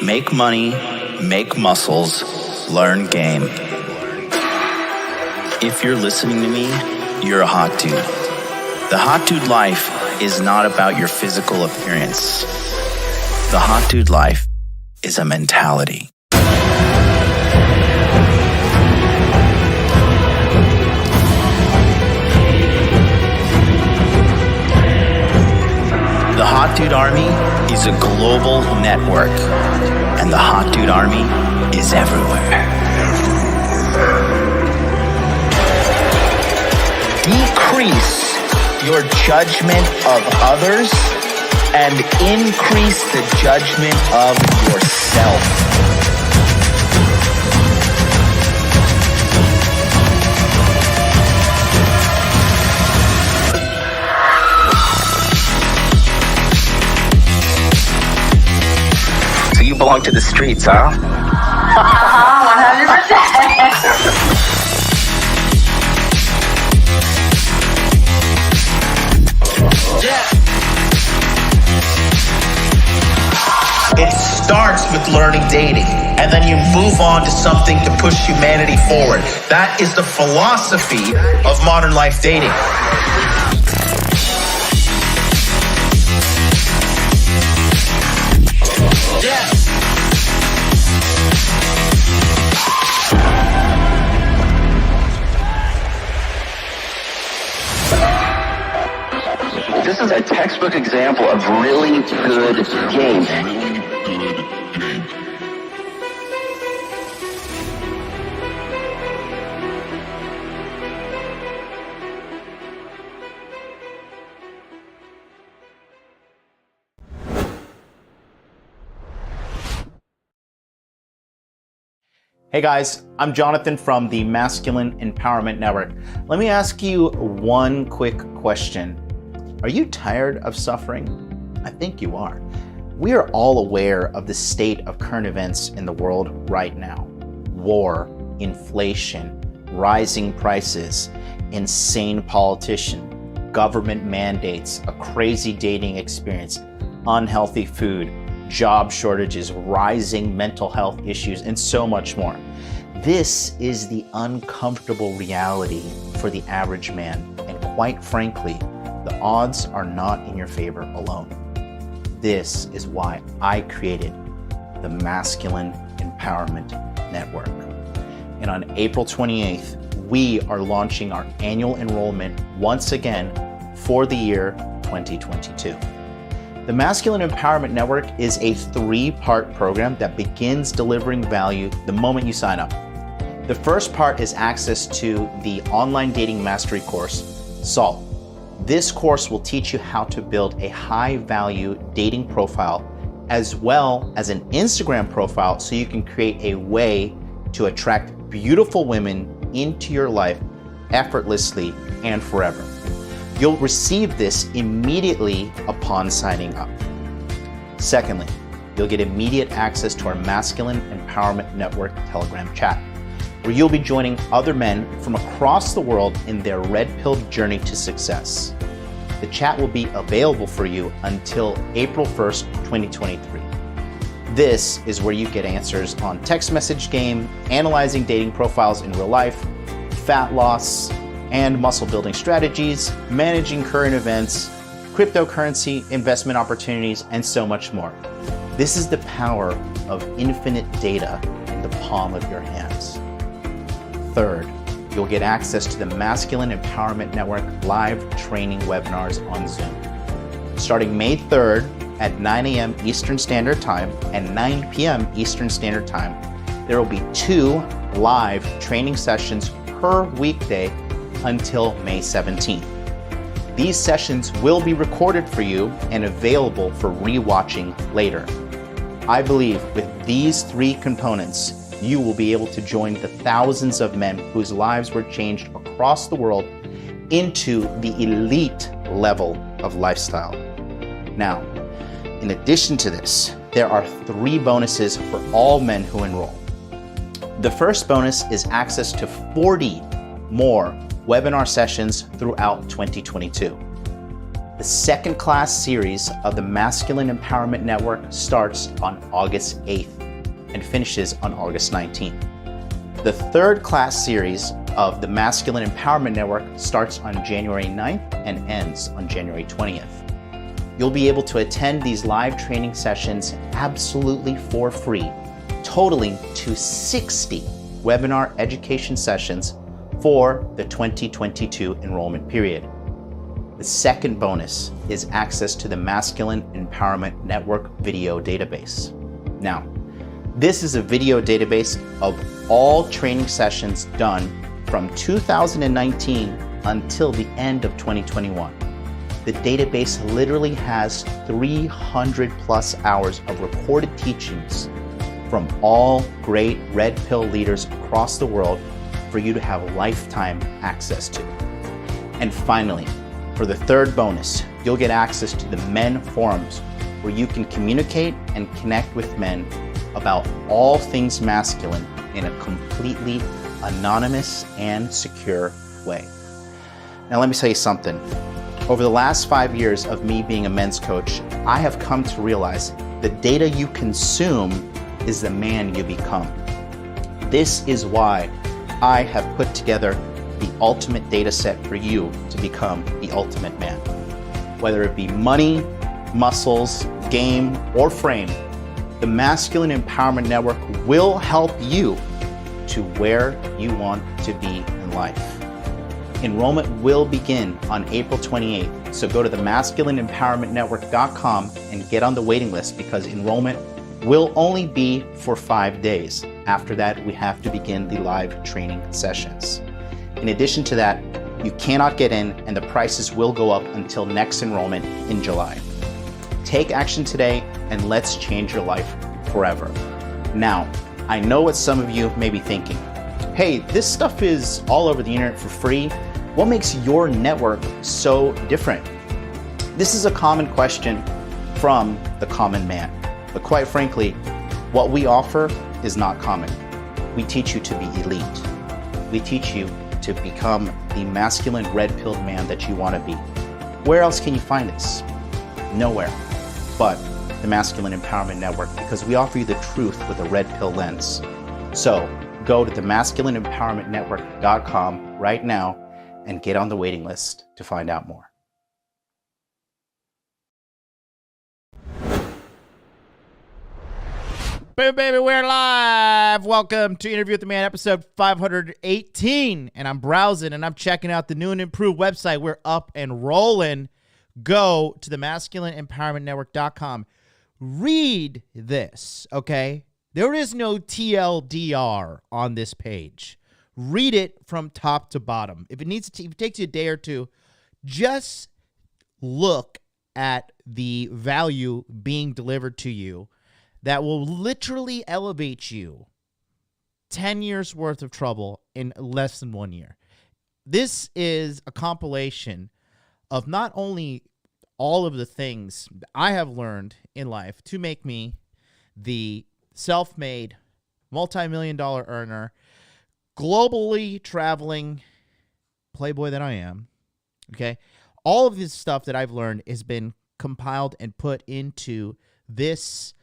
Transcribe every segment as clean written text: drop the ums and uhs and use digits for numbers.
Make money, make muscles, learn game. If you're listening to me, you're a hot dude. The hot dude life is not about your physical appearance. The hot dude life is a mentality. The Hot Dude Army is a global network, and the Hot Dude Army is everywhere. Decrease your judgment of others and increase the judgment of yourself. You belong to the streets, huh? 100%. It starts with learning dating, and then you move on to something to push humanity forward. That is the philosophy of modern life dating. This is a textbook example of really good game. Hey guys, I'm Jonathan from the Masculine Empowerment Network. Let me ask you one quick question. Are you tired of suffering? I think you are. We are all aware of the state of current events in the world right now. War, inflation, rising prices, insane politician, government mandates, a crazy dating experience, unhealthy food, job shortages, rising mental health issues, and so much more. This is the uncomfortable reality for the average man, and quite frankly, the odds are not in your favor alone. This is why I created the Masculine Empowerment Network. And on April 28th, we are launching our annual enrollment once again for the year 2022. The Masculine Empowerment Network is a 3-part program that begins delivering value the moment you sign up. The first part is access to the online dating mastery course, SALT. This course will teach you how to build a high-value dating profile as well as an Instagram profile so you can create a way to attract beautiful women into your life effortlessly and forever. You'll receive this immediately upon signing up. Secondly, you'll get immediate access to our Masculine Empowerment Network Telegram chat, where you'll be joining other men from across the world in their red-pilled journey to success. The chat will be available for you until April 1st, 2023. This is where you get answers on text message game, analyzing dating profiles in real life, fat loss, and muscle building strategies, managing current events, cryptocurrency, investment opportunities, and so much more. This is the power of infinite data in the palm of your hands. Third, you'll get access to the Masculine Empowerment Network live training webinars on Zoom. Starting May 3rd at 9 a.m. Eastern Standard Time and 9 p.m. Eastern Standard Time, there will be 2 live training sessions per weekday until May 17th. These sessions will be recorded for you and available for rewatching later. I believe with these 3 components, you will be able to join the thousands of men whose lives were changed across the world into the elite level of lifestyle. Now, in addition to this, there are 3 bonuses for all men who enroll. The first bonus is access to 40 more webinar sessions throughout 2022. The second class series of the Masculine Empowerment Network starts on August 8th. and finishes on August 19th. The third class series of the Masculine Empowerment Network starts on January 9th and ends on January 20th. You'll be able to attend these live training sessions absolutely for free, totaling to 60 webinar education sessions for the 2022 enrollment period. The second bonus is access to the Masculine Empowerment Network video database. Now, this is a video database of all training sessions done from 2019 until the end of 2021. The database literally has 300 plus hours of recorded teachings from all great red pill leaders across the world for you to have lifetime access to. And finally, for the third bonus, you'll get access to the men forums where you can communicate and connect with men about all things masculine in a completely anonymous and secure way. Now let me tell you something. Over the last 5 years of me being a men's coach, I have come to realize the data you consume is the man you become. This is why I have put together the ultimate data set for you to become the ultimate man. Whether it be money, muscles, game, or frame, the Masculine Empowerment Network will help you to where you want to be in life. Enrollment will begin on April 28th, so go to the masculineempowermentnetwork.com and get on the waiting list because enrollment will only be for 5 days. After that, we have to begin the live training sessions. In addition to that, you cannot get in and the prices will go up until next enrollment in July. Take action today and let's change your life forever. Now, I know what some of you may be thinking. Hey, this stuff is all over the internet for free. What makes your network so different? This is a common question from the common man. But quite frankly, what we offer is not common. We teach you to be elite. We teach you to become the masculine red-pilled man that you want to be. Where else can you find this? Nowhere but the Masculine Empowerment Network, because we offer you the truth with a red pill lens. So go to the masculineempowermentnetwork.com right now and get on the waiting list to find out more. Boom, baby, we're live. Welcome to Interview with the Man, episode 518. And I'm browsing and I'm checking out the new and improved website. We're up and rolling. Go to the masculineempowermentnetwork.com. Read this, okay? There is no TLDR on this page. Read it from top to bottom. If it takes you a day or two, just look at the value being delivered to you that will literally elevate you 10 years worth of trouble in less than 1 year. This is a compilation of not only all of the things I have learned in life to make me the self-made, multi-million-dollar earner, globally traveling playboy that I am, okay? All of this stuff that I've learned has been compiled and put into this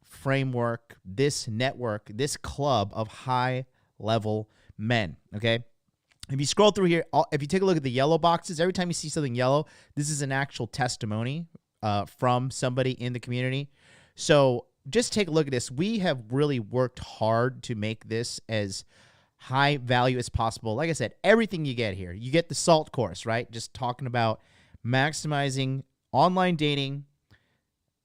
framework, this network, this club of high-level men, okay? If you scroll through here, if you take a look at the yellow boxes, every time you see something yellow, this is an actual testimony from somebody in the community. So just take a look at this. We have really worked hard to make this as high value as possible. Like I said, everything you get here. You get the SALT course, right? Just talking about maximizing online dating,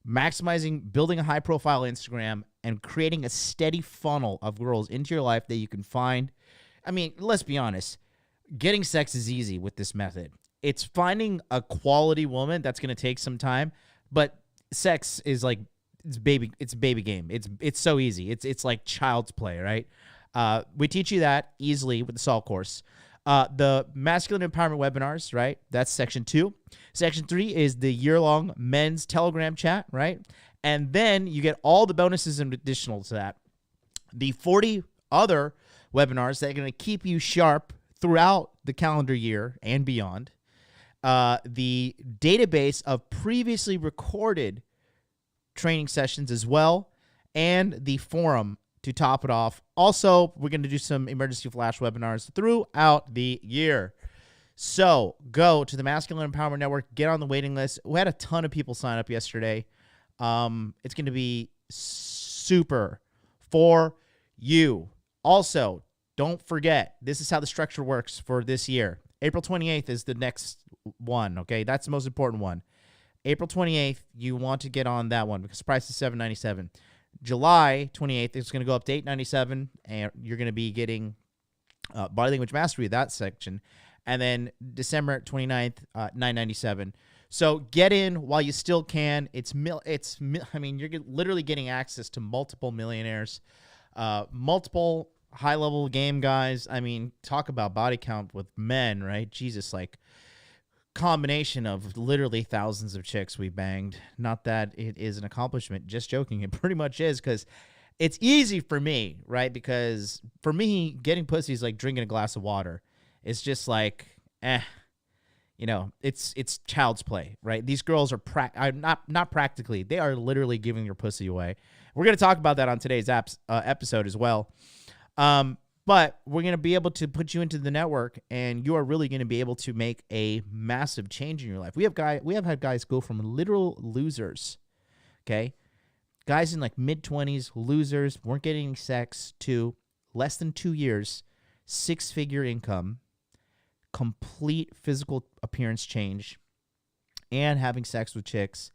maximizing building a high-profile Instagram, and creating a steady funnel of girls into your life that you can find. I mean, let's be honest. Getting sex is easy with this method. It's finding a quality woman that's going to take some time, but sex is like it's a baby game. It's so easy. It's like child's play, right? We teach you that easily with the SALT course. The masculine empowerment webinars, right? That's section 2. Section 3 is the year-long men's Telegram chat, right? And then you get all the bonuses and additional to that. The 40 other webinars that are going to keep you sharp throughout the calendar year and beyond. The database of previously recorded training sessions as well, and the forum to top it off. Also, we're going to do some emergency flash webinars throughout the year. So go to the Masculine Empowerment Network, get on the waiting list. We had a ton of people sign up yesterday. It's going to be super for you. Also, don't forget, this is how the structure works for this year. April 28th is the next one, okay? That's the most important one. April 28th, you want to get on that one because the price is $797. July 28th, it's going to go up to $897, and you're going to be getting body language mastery, that section. And then December 29th, $997. So get in while you still can. I mean, you're literally getting access to multiple millionaires, multiple high-level game guys. I mean, talk about body count with men, right? Jesus, like combination of literally thousands of chicks we banged. Not that it is an accomplishment, just joking. It pretty much is, because it's easy for me, right? Because for me, getting pussy is like drinking a glass of water. It's just like, you know, it's child's play, right? These girls are not practically, they are literally giving your pussy away. We're going to talk about that on today's episode as well. But we're going to be able to put you into the network, and you are really going to be able to make a massive change in your life. We have had guys go from literal losers, okay? Guys in like mid-20s, losers, weren't getting any sex, to less than 2 years, 6-figure income, complete physical appearance change, and having sex with chicks,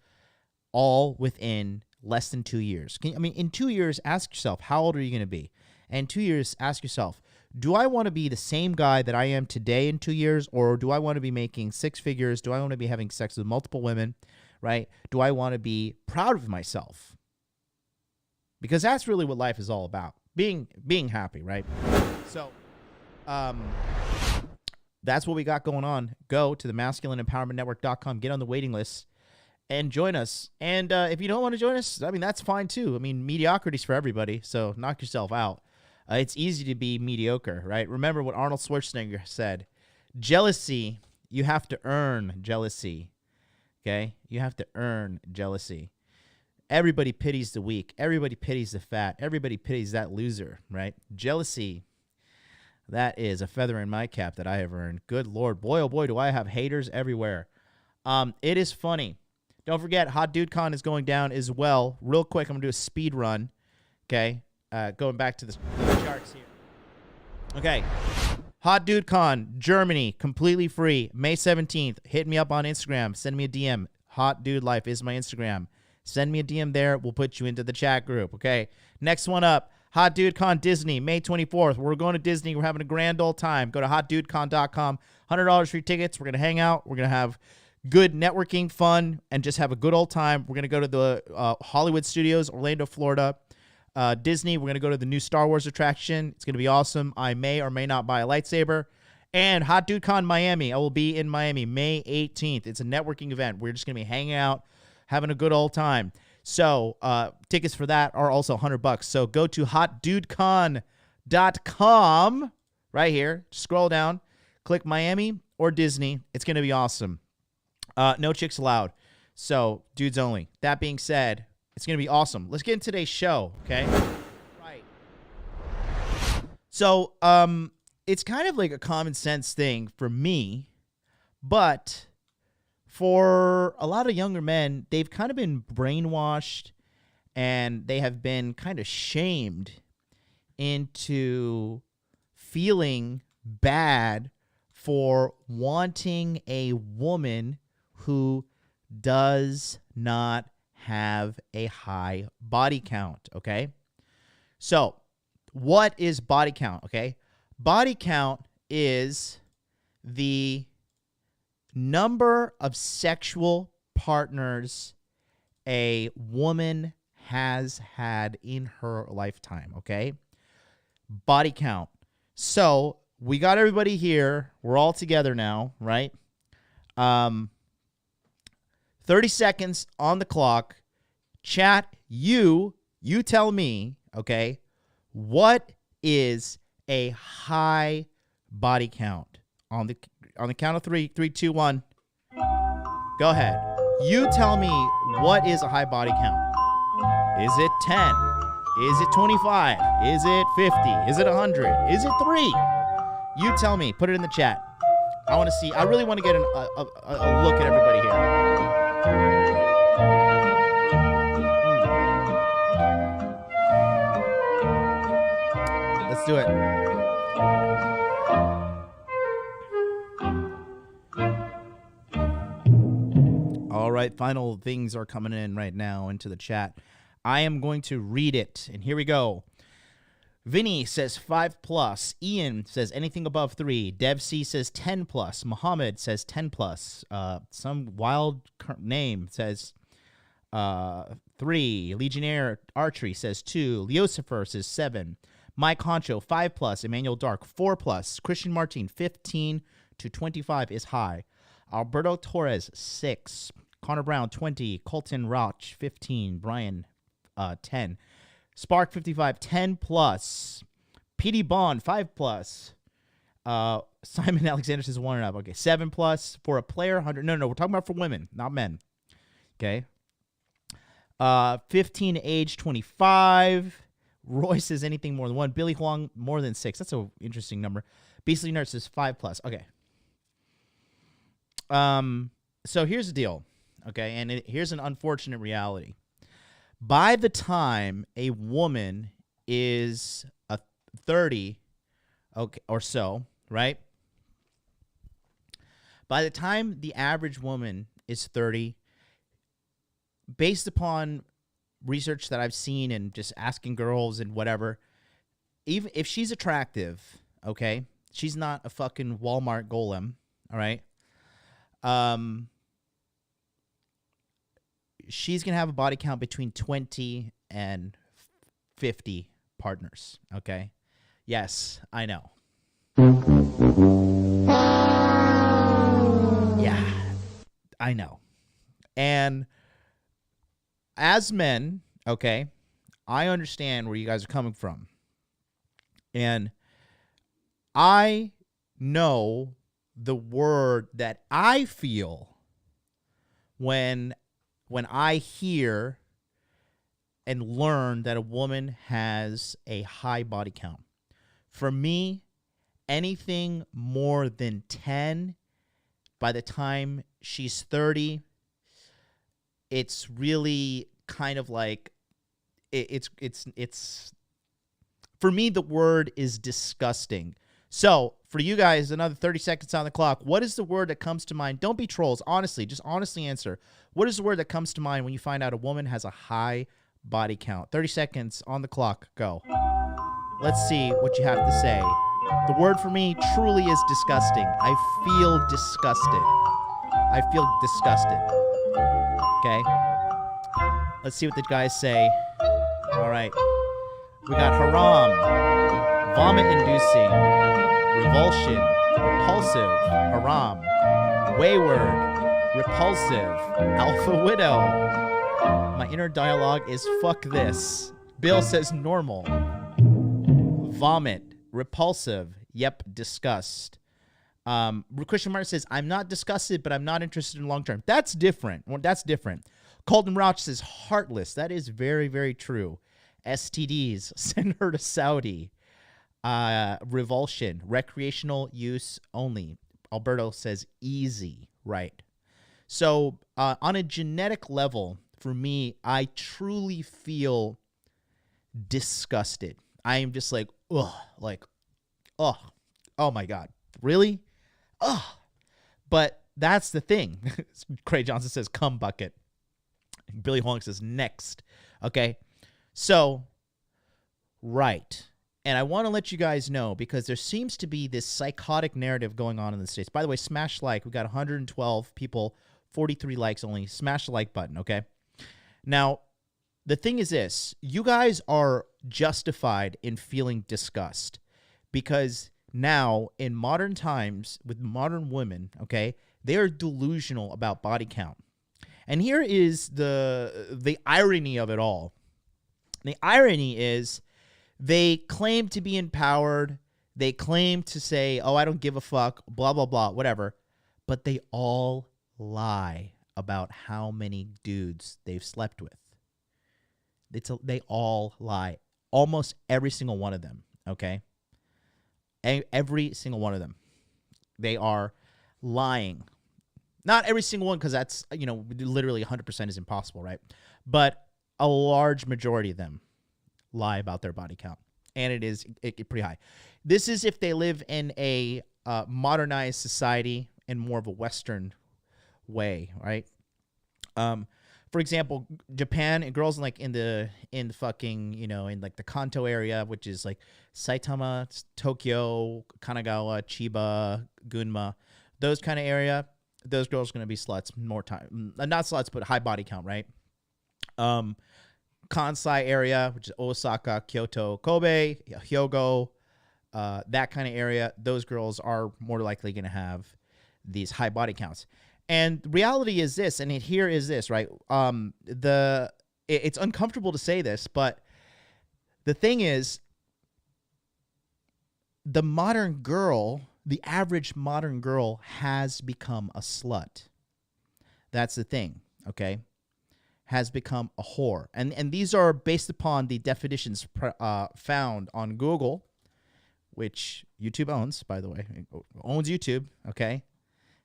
all within less than 2 years. In 2 years, ask yourself, how old are you going to be? And 2 years, ask yourself, do I want to be the same guy that I am today in 2 years, or do I want to be making 6 figures? Do I want to be having sex with multiple women, right? Do I want to be proud of myself? Because that's really what life is all about, being happy, right? So, that's what we got going on. Go to the masculineempowermentnetwork.com, get on the waiting list, and join us. And if you don't want to join us, I mean, that's fine too. I mean, mediocrity's for everybody, so knock yourself out. It's easy to be mediocre, right? Remember what Arnold Schwarzenegger said. Jealousy, you have to earn jealousy, okay? You have to earn jealousy. Everybody pities the weak. Everybody pities the fat. Everybody pities that loser, right? Jealousy, that is a feather in my cap that I have earned. Good Lord. Boy, oh boy, do I have haters everywhere. It is funny. Don't forget, Hot Dude Con is going down as well. Real quick, I'm going to do a speed run, okay? Going back to the charts here. Okay. Hot Dude Con, Germany, completely free. May 17th. Hit me up on Instagram. Send me a DM. Hot Dude Life is my Instagram. Send me a DM there. We'll put you into the chat group, okay? Next one up. Hot Dude Con Disney, May 24th. We're going to Disney. We're having a grand old time. Go to hotdudecon.com. $100 for your tickets. We're going to hang out. We're going to have good networking, fun, and just have a good old time. We're going to go to the Hollywood Studios, Orlando, Florida. Disney, we're going to go to the new Star Wars attraction. It's going to be awesome. I may or may not buy a lightsaber. And Hot Dude Con Miami. I will be in Miami May 18th. It's a networking event. We're just going to be hanging out, having a good old time. So tickets for that are also $100. So go to hotdudecon.com right here. Scroll down, click Miami or Disney. It's going to be awesome. No chicks allowed. So dudes only. That being said, it's going to be awesome. Let's get into today's show, okay? Right. So it's kind of like a common sense thing for me, but for a lot of younger men, they've kind of been brainwashed and they have been kind of shamed into feeling bad for wanting a woman who does not have a high body count, okay? So, what is body count, okay? Body count is the number of sexual partners a woman has had in her lifetime, okay? Body count. So, we got everybody here. We're all together now, right? 30 seconds on the clock. Chat, you tell me, okay, what is a high body count? On the count of 3, 3, 2, 1. Go ahead. You tell me, what is a high body count? Is it 10? Is it 25? Is it 50? Is it 100? Is it 3? You tell me. Put it in the chat. I want to see. I really want to get a look at everybody here. Let's do it. All right, final things are coming in right now into the chat. I am going to read it, and here we go. Vinny says 5+. Ian says anything above 3. Dev C says 10+. Muhammad says 10+. Some wild name says 3. Legionnaire Archery says 2. Leosifer says 7. Mike Honcho 5+. Emmanuel Dark 4+. Christian Martin 15 to 25 is high. Alberto Torres 6. Connor Brown 20. Colton Rauch 15. Brian 10. Spark 55 10+. PD Bond 5+. Simon Alexander says 1 and up. Okay, 7+ for a player 100. No, we're talking about for women, not men. Okay. 15 to age 25. Roy says anything more than 1. Billy Huang more than 6. That's an interesting number. Beastly Nerd says 5+. Okay. So here's the deal. Okay, and here's an unfortunate reality. By the time a woman is 30, okay, or so, right? By the time the average woman is 30, based upon research that I've seen and just asking girls and whatever, even if she's attractive, okay, she's not a fucking Walmart golem, all right? She's going to have a body count between 20 and 50 partners, okay? Yes, I know. Yeah, I know. And as men, okay, I understand where you guys are coming from. And I know the word that I feel when I hear and learn that a woman has a high body count. For me, anything more than 10 by the time she's 30, it's really kind of like it's for me, the word is disgusting. So for you guys, another 30 seconds on the clock. What is the word that comes to mind? Don't be trolls. Honestly, just honestly answer. What is the word that comes to mind when you find out a woman has a high body count? 30 seconds on the clock. Go. Let's see what you have to say. The word for me truly is disgusting. I feel disgusted. I feel disgusted. Okay. Let's see what the guys say. All right. We got haram, vomit-inducing, revulsion, repulsive, haram, wayward, repulsive, alpha widow. My inner dialogue is fuck this. Bill says normal. Vomit, repulsive, yep, disgust. Christian Martin says, I'm not disgusted, but I'm not interested in long term. That's different. That's different. Colton Rauch says heartless. That is very, very true. STDs, send her to Saudi. Revulsion, recreational use only. Alberto says easy, right? So on a genetic level, for me, I truly feel disgusted. I am just like, ugh, oh my God, really? Ugh. But that's the thing. Craig Johnson says, cum bucket. Billy Huang says, next. Okay. So, right. And I want to let you guys know because there seems to be this psychotic narrative going on in the States. By the way, smash like. We got 112 people, 43 likes only. Smash the like button, okay? Now, the thing is this. You guys are justified in feeling disgust because now in modern times with modern women, okay, they are delusional about body count. And here is the irony of it all. The irony is they claim to be empowered. They claim to say, oh, I don't give a fuck, blah, blah, blah, whatever. But they all lie about how many dudes they've slept with. They all lie. almost every single one of them, okay? Every single one of them. They are lying. Not every single one, because that's, literally 100% is impossible, right? But a large majority of them lie about their body count. And it is pretty high. This is if they live in a modernized society in more of a Western way, right? For example, Japan, and girls in the fucking, in like the Kanto area, which is like Saitama, Tokyo, Kanagawa, Chiba, Gunma, those kind of area, those girls are going to be sluts more time. Not sluts, but high body count, right? Kansai area, which is Osaka, Kyoto, Kobe, Hyogo, that kind of area, those girls are more likely going to have these high body counts. And reality is this, and here is this, right? It's uncomfortable to say this, but the thing is, the modern girl, the average modern girl has become a slut. That's the thing, okay? Has become a whore. And these are based upon the definitions found on Google, which YouTube owns, by the way. It owns YouTube, okay?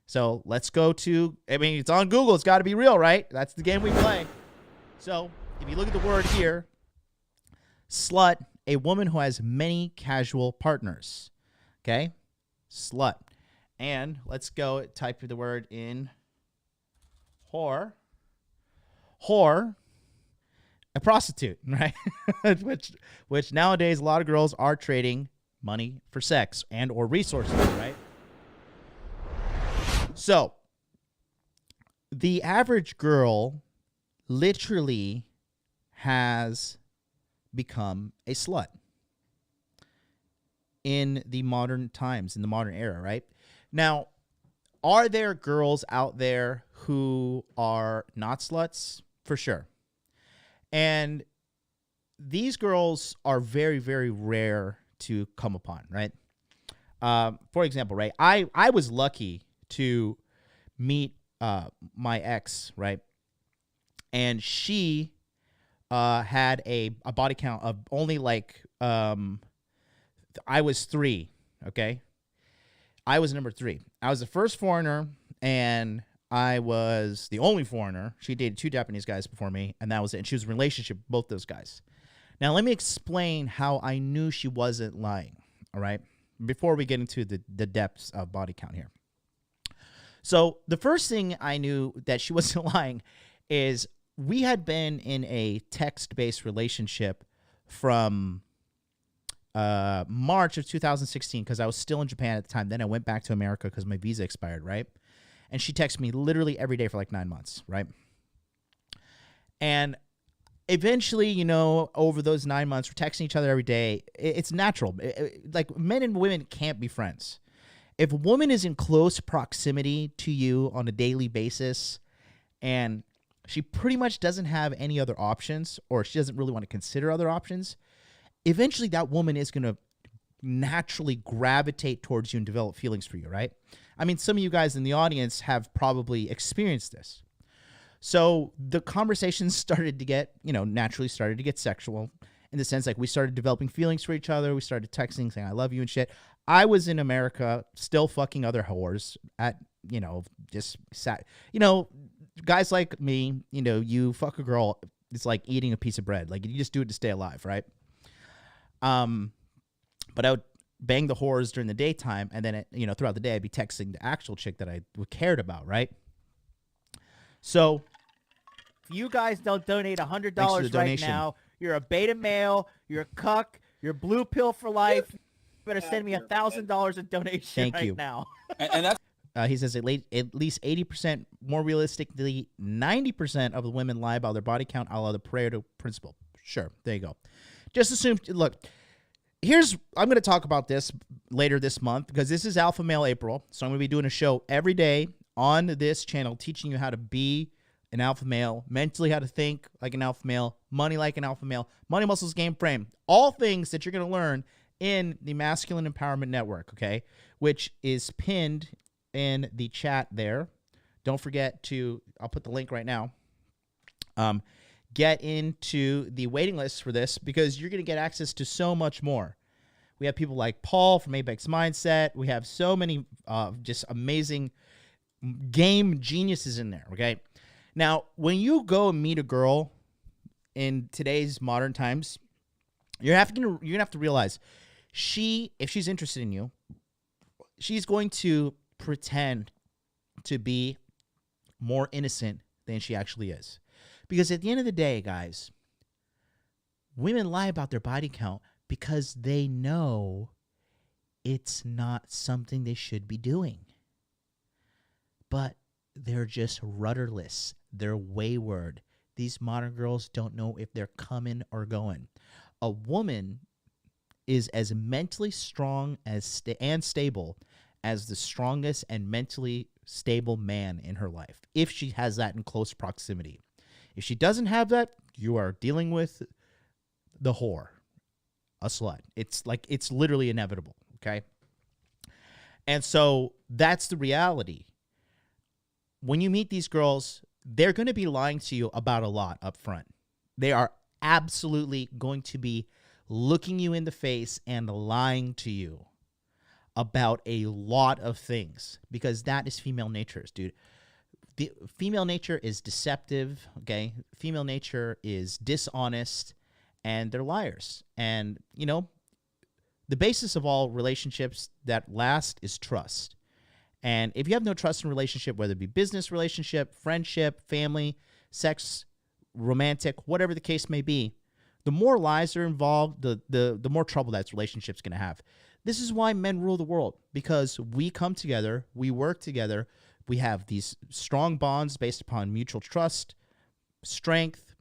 So let's go to, it's on Google. It's got to be real, right? That's the game we play. So if you look at the word here, slut, a woman who has many casual partners. Okay? Slut. And let's go type the word in whore. Whore, a prostitute, right? which nowadays a lot of girls are trading money for sex and or resources, right? So, the average girl literally has become a slut in the modern times, in the modern era, right? Now, are there girls out there who are not sluts? For sure. And these girls are very, very rare to come upon, right? For example, right? I was lucky to meet my ex, right? And she had a body count of only I was 3, okay? I was number 3. I was the first foreigner, and I was the only foreigner. She dated 2 Japanese guys before me, and that was it. And she was in a relationship with both those guys. Now, let me explain how I knew she wasn't lying, all right? Before we get into the depths of body count here. So the first thing I knew that she wasn't lying is we had been in a text-based relationship from March of 2016 because I was still in Japan at the time. Then I went back to America because my visa expired, right? And she texted me literally every day for like 9 months, right? And eventually, over those 9 months, we're texting each other every day. It's natural. Like, men and women can't be friends. If a woman is in close proximity to you on a daily basis and she pretty much doesn't have any other options, or she doesn't really want to consider other options, eventually that woman is going to naturally gravitate towards you and develop feelings for you, right? Some of you guys in the audience have probably experienced this. So the conversation started to get, naturally started to get sexual in the sense like we started developing feelings for each other. We started texting, saying, I love you and shit. I was in America still fucking other whores at, just sat, guys like me, you fuck a girl, it's like eating a piece of bread. Like, you just do it to stay alive, right? But I would bang the whores during the daytime, and then, throughout the day, I'd be texting the actual chick that I cared about, right? So, If you guys don't donate Thanks for the $100 right donation. now, you're a beta male, you're a cuck, you're blue pill for life. You better send me $1,000 in donation Thank right you. now. And that's he says at least 80%, more realistically, 90% of the women lie about their body count, a la the Pareto principle. Sure, there you go. Just assume, look, I'm going to talk about this later this month because this is Alpha Male April. So I'm going to be doing a show every day on this channel teaching you how to be an alpha male, mentally how to think like an alpha male, money like an alpha male, money muscles game frame, all things that you're going to learn in the Masculine Empowerment Network, okay, which is pinned in the chat there. Don't forget to, I'll put the link right now. get into the waiting list for this because you're going to get access to so much more. We have people like Paul from Apex Mindset. We have so many just amazing game geniuses in there, okay? Now, when you go and meet a girl in today's modern times, you're gonna have to realize if she's interested in you, she's going to pretend to be more innocent than she actually is. Because at the end of the day, guys, women lie about their body count because they know it's not something they should be doing. But they're just rudderless. They're wayward. These modern girls don't know if they're coming or going. A woman is as mentally strong and stable as the strongest and mentally stable man in her life, if she has that in close proximity. If she doesn't have that, you are dealing with the whore, a slut. It's literally inevitable, okay? And so that's the reality. When you meet these girls, they're going to be lying to you about a lot up front. They are absolutely going to be looking you in the face and lying to you about a lot of things, because that is female nature, dude. The female nature is deceptive, okay? Female nature is dishonest, and they're liars. And, you know, the basis of all relationships that last is trust. And if you have no trust in a relationship, whether it be business relationship, friendship, family, sex, romantic, whatever the case may be, the more lies are involved, the more trouble that relationship's going to have. This is why men rule the world, because we come together, we work together, we have these strong bonds based upon mutual trust, strength.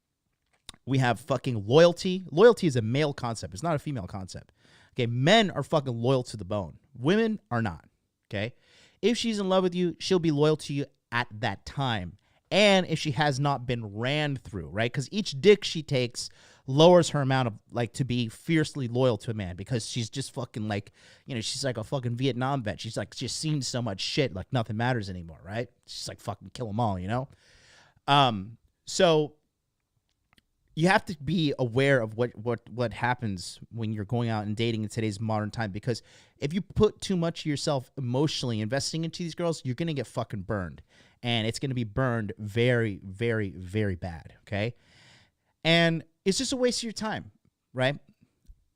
We have fucking loyalty. Loyalty is a male concept. It's not a female concept. Okay, men are fucking loyal to the bone. Women are not, okay? If she's in love with you, she'll be loyal to you at that time. And if she has not been ran through, right? Because each dick she takes lowers her amount of, like, to be fiercely loyal to a man, because she's just fucking, like, you know, she's like a fucking Vietnam vet. She's like, just seen so much shit, like nothing matters anymore, right? She's like, fucking kill them all, you know? So you have to be aware of what happens when you're going out and dating in today's modern time, because if you put too much of yourself emotionally investing into these girls, you're going to get fucking burned, and it's going to be burned very, very, very bad, okay? And it's just a waste of your time, right?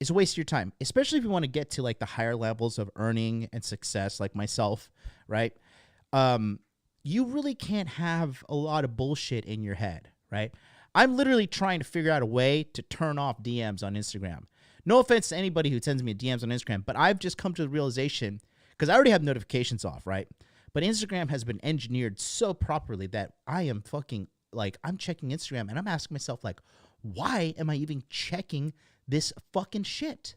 It's a waste of your time, especially if you want to get to, like, the higher levels of earning and success, like myself, right? You really can't have a lot of bullshit in your head, right? I'm literally trying to figure out a way to turn off DMs on Instagram. No offense to anybody who sends me DMs on Instagram, but I've just come to the realization, because I already have notifications off, right? But Instagram has been engineered so properly that I am fucking, like, I'm checking Instagram and I'm asking myself, like, why am I even checking this fucking shit?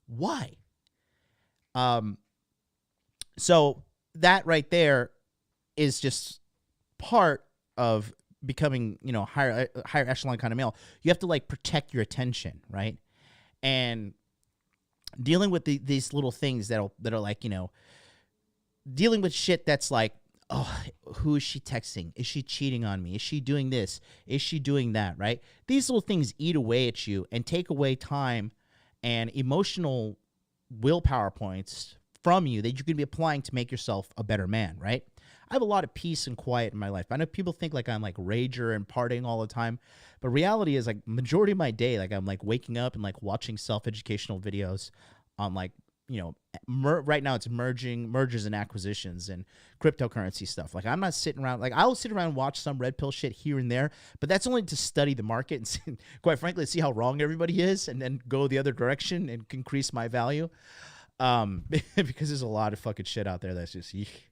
Why? So that right there is just part of becoming, you know, higher echelon kind of male. You have to, like, protect your attention, right? And dealing with these little things that are like, you know, dealing with shit that's like, oh, who is she texting? Is she cheating on me? Is she doing this? Is she doing that, right? These little things eat away at you and take away time and emotional willpower points from you that you can be applying to make yourself a better man, right? I have a lot of peace and quiet in my life. I know people think, like, I'm, like, rager and partying all the time, but reality is, like, majority of my day, like, I'm, like, waking up and, like, watching self-educational videos on, like, you know, right now it's mergers and acquisitions and cryptocurrency stuff. Like, I'm not sitting around, like, I'll sit around and watch some red pill shit here and there, but that's only to study the market and see, quite frankly, see how wrong everybody is, and then go the other direction and increase my value. Because there's a lot of fucking shit out there that's just, eek.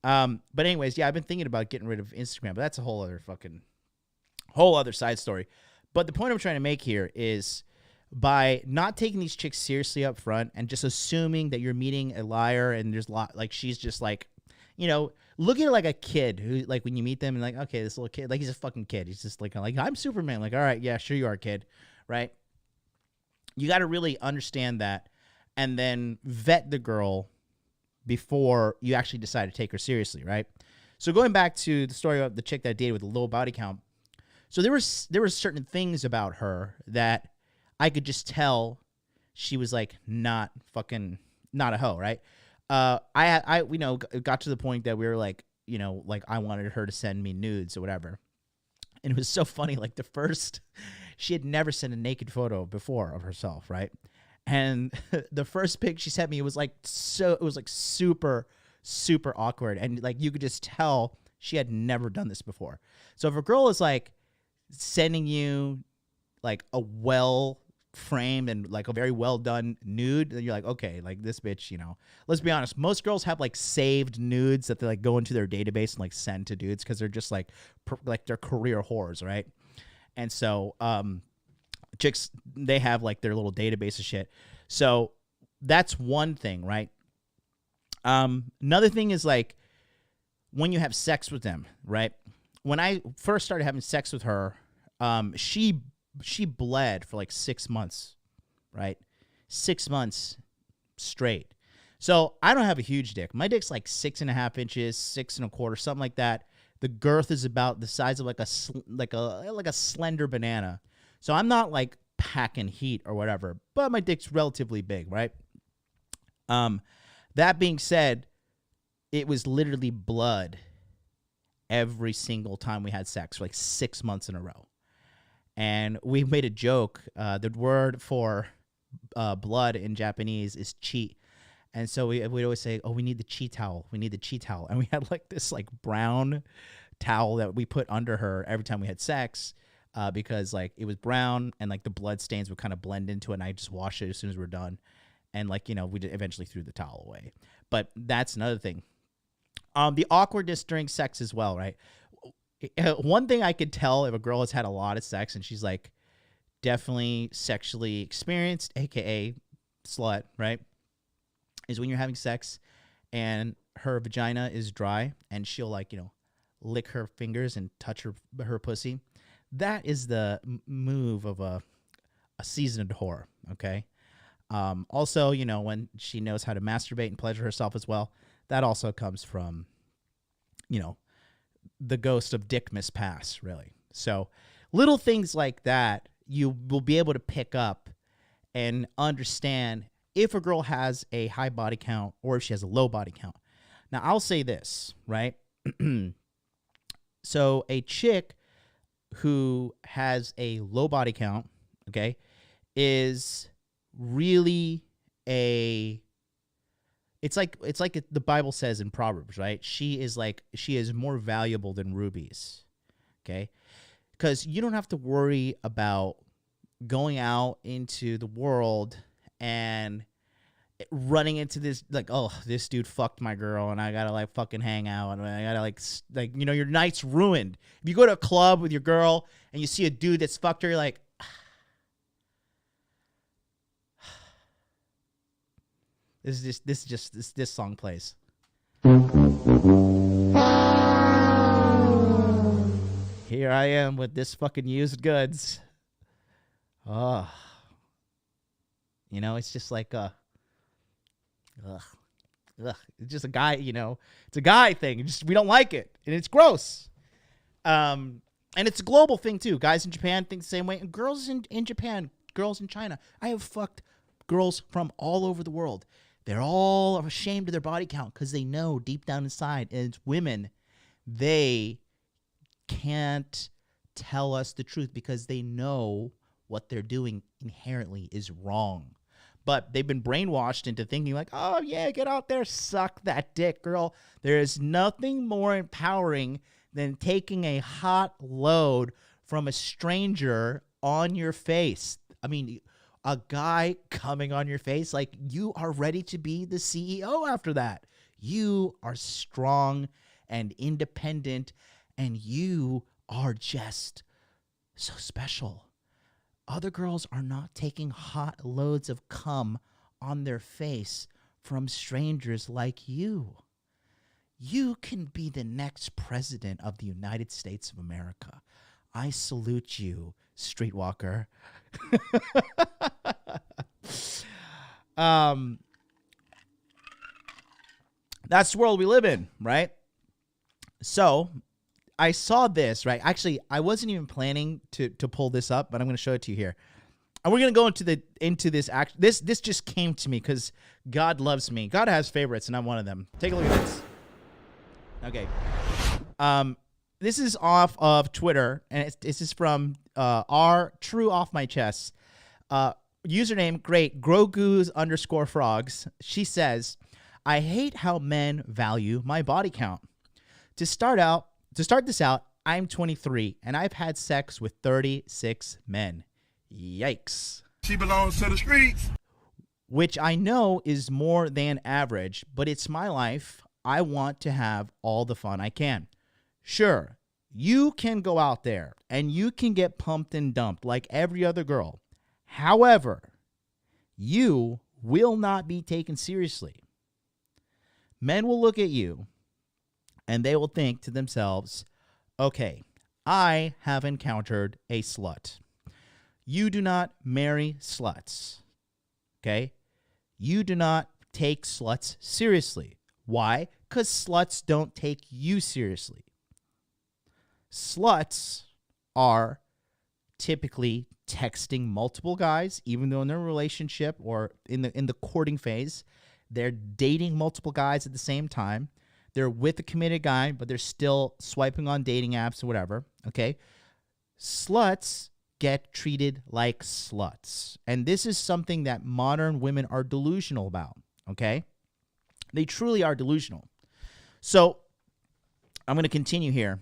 But anyways, yeah, I've been thinking about getting rid of Instagram, but that's a whole other side story. But the point I'm trying to make here is, by not taking these chicks seriously up front and just assuming that you're meeting a liar and there's like, she's just like, you know, look at it like a kid who, like, when you meet them and, like, okay, this little kid, like, he's a fucking kid. He's just like I'm Superman. Like, all right, yeah, sure you are, kid. Right? You got to really understand that, and then vet the girl before you actually decide to take her seriously, right? So going back to the story of the chick that I dated with a low body count. So there were certain things about her that I could just tell she was like not a hoe, right? I got to the point that we were like, like I wanted her to send me nudes or whatever. And it was so funny, like she had never sent a naked photo before of herself, right? And the first pic she sent me was like super, super awkward. And like you could just tell she had never done this before. So if a girl is like sending you like a well framed and like a very well done nude, then you're like, okay, like this bitch, let's be honest, most girls have like saved nudes that they like go into their database and like send to dudes because they're just like they're career whores, right? And so chicks, they have like their little database of shit. So that's one thing, right? Another thing is like when you have sex with them, right? When I first started having sex with her, she bled for like 6 months, right? 6 months straight. So I don't have a huge dick. My dick's like 6.5 inches, 6.25, something like that. The girth is about the size of like a slender banana. So I'm not like packing heat or whatever, but my dick's relatively big, right? That being said, it was literally blood every single time we had sex for like 6 months in a row. And we made a joke. The word for blood in Japanese is chi. And so we'd always say, oh, we need the chi towel. We need the chi towel. And we had like this like brown towel that we put under her every time we had sex because like it was brown and like the blood stains would kind of blend into it. And I just wash it as soon as we're done. And like, we eventually threw the towel away. But that's another thing. The awkwardness during sex as well, right? One thing I could tell if a girl has had a lot of sex and she's like definitely sexually experienced, aka slut, right, is when you're having sex and her vagina is dry and she'll like lick her fingers and touch her pussy. That is the move of a seasoned whore. Okay. Also, when she knows how to masturbate and pleasure herself as well, that also comes from the ghost of dick mispass, really. So little things like that you will be able to pick up and understand if a girl has a high body count or if she has a low body count. Now, I'll say this, right? So a chick who has a low body count, okay, is really it's like the Bible says in Proverbs, right? She is more valuable than rubies, okay? Because you don't have to worry about going out into the world and running into this, like, oh, this dude fucked my girl and I gotta like fucking hang out and I gotta like your night's ruined. If you go to a club with your girl and you see a dude that's fucked her, you're like, this song plays. Here I am with this fucking used goods. Oh, it's just like it's just a guy, it's a guy thing. We don't like it and it's gross. And it's a global thing too. Guys in Japan think the same way, and girls in Japan, girls in China. I have fucked girls from all over the world. They're all ashamed of their body count because they know deep down inside, and it's women, they can't tell us the truth because they know what they're doing inherently is wrong. But they've been brainwashed into thinking like, oh, yeah, get out there, suck that dick, girl. There is nothing more empowering than taking a hot load from a stranger on your face. I mean, a guy coming on your face, like you are ready to be the CEO after that. You are strong and independent, and you are just so special. Other girls are not taking hot loads of cum on their face from strangers like you. You can be the next president of the United States of America. I salute you, streetwalker. That's the world we live in, right? So I saw this, right? Actually, I wasn't even planning to pull this up, but I'm going to show it to you here. And we're going to go into this act. This just came to me because God loves me. God has favorites, and I'm one of them. Take a look at this. Okay. This is off of Twitter, and this is from R True Off My Chest. Username great Grogu's _frogs. She says, I hate how men value my body count. To start this out, I'm 23 and I've had sex with 36 men. Yikes. She belongs to the streets. Which I know is more than average, but it's my life. I want to have all the fun I can. Sure, you can go out there and you can get pumped and dumped like every other girl. However, you will not be taken seriously. Men will look at you and they will think to themselves, okay, I have encountered a slut. You do not marry sluts. Okay? You do not take sluts seriously. Why? Because sluts don't take you seriously. Sluts are typically texting multiple guys, even though in their relationship or in the courting phase, they're dating multiple guys at the same time. They're with a committed guy, but they're still swiping on dating apps or whatever. Okay? Sluts get treated like sluts. And this is something that modern women are delusional about. Okay? They truly are delusional. So I'm going to continue here.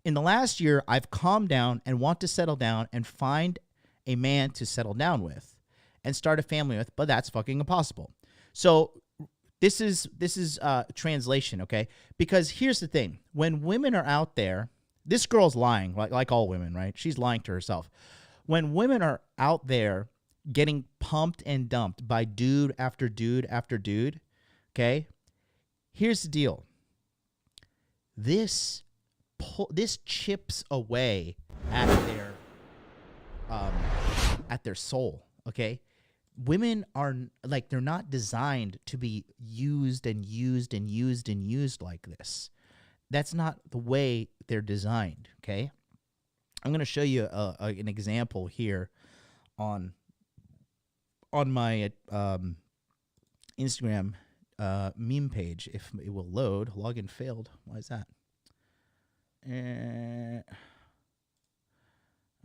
In the last year, I've calmed down and want to settle down and find a man to settle down with and start a family with, but that's fucking impossible. So this is translation, okay? Because here's the thing. When women are out there, this girl's lying, like all women, right? She's lying to herself. When women are out there getting pumped and dumped by dude after dude after dude, okay? Here's the deal. This chips away at their soul, okay? Women are like, they're not designed to be used and used and used and used like this. That's not the way they're designed, okay? I'm going to show you an example here on my Instagram meme page. If it will load. Login failed. Why is that?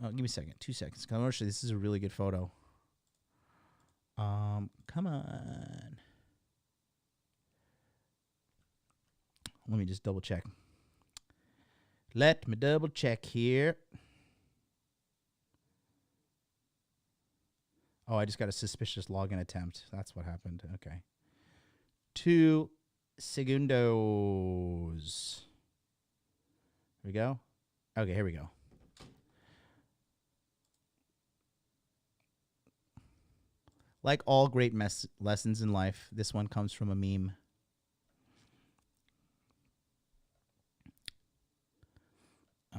Oh, give me a second. 2 seconds. I want to show you. This is a really good photo. Come on. Let me just double check. Let me double check here. Oh, I just got a suspicious login attempt. That's what happened. Okay. 2 segundos. Here we go. Okay, here we go. Like all great lessons in life, this one comes from a meme.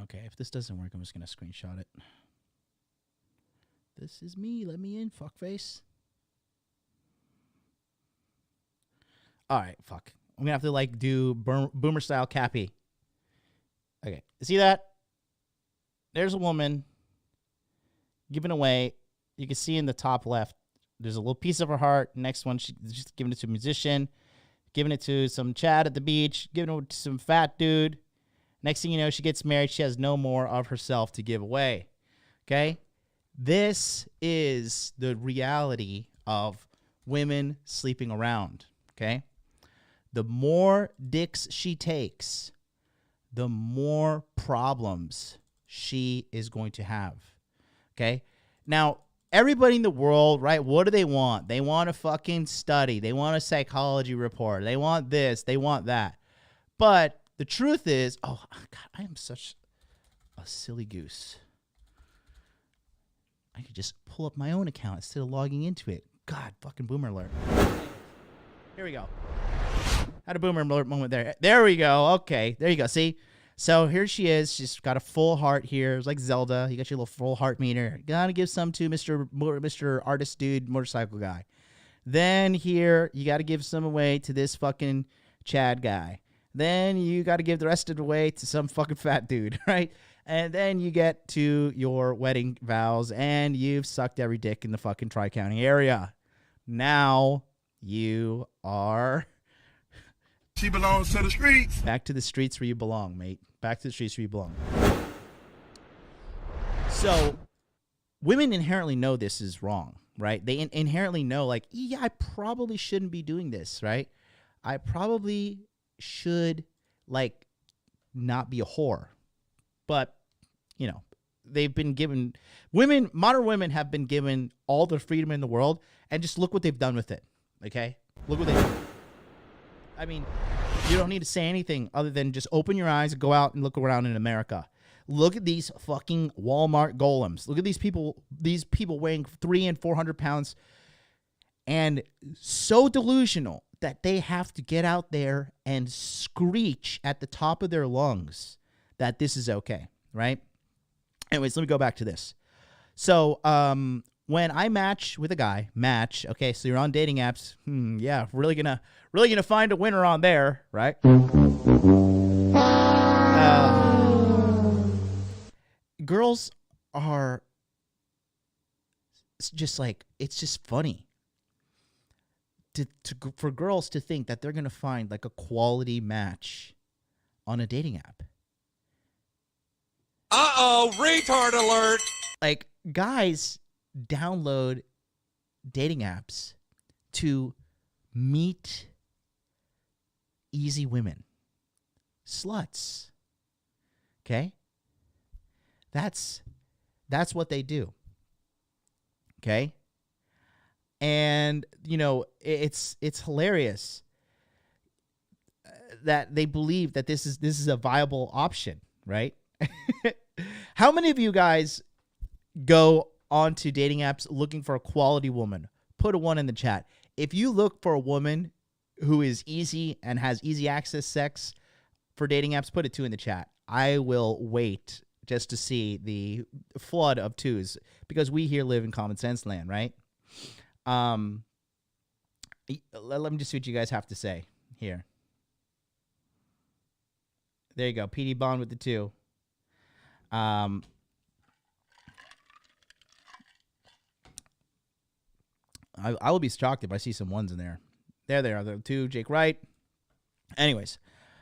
Okay, if this doesn't work, I'm just going to screenshot it. This is me. Let me in, fuckface. All right, fuck. I'm going to have to, like, do boomer style Cappy. Okay, see that? There's a woman giving away. You can see in the top left, there's a little piece of her heart. Next one, she's just giving it to a musician, giving it to some Chad at the beach, giving it to some fat dude. Next thing you know, she gets married. She has no more of herself to give away. Okay? This is the reality of women sleeping around. Okay? The more dicks she takes, the more problems she is going to have. Okay? Now, everybody in the world, right, what do they want? They want a fucking study. They want a psychology report. They want this. They want that. But the truth is, oh, God, I am such a silly goose. I could just pull up my own account instead of logging into it. God, fucking boomer alert. Here we go. Had a boomer alert moment there. There we go. Okay, there you go. See? So here she is. She's got a full heart here. It's like Zelda. You got your little full heart meter. Gotta give some to Mr. Artist Dude Motorcycle Guy. Then here, you gotta give some away to this fucking Chad guy. Then you got to give the rest of it away to some fucking fat dude, right? And then you get to your wedding vows, and you've sucked every dick in the fucking Tri-County area. Now you are She belongs to the streets. back to the streets where you belong, mate. Back to the streets where you belong. So women inherently know this is wrong, right? They inherently know, like, yeah, I probably shouldn't be doing this, right? I probably should, like, not be a whore. But, you know, they've been given, modern women have been given all the freedom in the world, and just look what they've done with it, okay? Look what they've done. I mean, you don't need to say anything other than just open your eyes and go out and look around in America. Look at these fucking Walmart golems. Look at these people weighing 300 and 400 pounds and so delusional that they have to get out there and screech at the top of their lungs that this is okay, right? Anyways, let me go back to this. So, when I match with a guy, okay, so you're on dating apps, yeah, really gonna find a winner on there, right? Girls are just like, it's just funny for girls to think that they're gonna find like a quality match on a dating app. Uh-oh, retard alert! Like, guys download dating apps to meet easy women. Sluts. Okay? That's what they do. Okay? And, you know, it's hilarious that they believe that this is a viable option, right? How many of you guys go onto dating apps looking for a quality woman? Put a 1 in the chat. If you look for a woman who is easy and has easy access sex for dating apps, put a 2 in the chat. I will wait just to see the flood of 2s, because we here live in common sense land, right? Let me just see what you guys have to say here. There you go. PD Bond with the 2. I will be shocked if I see some 1s in there. There they are. The 2, Jake Wright. Anyways,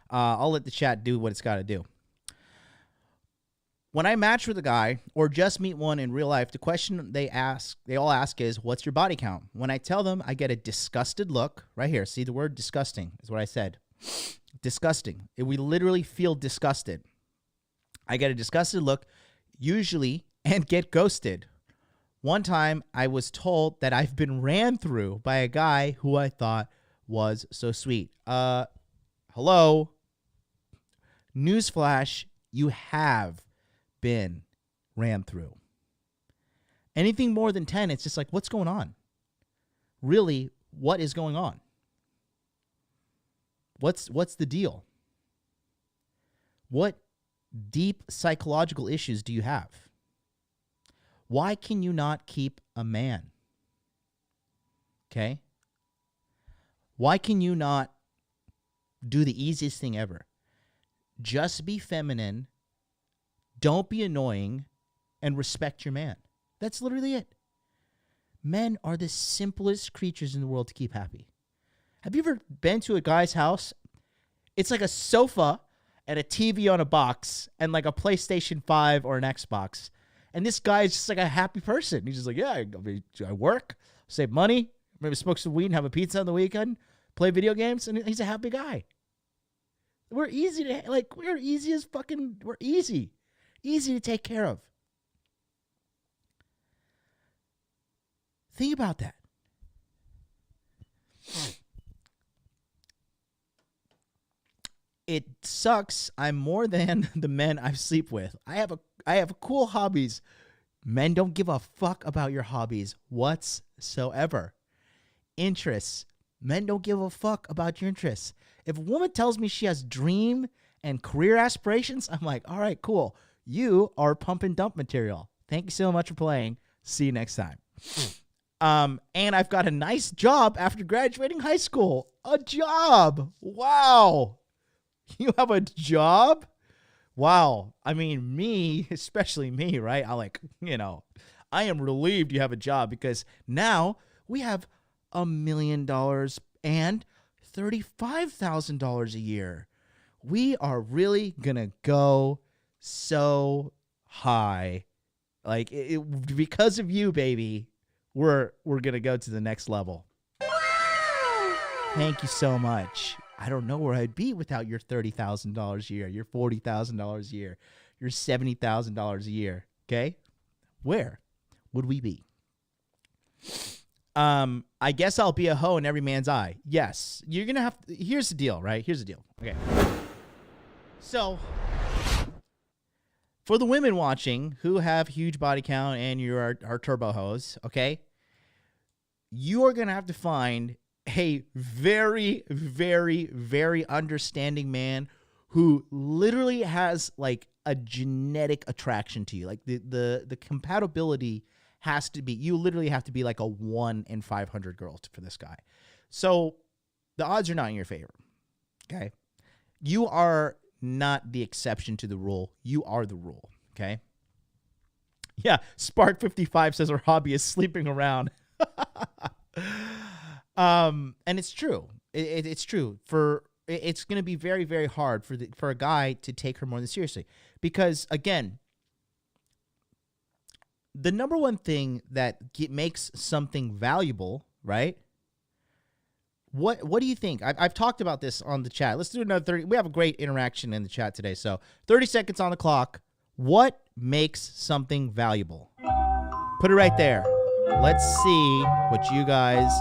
I'll let the chat do what it's got to do. When I match with a guy or just meet one in real life, the question they all ask is, what's your body count? When I tell them, I get a disgusted look right here. See, the word disgusting is what I said. Disgusting. We literally feel disgusted. I get a disgusted look, usually, and get ghosted. One time, I was told that I've been ran through by a guy who I thought was so sweet. Hello? Newsflash, you have been ran through. Anything more than 10, it's just like, what's going on? Really, what is going on? What's the deal? What deep psychological issues do you have? Why can you not keep a man? Okay? Why can you not do the easiest thing ever? Just be feminine, don't be annoying, and respect your man. That's literally it. Men are the simplest creatures in the world to keep happy. Have you ever been to a guy's house? It's like a sofa and a TV on a box and like a PlayStation 5 or an Xbox. And this guy is just like a happy person. He's just like, yeah, I work, save money, maybe smoke some weed and have a pizza on the weekend, play video games, and he's a happy guy. We're easy to, like, we're easy as fucking, we're easy. Easy to take care of. Think about that. It sucks. I'm more than the men I sleep with. I have cool hobbies. Men don't give a fuck about your hobbies whatsoever. Interests. Men don't give a fuck about your interests. If a woman tells me she has dream and career aspirations, I'm like, all right, cool. You are pump and dump material. Thank you so much for playing. See you next time. And I've got a nice job after graduating high school. A job. Wow. You have a job? Wow. I mean, me, especially me, right? I am relieved you have a job because now we have $1 million and $35,000 a year. We are really going to go so high. Like because of you, baby, we're going to go to the next level. Thank you so much. I don't know where I'd be without your $30,000 a year, your $40,000 a year, your $70,000 a year. Okay? Where would we be? I guess I'll be a hoe in every man's eye. Yes. You're going to have to, here's the deal, right? Here's the deal. Okay. So, for the women watching who have huge body count and you are turbo hoes, okay? You are going to have to find a very, very, very understanding man who literally has like a genetic attraction to you. Like the compatibility has to be, you literally have to be like a 1 in 500 girls for this guy. So the odds are not in your favor. Okay. You are not the exception to the rule. You are the rule. Okay. Yeah. Spark 55 says her hobby is sleeping around. And it's true. It's true. It's going to be very, very hard for a guy to take her more than seriously because again, the number one thing that makes something valuable, right? What do you think? I've talked about this on the chat. Let's do another 30. We have a great interaction in the chat today. So 30 seconds on the clock. What makes something valuable? Put it right there. Let's see what you guys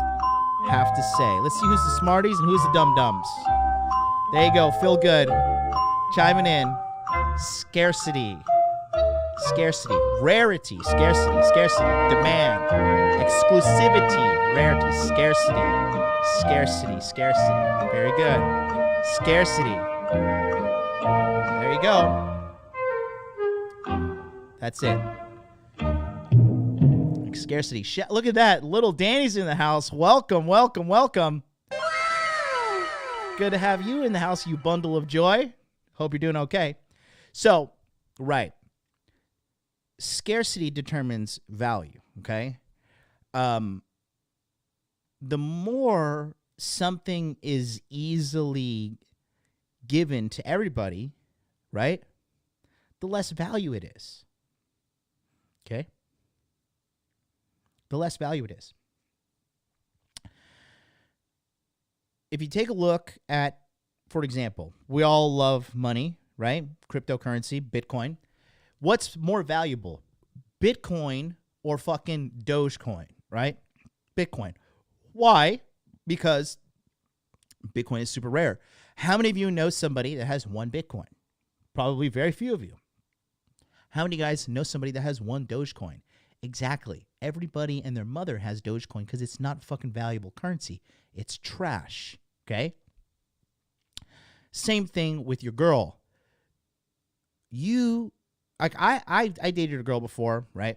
have to say. Let's see who's the smarties and who's the dum-dums. There you go. Feel good. Chiming in. Scarcity. Scarcity. Rarity. Scarcity. Demand. Exclusivity. Rarity. Scarcity. Very good. Scarcity. There you go. That's it. Scarcity. Look at that. Little Danny's in the house. Welcome. Good to have you in the house, you bundle of joy. Hope you're doing okay. So, right. Scarcity determines value, okay? The more something is easily given to everybody, right, the less value it is, okay? The less value it is. If you take a look at, for example, we all love money, right? Cryptocurrency, Bitcoin. What's more valuable, Bitcoin or fucking Dogecoin, right? Bitcoin. Why? Because Bitcoin is super rare. How many of you know somebody that has one Bitcoin? Probably very few of you. How many guys know somebody that has one Dogecoin? Exactly. Everybody and their mother has Dogecoin because it's not fucking valuable currency. It's trash. Okay? Same thing with your girl. I dated a girl before, right?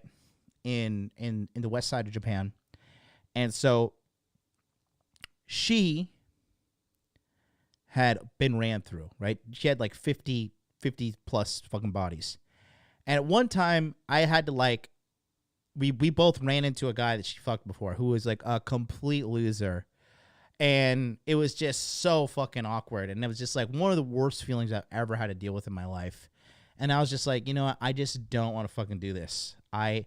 In the west side of Japan. And so she had been ran through, right? She had like 50 plus fucking bodies. And at one time I had to like, we both ran into a guy that she fucked before who was like a complete loser. And it was just so fucking awkward. And it was just like one of the worst feelings I've ever had to deal with in my life. And I was just like, you know what? I just don't want to fucking do this. I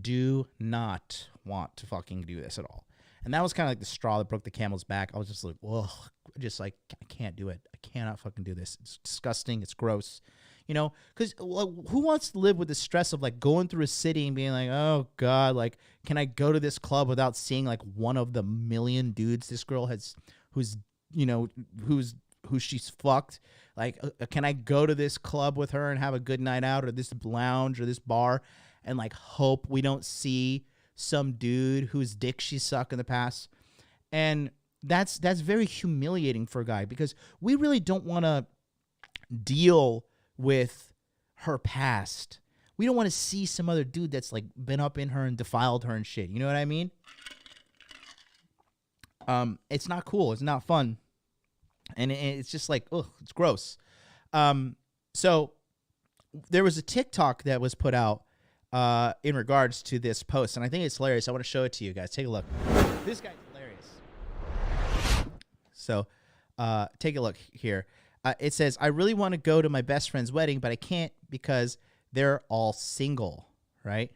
do not want to fucking do this at all. And that was kind of like the straw that broke the camel's back. I was just like, whoa, just like, I can't do it. I cannot fucking do this. It's disgusting. It's gross. You know, because who wants to live with the stress of like going through a city and being like, oh God, like, can I go to this club without seeing like one of the million dudes this girl has, who she's fucked? Like, can I go to this club with her and have a good night out, or this lounge or this bar, and like hope we don't see some dude whose dick she sucked in the past? And that's very humiliating for a guy, because we really don't want to deal with her past. We don't want to see some other dude that's like been up in her and defiled her and shit. You know what I mean? It's not cool. It's not fun. And it's just like, ugh, it's gross. So there was a TikTok that was put out in regards to this post, and I think it's hilarious. I want to show it to you guys. Take a look. This guy's hilarious. So take a look here. It says, I really want to go to my best friend's wedding, but I can't because they're all single, right?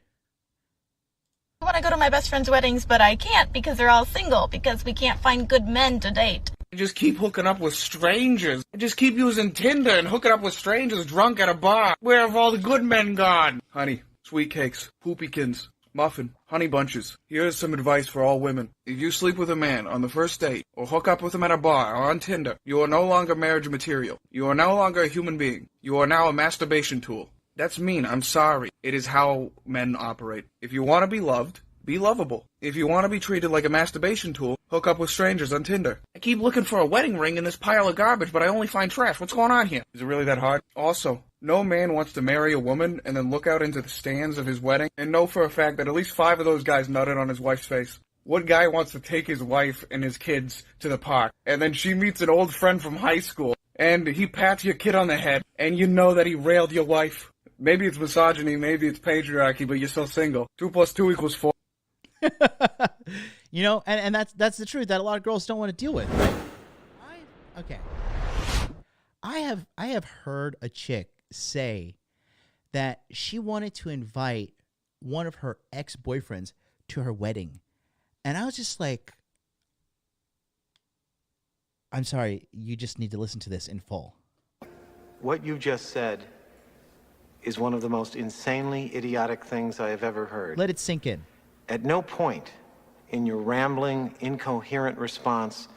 I want to go to my best friend's weddings, but I can't because they're all single, because we can't find good men to date. I just keep hooking up with strangers. I just keep using Tinder and hooking up with strangers drunk at a bar. Where have all the good men gone? Honey, sweet cakes, poopykins, muffin, honey bunches. Here's some advice for all women. If you sleep with a man on the first date, or hook up with him at a bar or on Tinder, you are no longer marriage material. You are no longer a human being. You are now a masturbation tool. That's mean, I'm sorry. It is how men operate. If you want to be loved, be lovable. If you want to be treated like a masturbation tool, hook up with strangers on Tinder. I keep looking for a wedding ring in this pile of garbage, but I only find trash. What's going on here? Is it really that hard? Also, no man wants to marry a woman and then look out into the stands of his wedding and know for a fact that at least 5 of those guys nutted on his wife's face. What guy wants to take his wife and his kids to the park, and then she meets an old friend from high school, and he pats your kid on the head, and you know that he railed your wife? Maybe it's misogyny, maybe it's patriarchy, but you're still single. 2 + 2 = 4. You know, and that's the truth that a lot of girls don't want to deal with. Right? Okay. I have heard a chick say that she wanted to invite one of her ex-boyfriends to her wedding. And I was just like, I'm sorry, you just need to listen to this in full. What you just said is one of the most insanely idiotic things I have ever heard. Let it sink in. At no point in your rambling, incoherent response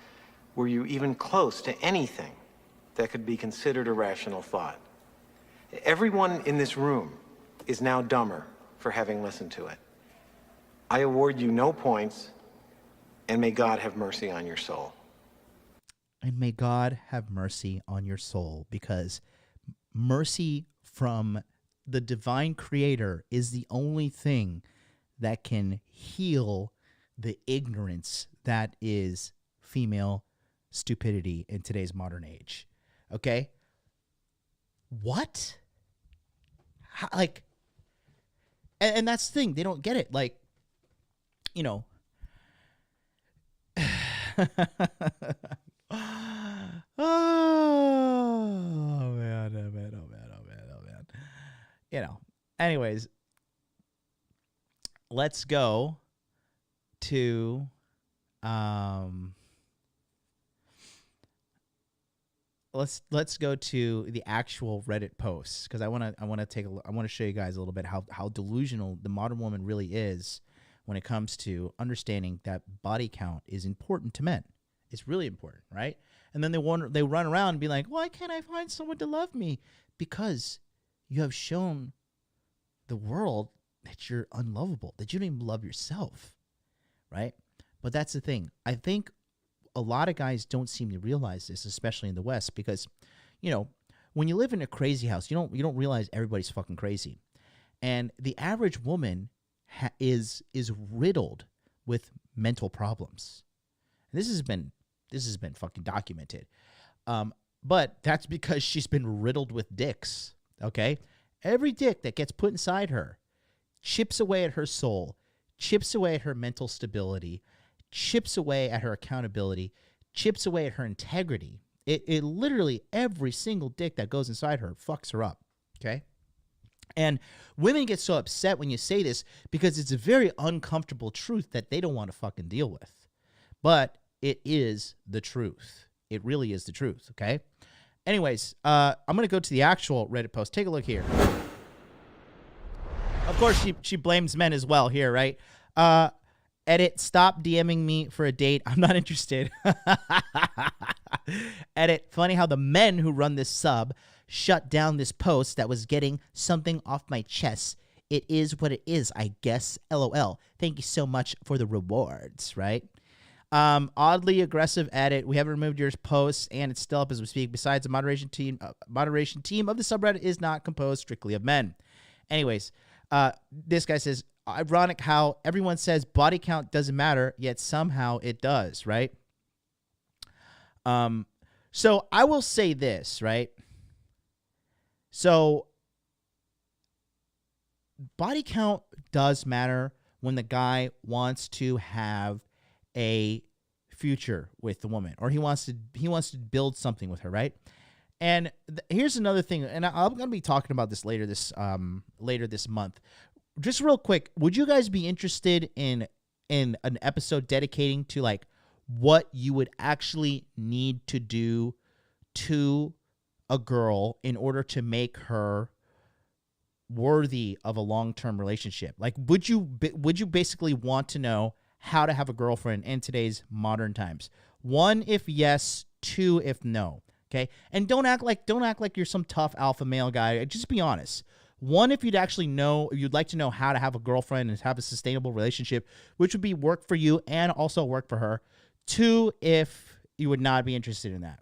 were you even close to anything that could be considered a rational thought. Everyone in this room is now dumber for having listened to it. I award you no points, and may God have mercy on your soul. And may God have mercy on your soul, because mercy from the divine creator is the only thing that can heal the ignorance that is female stupidity in today's modern age. Okay? What? How, like, and that's the thing. They don't get it. Like, you know. Oh, man, oh, man, oh, man, oh, man, oh, man. You know, anyways, let's go to, let's go to the actual Reddit posts, because I want to show you guys a little bit how delusional the modern woman really is when it comes to understanding that body count is important to men. It's really important, right? And then they run around and be like, why can't I find someone to love me? Because you have shown the world that you're unlovable, that you don't even love yourself, right? But that's the thing. I think a lot of guys don't seem to realize this, especially in the West, because, you know, when you live in a crazy house, you don't realize everybody's fucking crazy. And the average woman is riddled with mental problems. And this has been fucking documented. But that's because she's been riddled with dicks, okay? Every dick that gets put inside her chips away at her soul, chips away at her mental stability, chips away at her accountability, chips away at her integrity. It literally, every single dick that goes inside her fucks her up, okay? And women get so upset when you say this because it's a very uncomfortable truth that they don't want to fucking deal with. But it is the truth. It really is the truth, okay? Anyways, I'm going to go to the actual Reddit post. Take a look here. Of course, she blames men as well here, right? Edit, stop DMing me for a date. I'm not interested. Edit, funny how the men who run this sub shut down this post that was getting something off my chest. It is what it is, I guess. LOL. Thank you so much for the rewards, right? Oddly aggressive edit. We haven't removed your posts, and it's still up as we speak. Besides, the moderation team of the subreddit is not composed strictly of men. Anyways, this guy says, ironic how everyone says body count doesn't matter, yet somehow it does, right? So I will say this, right? So body count does matter when the guy wants to have a future with the woman, or he wants to build something with her, right? And here's another thing, and I'm going to be talking about this later this month. Just real quick, would you guys be interested in an episode dedicating to like what you would actually need to do to a girl in order to make her worthy of a long-term relationship? Like, would you basically want to know how to have a girlfriend in today's modern times? 1, if yes. 2, if no. Okay, and don't act like you're some tough alpha male guy. Just be honest. 1, if you'd like to know how to have a girlfriend and have a sustainable relationship, which would be work for you and also work for her. 2, if you would not be interested in that.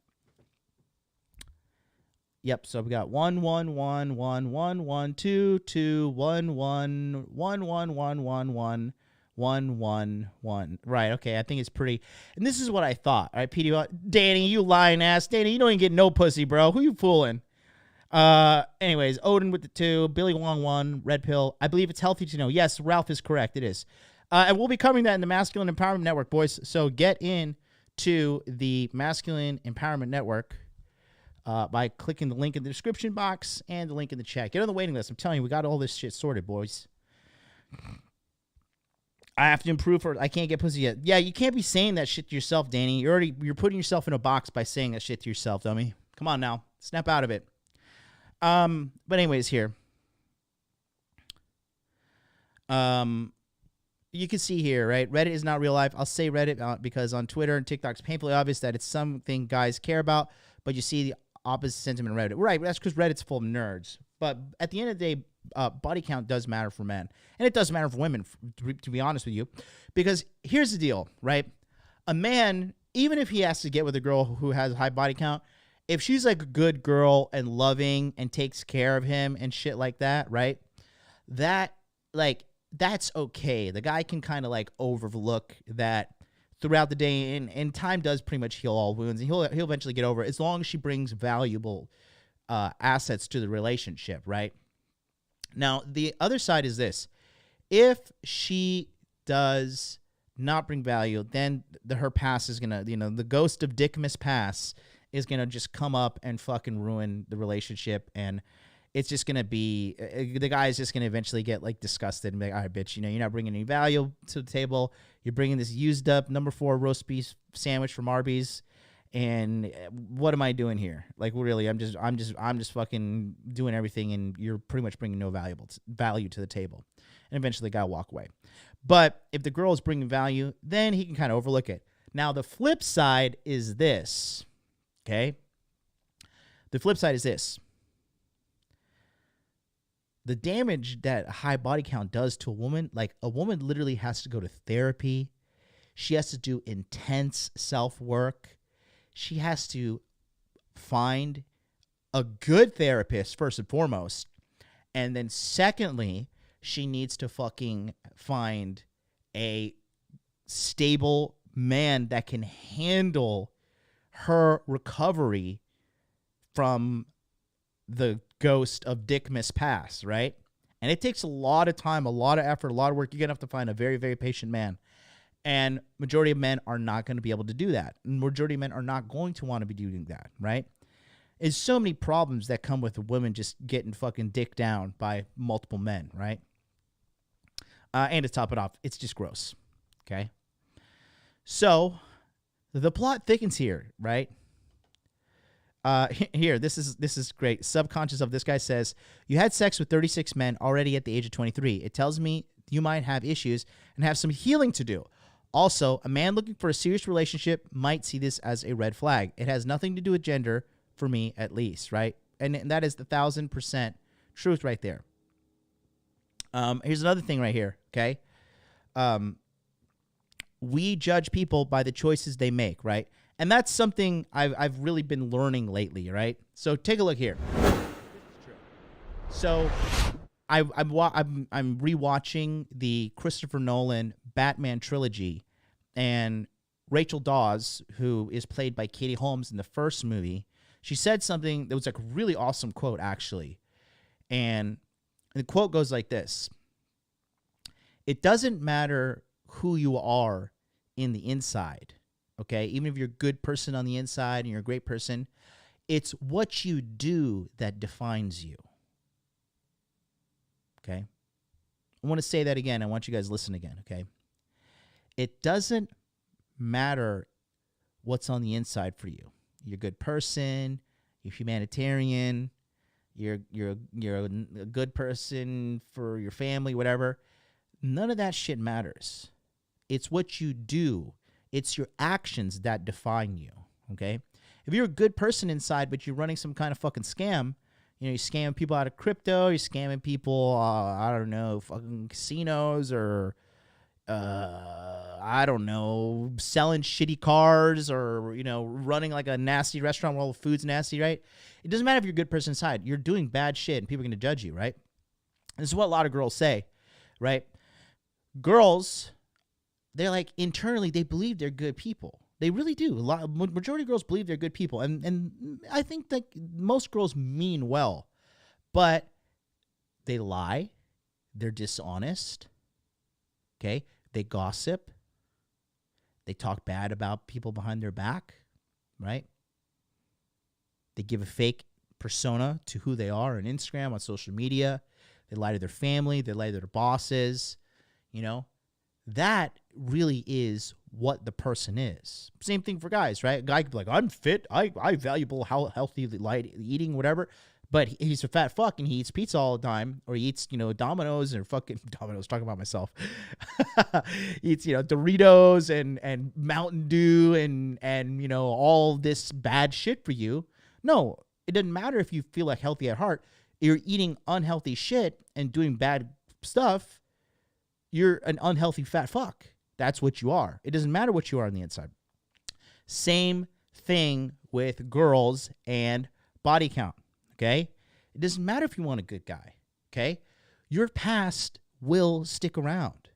Yep. So we got 1 1 1 1 1 1 2 2 1 1 1 1 1 1 1 1 1 1. Right. Okay. I think it's pretty. And this is what I thought. All right, PD. Danny, you lying ass. Danny, you don't even get no pussy, bro. Who you fooling? Anyways, Odin with the 2, Billy Wong 1, Red Pill. I believe it's healthy to know. Yes, Ralph is correct. It is. And we'll be covering that in the Masculine Empowerment Network, boys. So get in to the Masculine Empowerment Network by clicking the link in the description box and the link in the chat. Get on the waiting list. I'm telling you, we got all this shit sorted, boys. I have to improve, or I can't get pussy yet. Yeah, you can't be saying that shit to yourself, Danny. You're putting yourself in a box by saying that shit to yourself, dummy. Come on now. Snap out of it. But anyways, here. You can see here, right? Reddit is not real life. I'll say Reddit because on Twitter and TikTok, it's painfully obvious that it's something guys care about, but you see the opposite sentiment in Reddit. Right, that's because Reddit's full of nerds. But at the end of the day, body count does matter for men. And it does matter for women, to be honest with you. Because here's the deal, right? A man, even if he has to get with a girl who has a high body count, if she's like a good girl and loving and takes care of him and shit like that, right? That's okay. The guy can kind of like overlook that throughout the day, and time does pretty much heal all wounds, and he'll eventually get over it as long as she brings valuable assets to the relationship, right? Now, the other side is this. If she does not bring value, then her past is going to, the ghost of Dickmas Pass is going to just come up and fucking ruin the relationship, and it's just going to be, the guy is just going to eventually get like disgusted and be like, all right, bitch, you're not bringing any value to the table. You're bringing this used up number 4 roast beef sandwich from Arby's. And what am I doing here? Like, really, I'm just fucking doing everything, and you're pretty much bringing no value to the table. And eventually, the guy will walk away. But if the girl is bringing value, then he can kind of overlook it. Now, the flip side is this. Okay, the flip side is this. The damage that a high body count does to a woman, like a woman literally has to go to therapy. She has to do intense self-work. She has to find a good therapist, first and foremost. And then secondly, she needs to fucking find a stable man that can handle her recovery from the ghost of Dickmas Pass, right? And it takes a lot of time, a lot of effort, a lot of work. You're going to have to find a very, very patient man. And majority of men are not going to be able to do that. And majority of men are not going to want to be doing that, right? There's so many problems that come with women just getting fucking dicked down by multiple men, right? And to top it off, it's just gross, okay? So the plot thickens here, right? Here, this is great. Subconscious of this guy says, you had sex with 36 men already at the age of 23. It tells me you might have issues and have some healing to do. Also, a man looking for a serious relationship might see this as a red flag. It has nothing to do with gender, for me at least, right? And that is the 1000% truth right there. Here's another thing right here, okay? We judge people by the choices they make, right? And that's something I've really been learning lately, right? So take a look here. So I'm rewatching the Christopher Nolan Batman trilogy, and Rachel Dawes, who is played by Katie Holmes in the first movie, she said something that was like a really awesome quote, actually. And the quote goes like this: "It doesn't matter who you are in the inside, okay? Even if you're a good person on the inside and you're a great person, it's what you do that defines you." Okay? I want to say that again. I want you guys to listen again, okay? It doesn't matter what's on the inside for you. You're a good person, you're humanitarian, you're a good person for your family, whatever. None of that shit matters. It's what you do. It's your actions that define you, okay? If you're a good person inside, but you're running some kind of fucking scam, you know, you're scamming people out of crypto, you're scamming people, I don't know, fucking casinos, or, I don't know, selling shitty cars, or, you know, running like a nasty restaurant where all the food's nasty, right? It doesn't matter if you're a good person inside. You're doing bad shit, and people are going to judge you, right? This is what a lot of girls say, right? Girls, they're like, internally, they believe they're good people. They really do. Majority of girls believe they're good people. And I think that most girls mean well. But they lie. They're dishonest. Okay? They gossip. They talk bad about people behind their back. Right? They give a fake persona to who they are on Instagram, on social media. They lie to their family. They lie to their bosses. You know? That really is what the person is. Same thing for guys, right? A guy could be like, I'm fit, I valuable, how healthy, light eating, whatever. But he's a fat fuck and he eats pizza all the time, or he eats, you know, Domino's, or fucking Domino's, talking about myself. He eats, you know, Doritos and Mountain Dew and you know, all this bad shit for you. No, it doesn't matter if you feel like healthy at heart. You're eating unhealthy shit and doing bad stuff. You're an unhealthy fat fuck. That's what you are. It doesn't matter what you are on the inside. Same thing with girls and body count, okay? It doesn't matter if you want a good guy, okay? Your past will stick around.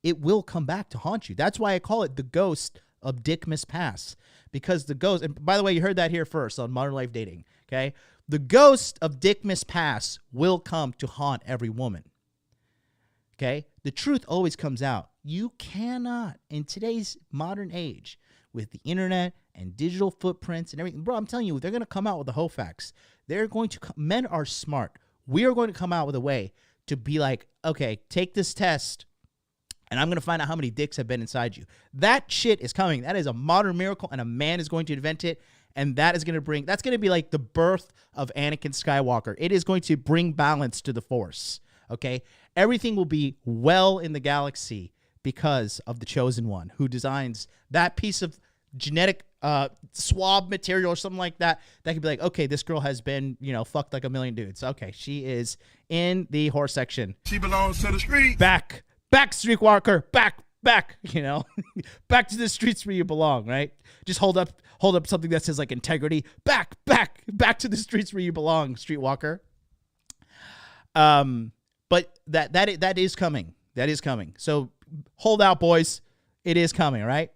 It will come back to haunt you. That's why I call it the ghost of Dickmas Past, because the ghost, and by the way, you heard that here first on Modern Life Dating, okay? The ghost of Dickmas Past will come to haunt every woman. Okay? The truth always comes out. You cannot, in today's modern age, with the internet and digital footprints and everything, bro, I'm telling you, they're going to come out with the whole facts. They're going to, men are smart. We are going to come out with a way to be like, okay, take this test, and I'm going to find out how many dicks have been inside you. That shit is coming. That is a modern miracle, and a man is going to invent it, and that is going to bring, that's going to be like the birth of Anakin Skywalker. It is going to bring balance to the Force. Okay, everything will be well in the galaxy because of the chosen one who designs that piece of genetic swab material or something like that. That could be like, okay, this girl has been, you know, fucked like a million dudes. Okay, she is in the horse section. She belongs to the street. Back, streetwalker, back, you know, back to the streets where you belong, right? Just hold up something that says like integrity. Back to the streets where you belong, streetwalker. But that is coming. That is coming. So hold out, boys. It is coming, right?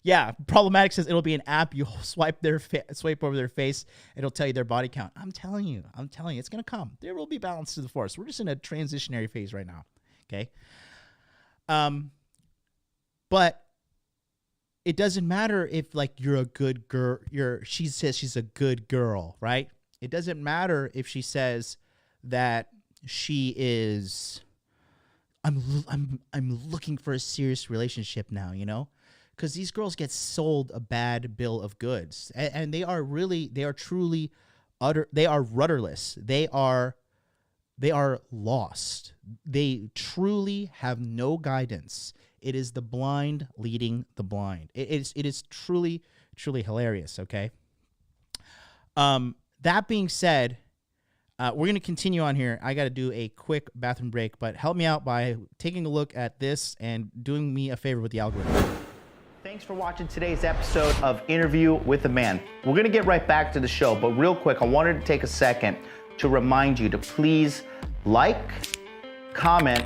Yeah. Problematic says it'll be an app. You swipe over their face. It'll tell you their body count. I'm telling you, it's gonna come. There will be balance to the Force. We're just in a transitionary phase right now. Okay. But it doesn't matter if like you're a good girl. She says she's a good girl, right? It doesn't matter if she says that she is, I'm looking for a serious relationship now, you know, because these girls get sold a bad bill of goods, and they are truly rudderless. They are lost. They truly have no guidance. It is the blind leading the blind. It is truly hilarious. Okay. That being said, we're going to continue on here. I got to do a quick bathroom break, but help me out by taking a look at this and doing me a favor with the algorithm. Thanks for watching today's episode of Interview with a Man. We're going to get right back to the show, but real quick, I wanted to take a second to remind you to please like, comment,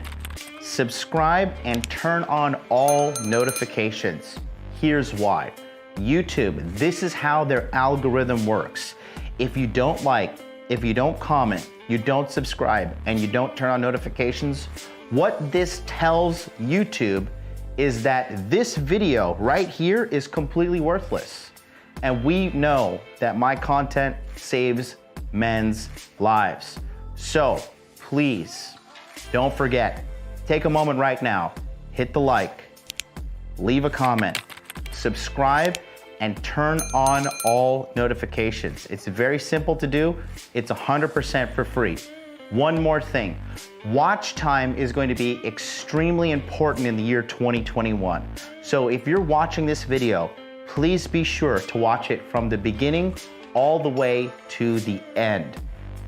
subscribe, and turn on all notifications. Here's why. YouTube, this is how their algorithm works. If you don't like, if you don't comment, you don't subscribe, and you don't turn on notifications, what this tells YouTube is that this video right here is completely worthless. And we know that my content saves men's lives. So please don't forget, take a moment right now, hit the like, leave a comment, subscribe, and turn on all notifications. It's very simple to do. It's 100% for free. One more thing, watch time is going to be extremely important in the year 2021. So if you're watching this video, please be sure to watch it from the beginning all the way to the end.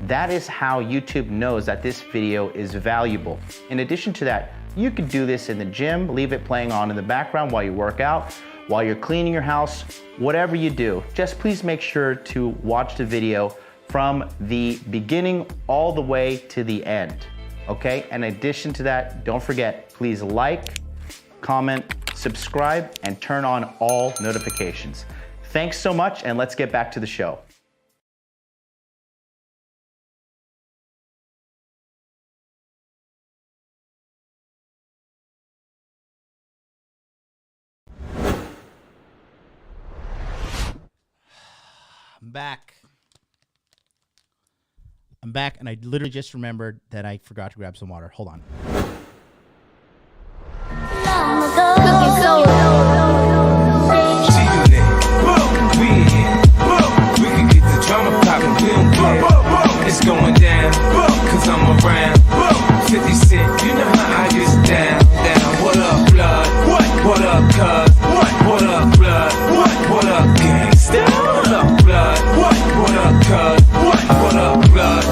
That is how YouTube knows that this video is valuable. In addition to that, you can do this in the gym, leave it playing on in the background while you work out, while you're cleaning your house, whatever you do. Just please make sure to watch the video from the beginning all the way to the end, okay? In addition to that, don't forget, please like, comment, subscribe, and turn on all notifications. Thanks so much, and let's get back to the show. I'm back, and I literally just remembered that I forgot to grab some water. Hold on. It's going down, cause I'm around 50 Cent, you know how I get down. What up, blood? What up, cuz? What up, blood? What up, gangsta? What up, blood? What up, cuz? What up, blood?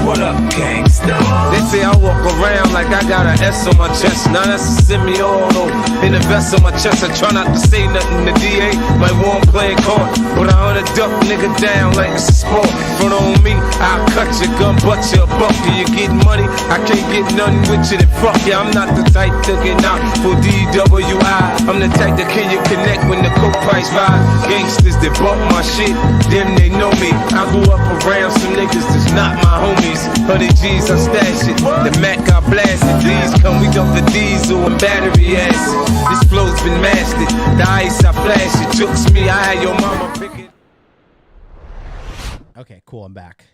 What up, gangsta? They say I walk around like I got an S on my chest. Now that's a semi-auto. In the vest on my chest, I try not to say nothing to DA. Like one playing court, but I hunt a duck nigga down like it's a sport. Front on me, I'll cut your gun, butt your buck. You get money, I can't get nothing with you, then fuck you. I'm not the type to get out for DWI. I'm the type that can you connect when the coke price rise. Gangsters that bump my shit, them they know me. I grew up around some niggas that's not my homies. 100 G's, I stash it. The Mac got blasted. These come, we dump the diesel and battery acid. This flow's been mastered. The ice I flash it. Jokes me, I had your mama pick it. Okay, cool, I'm back.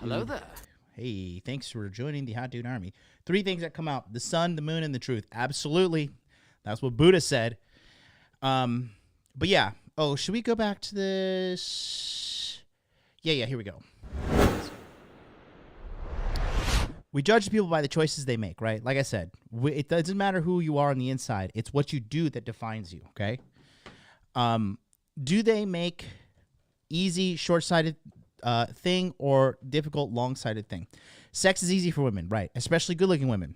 Hello there. Hey, thanks for joining the Hot Dude Army. 3 things that come out: the sun, the moon, and the truth. Absolutely. That's what Buddha said. But yeah. Oh, should we go back to this? Yeah, here we go. We judge people by the choices they make, right? Like I said, it doesn't matter who you are on the inside. It's what you do that defines you, okay? Do they make easy, short-sighted thing or difficult, long-sighted thing? Sex is easy for women, right? Especially good-looking women.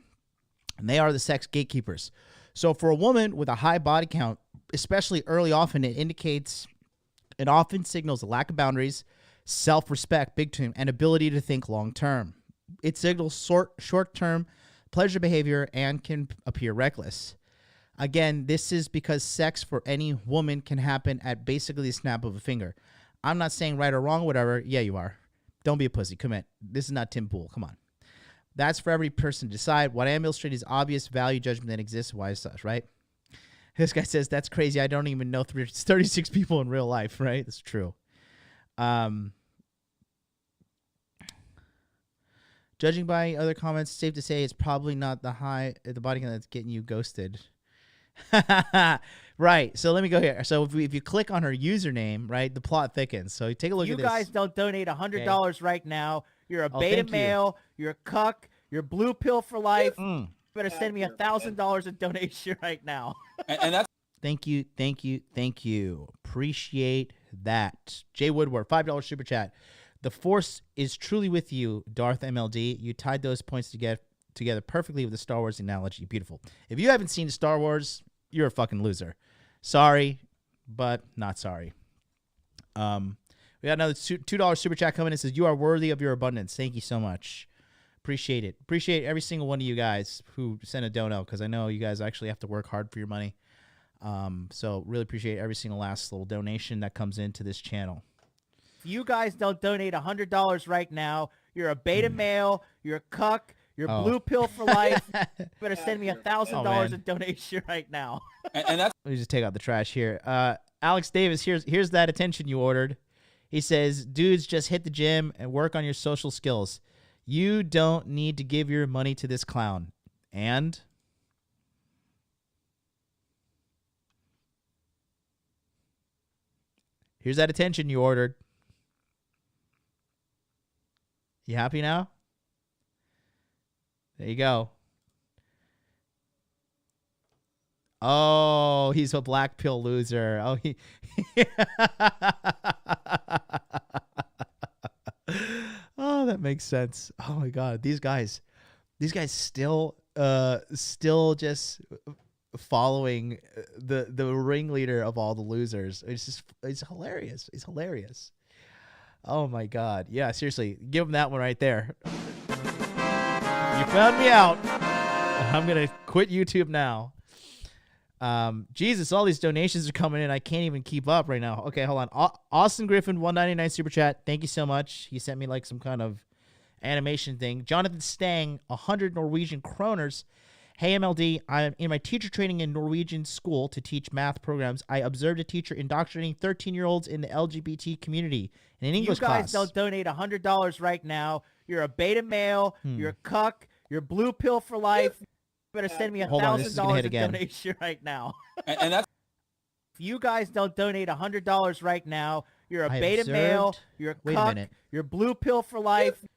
And they are the sex gatekeepers. So for a woman with a high body count, especially early often, it often signals a lack of boundaries, self-respect, big time, and ability to think long-term. It signals short-term pleasure behavior and can appear reckless. Again, this is because sex for any woman can happen at basically the snap of a finger. I'm not saying right or wrong, whatever. Yeah, you are. Don't be a pussy. Commit. This is not Tim Pool. Come on. That's for every person to decide. What I am illustrating is obvious value judgment that exists. Why is such, right? This guy says, that's crazy. I don't even know 36 people in real life, right? That's true. Judging by other comments, safe to say it's probably not the body count that's getting you ghosted. Right. So let me go here. So if you click on her username, right, the plot thickens. So take a look at this. You guys don't donate $100 right now. You're a beta male. You're a cuck. You're blue pill for life. You better send me $1,000 in donation right now. And that's Thank you. Appreciate that. Jay Woodward, $5 super chat. The force is truly with you, Darth MLD. You tied those points together perfectly with the Star Wars analogy. Beautiful. If you haven't seen Star Wars, you're a fucking loser. Sorry, but not sorry. We got another $2 super chat coming in. It says, you are worthy of your abundance. Thank you so much. Appreciate it. Appreciate every single one of you guys who sent a dono, because I know you guys actually have to work hard for your money. So really appreciate every single last little donation that comes into this channel. If you guys don't donate $100 right now, you're a beta male, you're a cuck, you're blue pill for life. You better send me $1,000 in donation right now. And that's... Let me just take out the trash here. Alex Davis, here's that attention you ordered. He says, dudes, just hit the gym and work on your social skills. You don't need to give your money to this clown. And here's that attention you ordered. You happy now? There you go. Oh, he's a black pill loser. Oh, he... Oh, that makes sense. Oh my God, these guys still just following the ringleader of all the losers. It's hilarious. It's hilarious. Oh my God, yeah, seriously, give him that one right there. You found me out. I'm gonna quit YouTube now. Jesus, all these donations are coming in. I can't even keep up right now. Okay, hold on. Austin Griffin, $1.99 super chat. Thank you so much. He sent me like some kind of animation thing. Jonathan Stang, 100 Norwegian kroners. Hey, MLD, I'm in my teacher training in Norwegian school to teach math programs. I observed a teacher indoctrinating 13-year-olds in the LGBT community in an English class. You guys don't donate $100 right now, you're a beta male, you're a cuck, you're blue pill for life. You better send me $1,000 in donation right now. And that's... If you guys don't donate $100 right now, you're a beta male, you're a cuck, you're blue pill for life. You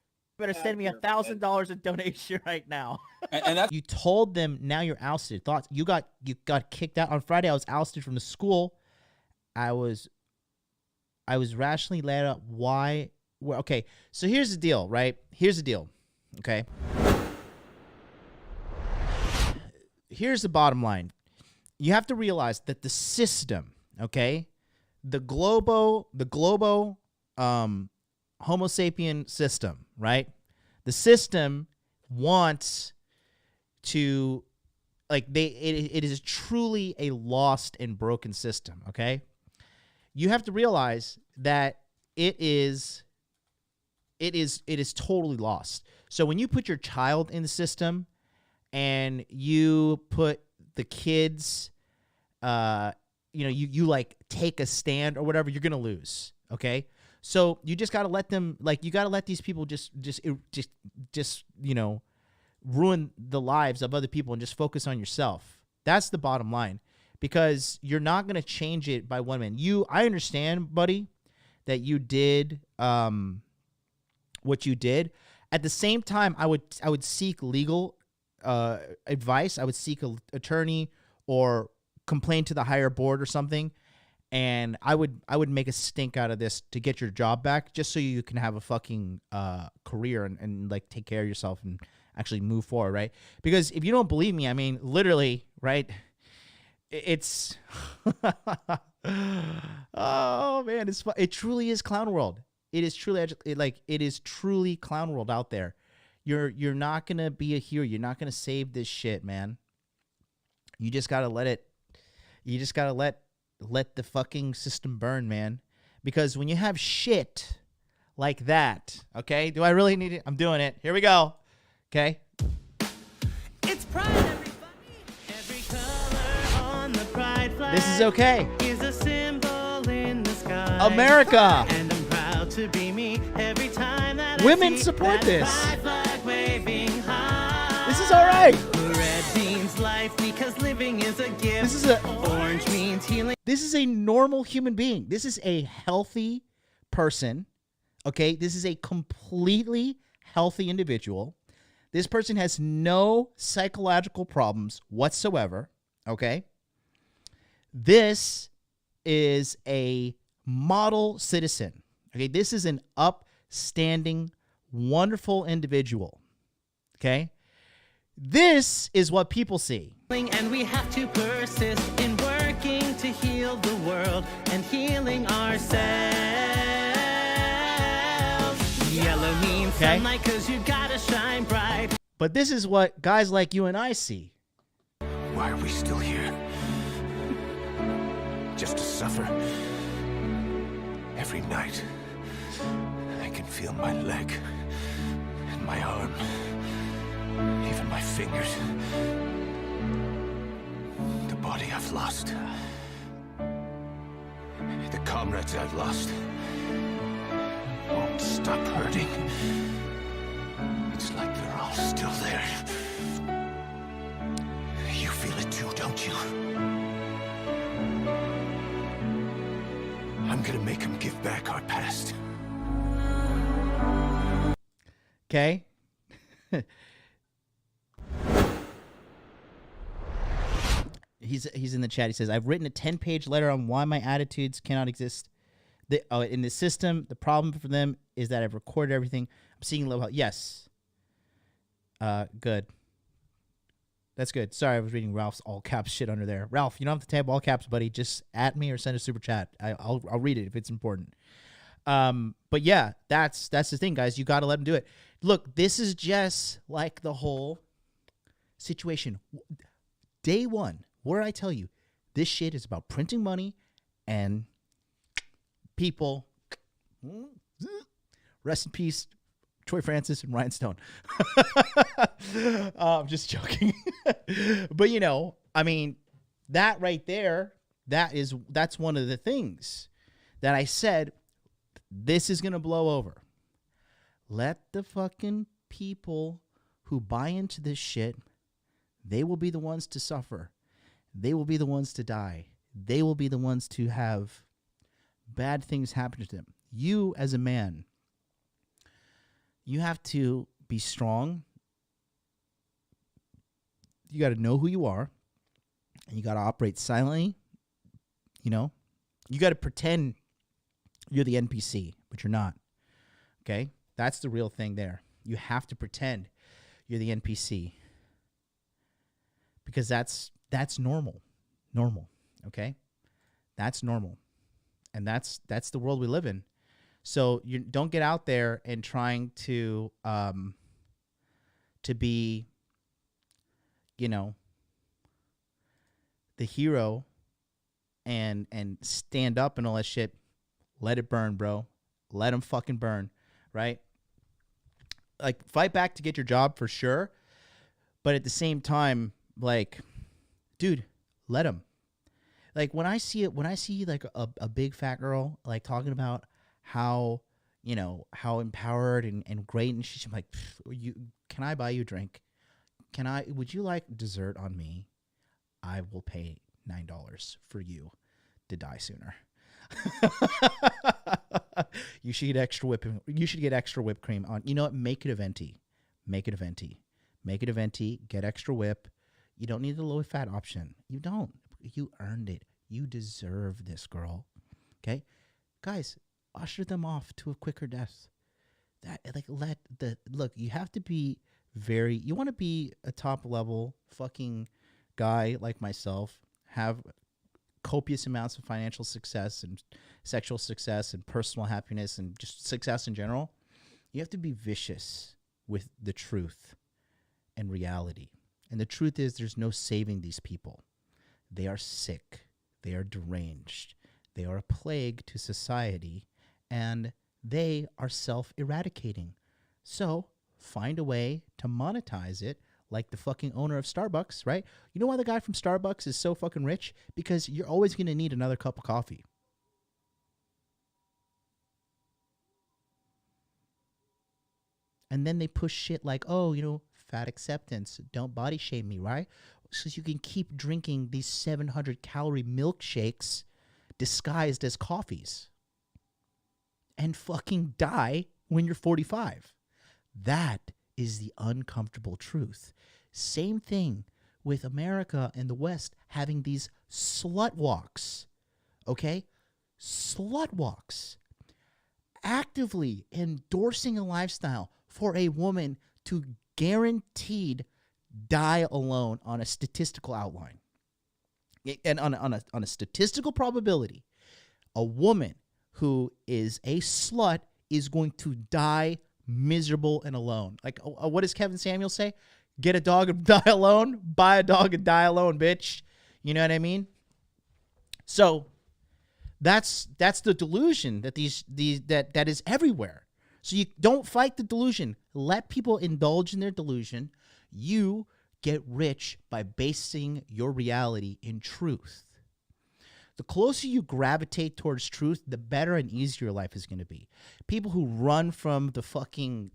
better send me $1,000 in donation right now. And that's... You told them now you're ousted. Thoughts? You got kicked out on Friday. I was ousted from the school. I was rationally led up. Why? Well, okay, so here's the deal, right? Here's the deal. Okay. Here's the bottom line. You have to realize that the system, okay, the globo Homo sapien system, right? The system wants to, like, it is truly a lost and broken system, okay? You have to realize that it is totally lost. So when you put your child in the system, and you put the kids, you like take a stand or whatever, you're gonna lose. Okay, so you just gotta let them, like, you gotta let these people just ruin the lives of other people and just focus on yourself. That's the bottom line, because you're not gonna change it by one man. I understand, buddy, that you did what you did. At the same time, I would seek legal advice. I would seek an attorney or complain to the higher board or something, and I would make a stink out of this to get your job back, just so you can have a fucking career and like take care of yourself and actually move forward, right? Because if you don't believe me, I mean, literally, right? It's oh man, it truly is clown world. It is truly clown world out there. You're not gonna be a hero. You're not gonna save this shit, man. You just gotta let it. You just gotta let the fucking system burn, man. Because when you have shit like that, okay? Do I really need it? I'm doing it. Here we go. Okay. It's Pride, everybody. Every color on the Pride flag. This is okay. Is a symbol in the sky. America. And I'm proud to be me every time that women I see support that this. Pride flag waving high. This is all right. Red means life because living is a gift. This is orange means healing. This is a normal human being. This is a healthy person. Okay, this is a completely healthy individual. This person has no psychological problems whatsoever. Okay, this is a model citizen. Okay, this is an upstanding, wonderful individual. Okay, this is what people see. And we have to persist in working to heal the world and healing ourselves. But this is what guys like you and I see. Why are we still here? Just to suffer? Every night, I can feel my leg and my arm, even my fingers. The body I've lost. The comrades I've lost won't stop hurting. It's like they're all still there. You feel it too, don't you? I'm gonna make them give back our past. Okay? He's in the chat. He says, I've written a 10-page letter on why my attitudes cannot exist in the system. The problem for them is that I've recorded everything. I'm seeking low health. Yes. Good. That's good. Sorry, I was reading Ralph's all caps shit under there. Ralph, you don't have to type all caps, buddy. Just at me or send a super chat. I'll read it if it's important. But yeah, that's the thing, guys. You got to let them do it. Look, this is just like the whole situation. Day one, where I tell you, this shit is about printing money and people. Rest in peace, Troy Francis and Ryan Stone. I'm just joking. But, you know, I mean, that right there, that's one of the things that I said, this is going to blow over. Let the fucking people who buy into this shit, they will be the ones to suffer. They will be the ones to die. They will be the ones to have bad things happen to them. You, as a man, you have to be strong. You got to know who you are. And you got to operate silently. You know, you got to pretend you're the NPC, but you're not. Okay? That's the real thing there. You have to pretend you're the NPC. Because that's normal. Normal. Okay? That's normal. And that's the world we live in. So you don't get out there and trying to be, you know, the hero and stand up and all that shit. Let it burn, bro. Let them fucking burn, right? Like, fight back to get your job for sure. But at the same time, like, dude, let them. Like, when I see like a big fat girl, like, talking about how, you know, how empowered and great, and she's like, can I buy you a drink? Would you like dessert on me? I will pay $9 for you to die sooner. You should get extra whipping. You should get extra whipped cream on. You know what? Make it a venti. Make it a venti. Make it a venti. Get extra whip. You don't need the low fat option. You don't. You earned it. You deserve this, girl. Okay, guys, usher them off to a quicker death. Look. You have to be very. You want to be a top level fucking guy like myself. Have copious amounts of financial success and sexual success and personal happiness and just success in general. You have to be vicious with the truth and reality. And the truth is, there's no saving these people. They are sick. They are deranged. They are a plague to society, and they are self-eradicating. So find a way to monetize it, like the fucking owner of Starbucks, right? You know why the guy from Starbucks is so fucking rich? Because you're always going to need another cup of coffee. And then they push shit like, oh, you know, fat acceptance. Don't body shame me, right? So you can keep drinking these 700-calorie milkshakes disguised as coffees and fucking die when you're 45. That is the uncomfortable truth. Same thing with America and the West having these slut walks, okay? Slut walks. Actively endorsing a lifestyle for a woman to guaranteed die alone on a statistical outline. And on a statistical probability, a woman who is a slut is going to die miserable and alone. Like, what does Kevin Samuels say? Get a dog and die alone. Buy a dog and die alone, bitch. You know what I mean? So that's the delusion that that is everywhere. So you don't fight the delusion. Let people indulge in their delusion. You get rich by basing your reality in truth. The closer you gravitate towards truth, the better and easier your life is going to be. People who run from the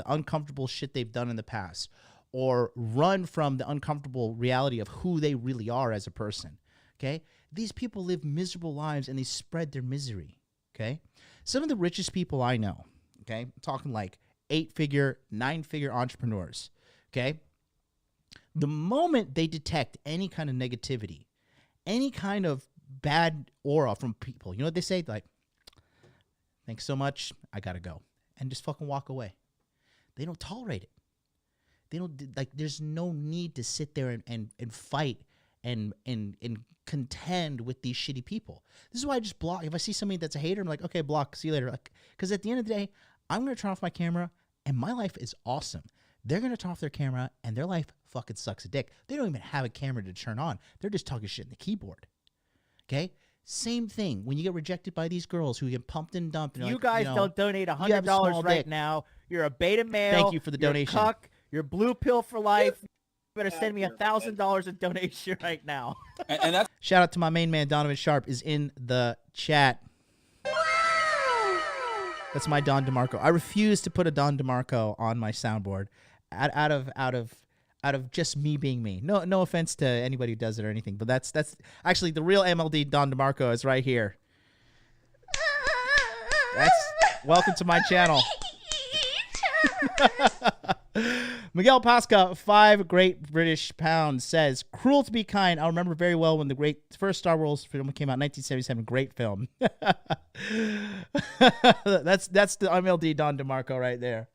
uncomfortable shit they've done in the past, or run from the uncomfortable reality of who they really are as a person, okay? These people live miserable lives and they spread their misery, okay? Some of the richest people I know, okay, I'm talking like 8-figure, 9-figure entrepreneurs, okay? The moment they detect any kind of negativity, any kind of bad aura from people, you know what they say? Like, thanks so much, I gotta go. And just fucking walk away. They don't tolerate it. They don't, like, there's no need to sit there and fight and contend with these shitty people. This is why I just block. If I see somebody that's a hater, I'm like, okay, block, see you later. Because at the end of the day, I'm going to turn off my camera and my life is awesome. They're going to turn off their camera and their life fucking sucks a dick. They don't even have a camera to turn on. They're just talking shit in the keyboard. Okay? Same thing when you get rejected by these girls who get pumped and dumped. And you like, guys don't donate $100 right now. You're a beta male. Thank you for the donation. You're a cuck. You're blue pill for life. You better send me $1,000 in donation right now. And that's shout out to my main man Donovan Sharp is in the chat. That's my Don DeMarco. I refuse to put a Don DeMarco on my soundboard out of just me being me. No offense to anybody who does it or anything, but that's actually the real MLD Don DeMarco is right here. Welcome to my channel. Miguel Pasca, 5 great British pounds, says, cruel to be kind. I remember very well when the first Star Wars film came out in 1977. Great film. That's the MLD Don DeMarco right there.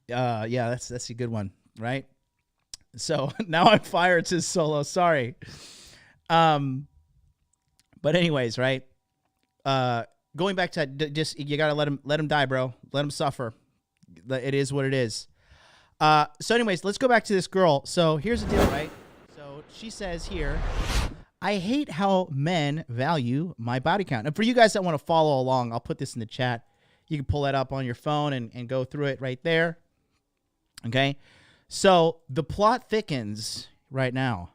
Yeah, that's a good one, right? So now I'm fired to Solo. Sorry. But anyways, right? Going back to just you gotta let him die, bro. Let him suffer. It is what it is. So anyways, let's go back to this girl. So here's the deal, right? So she says here, I hate how men value my body count. And for you guys that want to follow along, I'll put this in the chat. You can pull that up on your phone and go through it right there. Okay? So the plot thickens right now.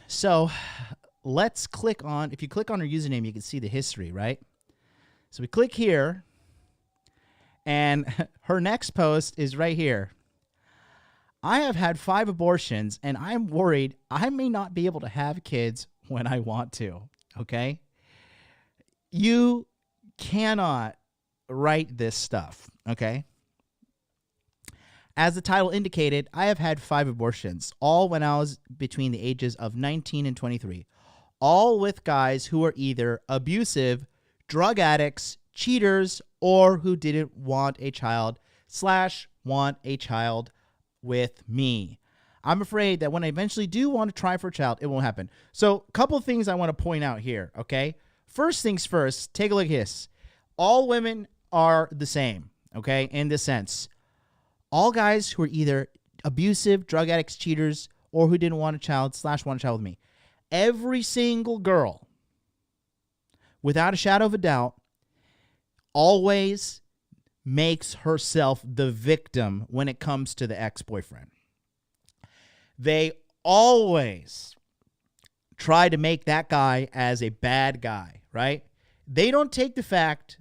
So let's click on, if you click on her username, you can see the history, right? So we click here, and her next post is right here. I have had 5 abortions, and I'm worried I may not be able to have kids when I want to, okay? You cannot write this stuff, okay? As the title indicated, I have had 5 abortions, all when I was between the ages of 19 and 23, all with guys who were either abusive, drug addicts, cheaters, or who didn't want a child / want a child with me. I'm afraid that when I eventually do want to try for a child, it won't happen. So a couple of things I want to point out here, okay? First things first, take a look at this. All women are the same, okay, in this sense. All guys who are either abusive, drug addicts, cheaters, or who didn't want a child / want a child with me. Every single girl, without a shadow of a doubt, always makes herself the victim when it comes to the ex-boyfriend. They always try to make that guy as a bad guy, right? They don't take the fact,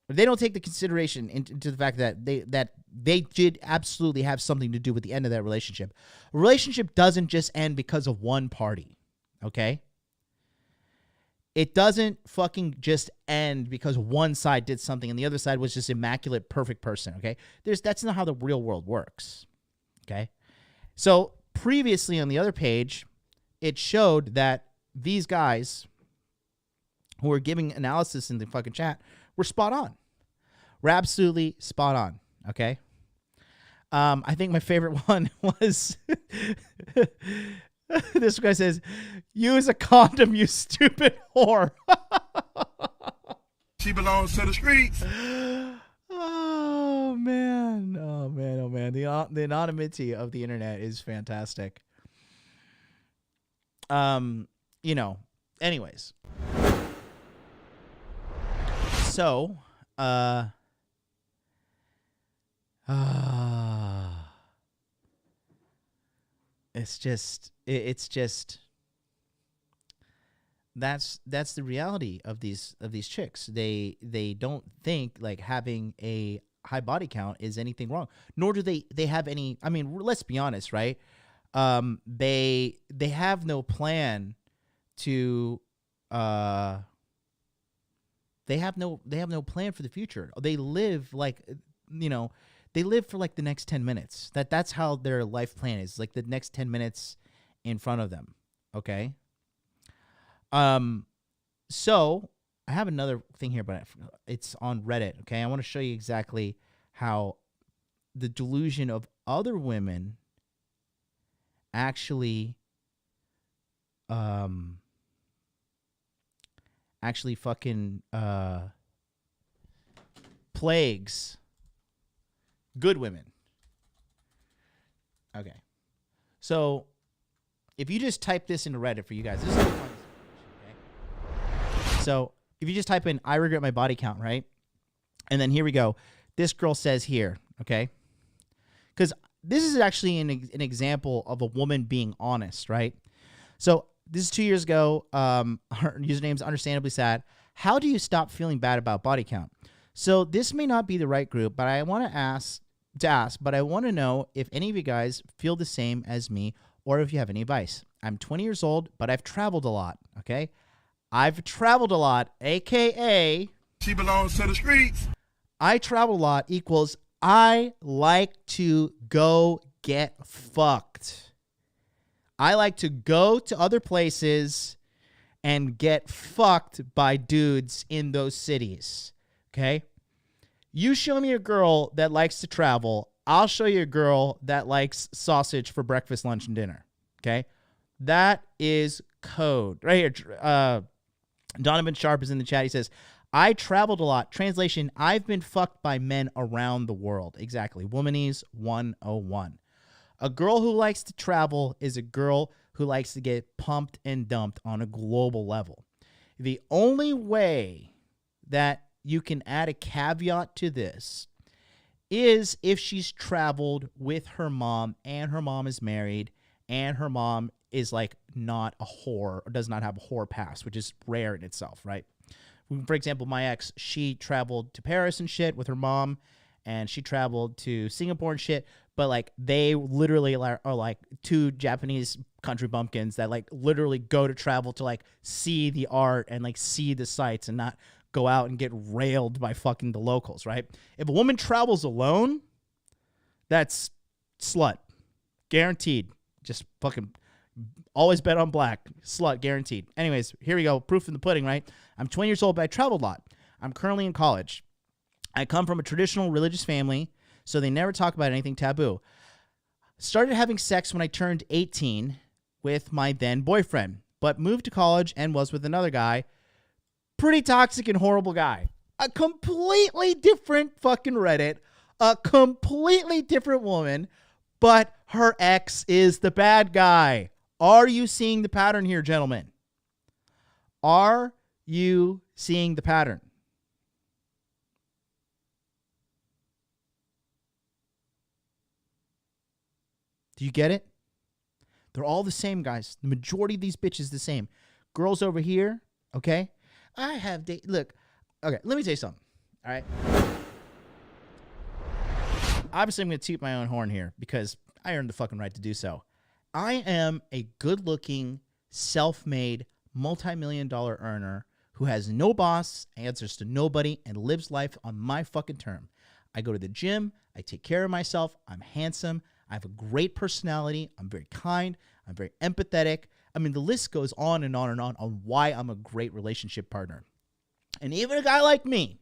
they don't take the consideration into the fact that they did absolutely have something to do with the end of that relationship. A relationship doesn't just end because of one party, okay? It doesn't fucking just end because one side did something and the other side was just immaculate, perfect person, okay? That's not how the real world works, okay? So previously on the other page, it showed that these guys who were giving analysis in the fucking chat were spot on. We're absolutely spot on, okay? I think my favorite one was This guy says, use a condom, you stupid whore. She belongs to the streets. Oh, man. Oh, man. Oh, man. The anonymity of the internet is fantastic. You know, anyways. So, it's just that's the reality of these chicks. They don't think like having a high body count is anything wrong, nor do they have any. I mean, let's be honest, right? They have no plan to they have no plan for the future. They live like, they live for like the next 10 minutes. That's how their life plan is, like the next 10 minutes in front of them. Okay. So I have another thing here, but it's on Reddit. Okay. I want to show you exactly how the delusion of other women actually fucking plagues good women. Okay. So if you just type this into Reddit for you guys, this is okay? So if you just type in I regret my body count, right? And then here we go. This girl says here, okay? Because this is actually an example of a woman being honest, right? So this is 2 years ago. Her username's understandably sad. How do you stop feeling bad about body count? So this may not be the right group, but I want to ask, but I want to know if any of you guys feel the same as me or if you have any advice. I'm 20 years old, but I've traveled a lot, okay? I've traveled a lot, a.k.a. She belongs to the streets. I travel a lot equals I like to go get fucked. I like to go to other places and get fucked by dudes in those cities, okay? You show me a girl that likes to travel, I'll show you a girl that likes sausage for breakfast, lunch, and dinner, okay? That is code. Right here, Donovan Sharp is in the chat. He says, I traveled a lot. Translation, I've been fucked by men around the world. Exactly. Womanese 101. A girl who likes to travel is a girl who likes to get pumped and dumped on a global level. The only way that you can add a caveat to this is if she's traveled with her mom and her mom is married and her mom is like not a whore or does not have a whore past, which is rare in itself, right? For example, my ex, she traveled to Paris and shit with her mom, and she traveled to Singapore and shit, but like they literally are like two Japanese country bumpkins that like literally go to travel to like see the art and like see the sights and not go out and get railed by fucking the locals, right? If a woman travels alone, that's slut. Guaranteed. Just fucking always bet on black. Slut, guaranteed. Anyways, here we go. Proof in the pudding, right? I'm 20 years old, but I traveled a lot. I'm currently in college. I come from a traditional religious family, so they never talk about anything taboo. Started having sex when I turned 18 with my then boyfriend, but moved to college and was with another guy. Pretty toxic and horrible guy. A completely different fucking Reddit. A completely different woman, but her ex is the bad guy. Are you seeing the pattern here, gentlemen? Are you seeing the pattern? Do you get it? They're all the same, guys. The majority of these bitches the same. Girls over here, okay? I have look, okay, let me tell you something, all right? Obviously, I'm going to toot my own horn here because I earned the fucking right to do so. I am a good-looking, self-made, multi-million-dollar earner who has no boss, answers to nobody, and lives life on my fucking term. I go to the gym. I take care of myself. I'm handsome. I have a great personality. I'm very kind. I'm very empathetic. I mean, the list goes on and on and on why I'm a great relationship partner. And even a guy like me,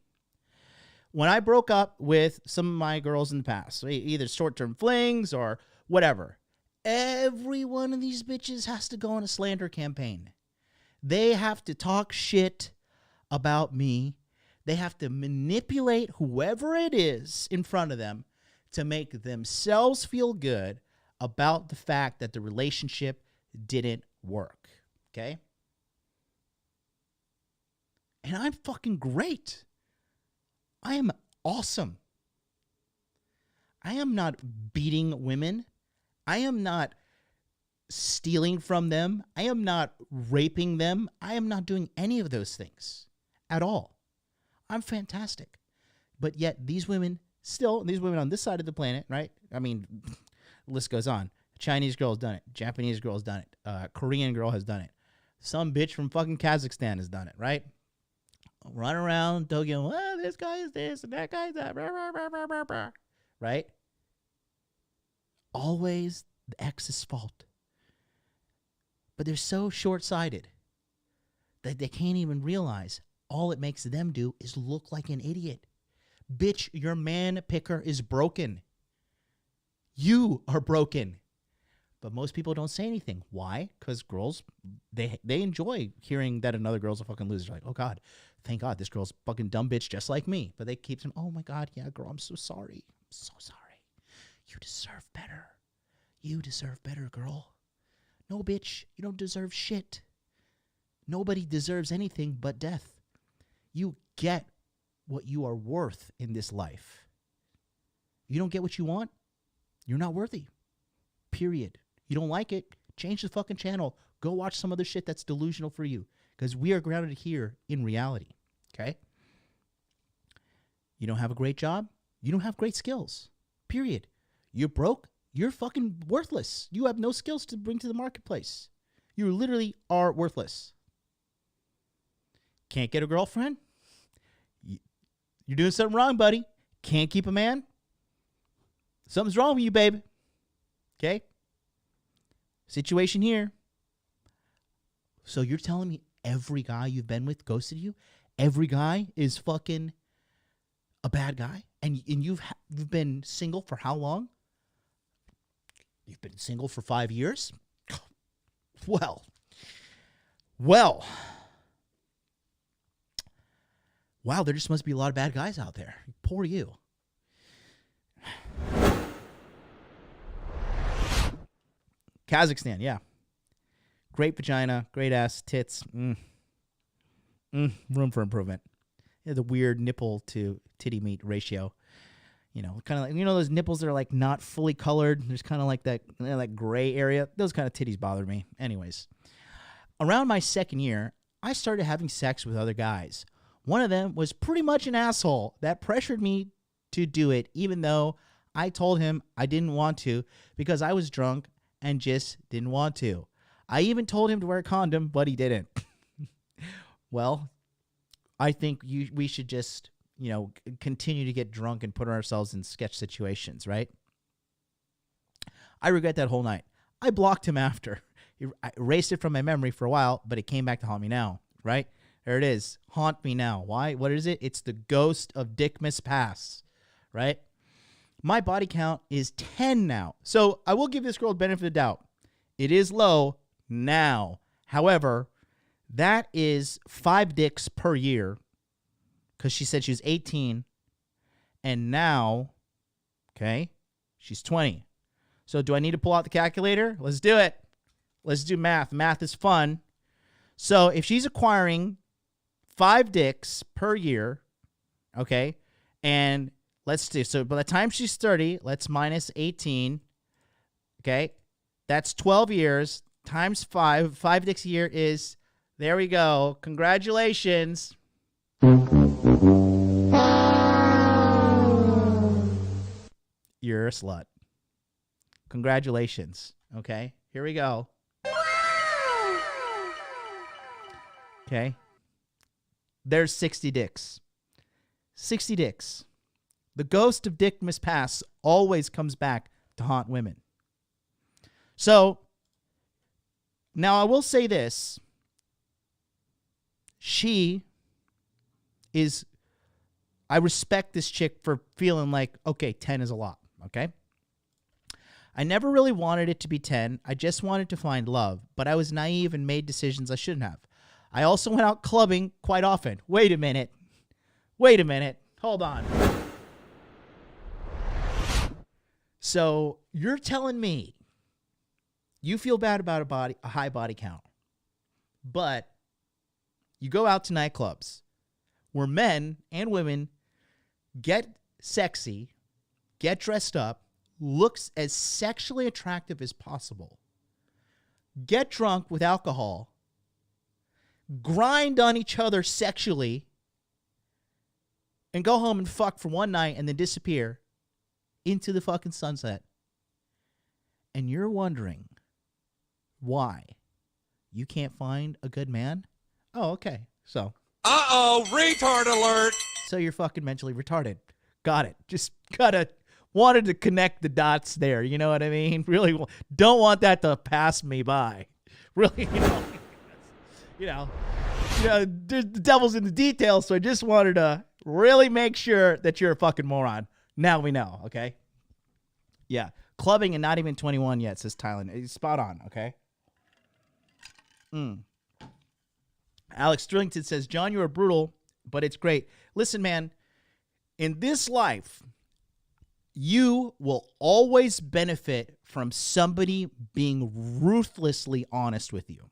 when I broke up with some of my girls in the past, either short-term flings or whatever, every one of these bitches has to go on a slander campaign. They have to talk shit about me. They have to manipulate whoever it is in front of them to make themselves feel good about the fact that the relationship didn't work. Okay? And I'm fucking great. I am awesome. I am not beating women. I am not stealing from them. I am not raping them. I am not doing any of those things at all. I'm fantastic. But yet these women on this side of the planet, right? I mean, the list goes on. Chinese girl has done it. Japanese girl has done it. Korean girl has done it. Some bitch from fucking Kazakhstan has done it, right? Run around Tokyo, this guy is this and that guy is that, blah, blah, blah, blah, blah, right? Always the ex's fault. But they're so short-sighted that they can't even realize all it makes them do is look like an idiot. Bitch, your man picker is broken. You are broken. But most people don't say anything. Why? Because girls, they enjoy hearing that another girl's a fucking loser. Like, oh God, thank God this girl's a fucking dumb bitch just like me. But they keep saying, oh my God, yeah, girl, I'm so sorry. I'm so sorry. You deserve better. You deserve better, girl. No, bitch, you don't deserve shit. Nobody deserves anything but death. You get what you are worth in this life. You don't get what you want, you're not worthy. Period. You don't like it, change the fucking channel. Go watch some other shit that's delusional for you. Because we are grounded here in reality. Okay? You don't have a great job, you don't have great skills. Period. You're broke, you're fucking worthless. You have no skills to bring to the marketplace. You literally are worthless. Can't get a girlfriend? You're doing something wrong, buddy. Can't keep a man? Something's wrong with you, babe. Okay? Situation here. So you're telling me every guy you've been with ghosted you? Every guy is fucking a bad guy? And you've been single for how long? You've been single for 5 years? Well. Wow, there just must be a lot of bad guys out there. Poor you. Kazakhstan, yeah. Great vagina, great ass, tits. Room for improvement. Yeah, the weird nipple to titty meat ratio. You know, kind of like, those nipples that are like not fully colored. There's kind of like that like gray area. Those kind of titties bother me. Anyways, around my second year, I started having sex with other guys. One of them was pretty much an asshole that pressured me to do it, even though I told him I didn't want to because I was drunk and just didn't want to. I even told him to wear a condom, but he didn't. Well, I think we should just, continue to get drunk and put ourselves in sketch situations, right? I regret that whole night. I blocked him after. I erased it from my memory for a while, but it came back to haunt me now, right? There it is. Haunt me now. Why? What is it? It's the ghost of Dick Mispass, right? My body count is 10 now. So I will give this girl the benefit of the doubt. It is low now. However, that is 5 dicks per year because she said she was 18 and now, okay, she's 20. So do I need to pull out the calculator? Let's do it. Let's do math. Math is fun. So if she's acquiring 5 dicks per year, okay, and let's do, so by the time she's 30, let's minus 18, okay, that's 12 years times 5. 5 dicks a year is, there we go. Congratulations. You're a slut. Congratulations. Okay, here we go. Okay. There's 60 dicks. 60 dicks. The ghost of Dick Mispass always comes back to haunt women. So, now I will say this. I respect this chick for feeling like, okay, 10 is a lot, okay? I never really wanted it to be 10. I just wanted to find love, but I was naive and made decisions I shouldn't have. I also went out clubbing quite often. Wait a minute. Hold on. So you're telling me you feel bad about a high body count, but you go out to nightclubs where men and women get sexy, get dressed up, looks as sexually attractive as possible, get drunk with alcohol, grind on each other sexually, and go home and fuck for one night and then disappear into the fucking sunset. And you're wondering why you can't find a good man? Oh, okay. So. Uh-oh, retard alert. So you're fucking mentally retarded. Got it. Just wanted to connect the dots there. You know what I mean? Really don't want that to pass me by. Really, the devil's in the details, so I just wanted to really make sure that you're a fucking moron. Now we know, okay? Yeah. Clubbing and not even 21 yet, says Thailand. It's spot on, okay? Alex Strillington says, John, you are brutal, but it's great. Listen, man, in this life, you will always benefit from somebody being ruthlessly honest with you.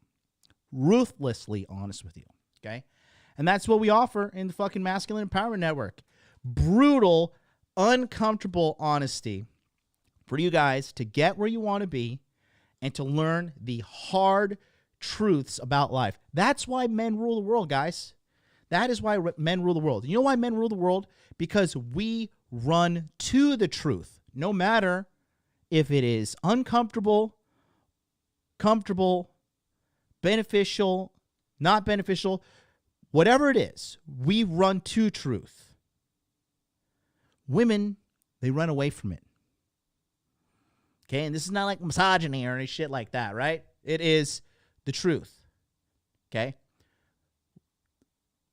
Ruthlessly honest with you, okay? And that's what we offer in the fucking Masculine Empowerment Network. Brutal, uncomfortable honesty for you guys to get where you want to be and to learn the hard truths about life. That's why men rule the world, guys. That is why men rule the world. You know why men rule the world? Because we run to the truth, no matter if it is uncomfortable, comfortable, beneficial, not beneficial, whatever it is, we run to truth. Women, they run away from it. Okay, and this is not like misogyny or any shit like that, right? It is the truth. Okay?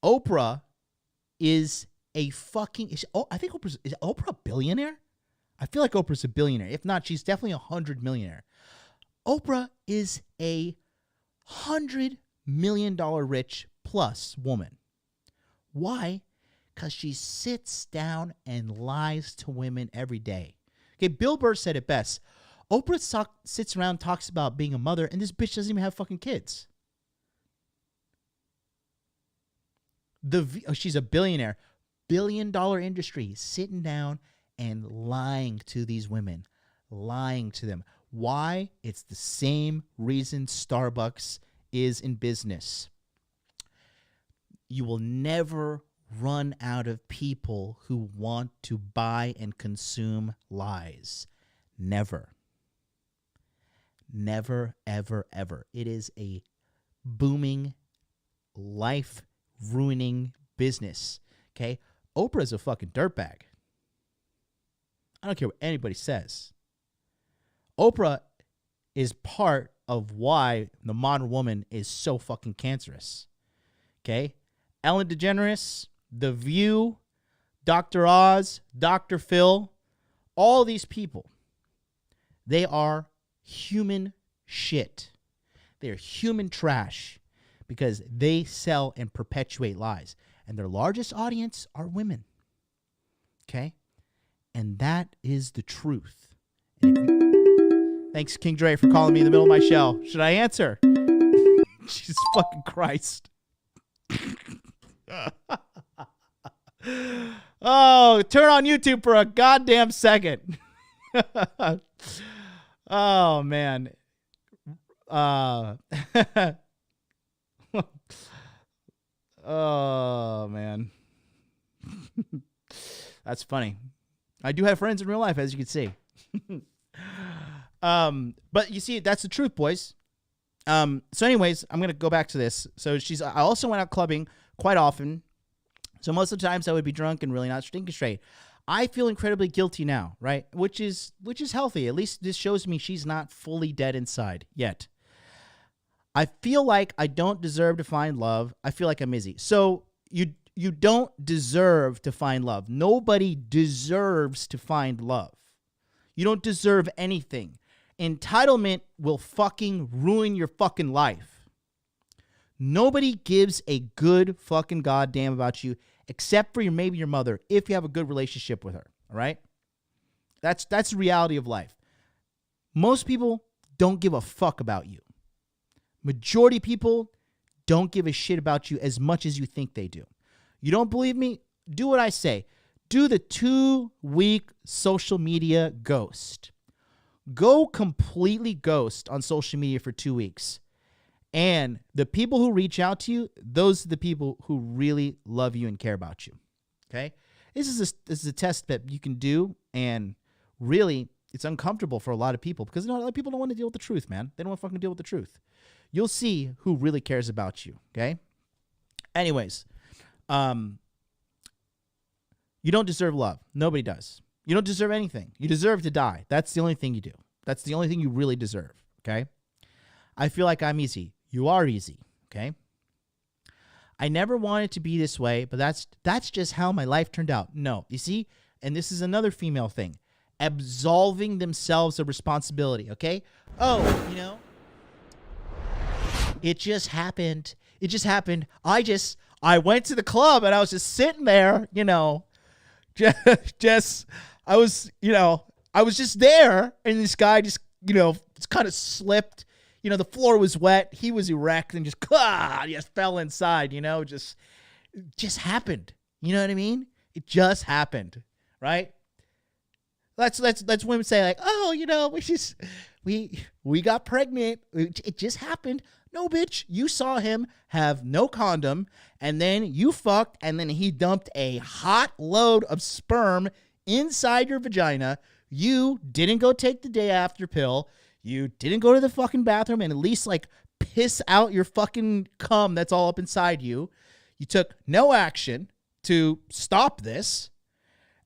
Oprah is a fucking... is Oprah a billionaire? I feel like Oprah's a billionaire. If not, she's definitely $100 millionaire. Oprah is a $100 million rich plus woman. Why? Because she sits down and lies to women every day. Okay, Bill Burr said it best. Oprah sits around and talks about being a mother, and this bitch doesn't even have fucking kids. She's a billionaire. $1 billion industry, sitting down and lying to these women. Lying to them. Why? It's the same reason Starbucks is in business. You will never run out of people who want to buy and consume lies. Never. Never, ever, ever. It is a booming, life-ruining business. Okay? Oprah's a fucking dirtbag. I don't care what anybody says. Oprah is part of why the modern woman is so fucking cancerous. Okay? Ellen DeGeneres, The View, Dr. Oz, Dr. Phil, all these people, they are human shit. They're human trash because they sell and perpetuate lies. And their largest audience are women. Okay? And that is the truth. Thanks, King Dre, for calling me in the middle of my show. Should I answer? Jesus fucking Christ. Oh, turn on YouTube for a goddamn second. Oh, man. Oh, man. That's funny. I do have friends in real life, as you can see. But you see, that's the truth, boys. So anyways, I'm going to go back to this. So I also went out clubbing quite often. So most of the times I would be drunk and really not stinking straight. I feel incredibly guilty now, right? Which is healthy. At least this shows me she's not fully dead inside yet. I feel like I don't deserve to find love. I feel like I'm Izzy. So you don't deserve to find love. Nobody deserves to find love. You don't deserve anything. Entitlement will fucking ruin your fucking life. Nobody gives a good fucking goddamn about you except for maybe your mother if you have a good relationship with her, all right? That's the reality of life. Most people don't give a fuck about you. Majority of people don't give a shit about you as much as you think they do. You don't believe me? Do what I say. Do the 2-week social media ghost. Go completely ghost on social media for 2 weeks. And the people who reach out to you, those are the people who really love you and care about you. Okay? This is a test that you can do, and really, it's uncomfortable for a lot of people because a lot of people don't want to deal with the truth, man. They don't want to fucking deal with the truth. You'll see who really cares about you, okay? Anyways, you don't deserve love. Nobody does. You don't deserve anything. You deserve to die. That's the only thing you do. That's the only thing you really deserve, okay? I feel like I'm easy. You are easy, okay? I never wanted to be this way, but that's just how my life turned out. No, you see? And this is another female thing. Absolving themselves of responsibility, okay? Oh, it just happened. It just happened. I went to the club and I was just sitting there, I was just there, and this guy just kind of slipped. The floor was wet. He was erect and just fell inside, it just happened. You know what I mean? It just happened, right? Let's women say like, oh, we got pregnant. It just happened. No, bitch, you saw him have no condom, and then you fucked, and then he dumped a hot load of sperm inside your vagina. You didn't go take the day after pill. You didn't go to the fucking bathroom and at least like piss out your fucking cum that's all up inside you. You took no action to stop this.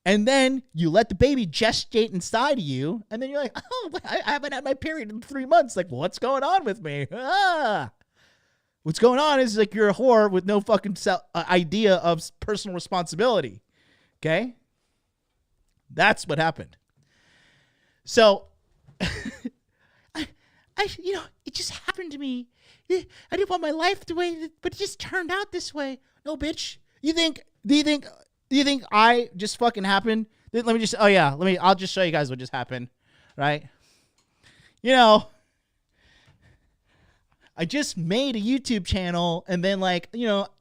And then you let the baby gestate inside of you, and then you're like, oh, I haven't had my period in 3 months. Like, what's going on with me? What's going on is like you're a whore with no fucking idea of personal responsibility. Okay? That's what happened. So, it just happened to me. I didn't want my life the way, but it just turned out this way. No, bitch. Do you think I just fucking happened? I'll just show you guys what just happened, right? I just made a YouTube channel, and then it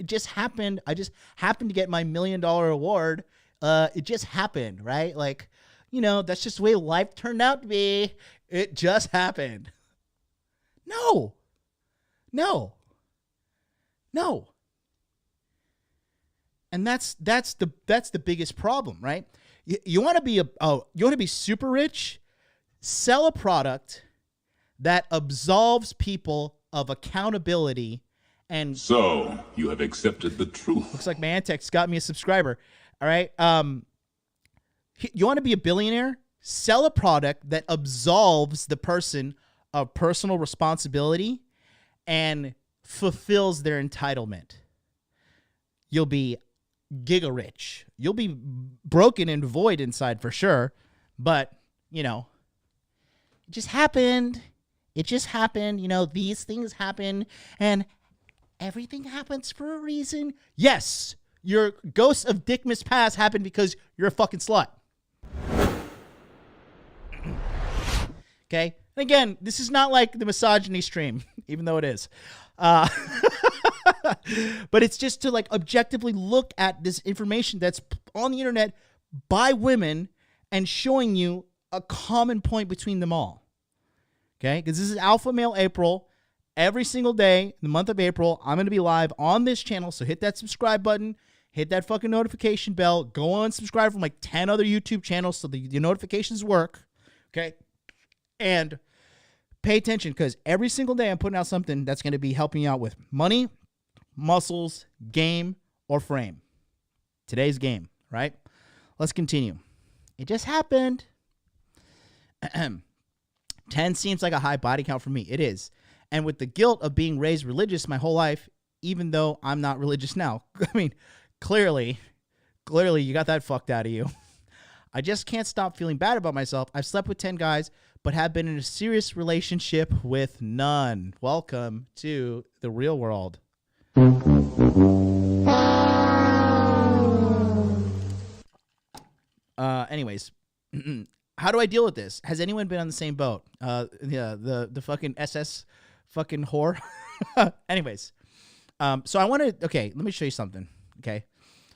just happened. I just happened to get my $1 million award. It just happened, right? That's just the way life turned out to be. It just happened. No. And that's the biggest problem, right? You want to be super rich? Sell a product that absolves people of accountability. And so you have accepted the truth. Looks like my Antex got me a subscriber. All right. You want to be a billionaire? Sell a product that absolves the person of personal responsibility and fulfills their entitlement. You'll be giga rich. You'll be broken and void inside for sure, but it just happened. These things happen, and everything happens for a reason. Yes, your Ghost of Dickmas Past happened because you're a fucking slut. Okay? And again, this is not like the misogyny stream, even though it is. But it's just to objectively look at this information that's on the internet by women and showing you a common point between them all. Okay? Because this is Alpha Male April. Every single day in the month of April, I'm going to be live on this channel. So hit that subscribe button. Hit that fucking notification bell. Go on, subscribe from 10 other YouTube channels so the notifications work. Okay? And pay attention, because every single day I'm putting out something that's going to be helping you out with money, muscles, game, or frame. Today's game, right? Let's continue. It just happened. 10 seems like a high body count for me. It is. And with the guilt of being raised religious my whole life, even though I'm not religious now. I mean, clearly you got that fucked out of you. I just can't stop feeling bad about myself. I've slept with 10 guys, but have been in a serious relationship with none. Welcome to the real world. Anyways, how do I deal with this? Has anyone been on the same boat? The fucking SS fucking whore. Anyways, so I wanted, okay, let me show you something. Okay.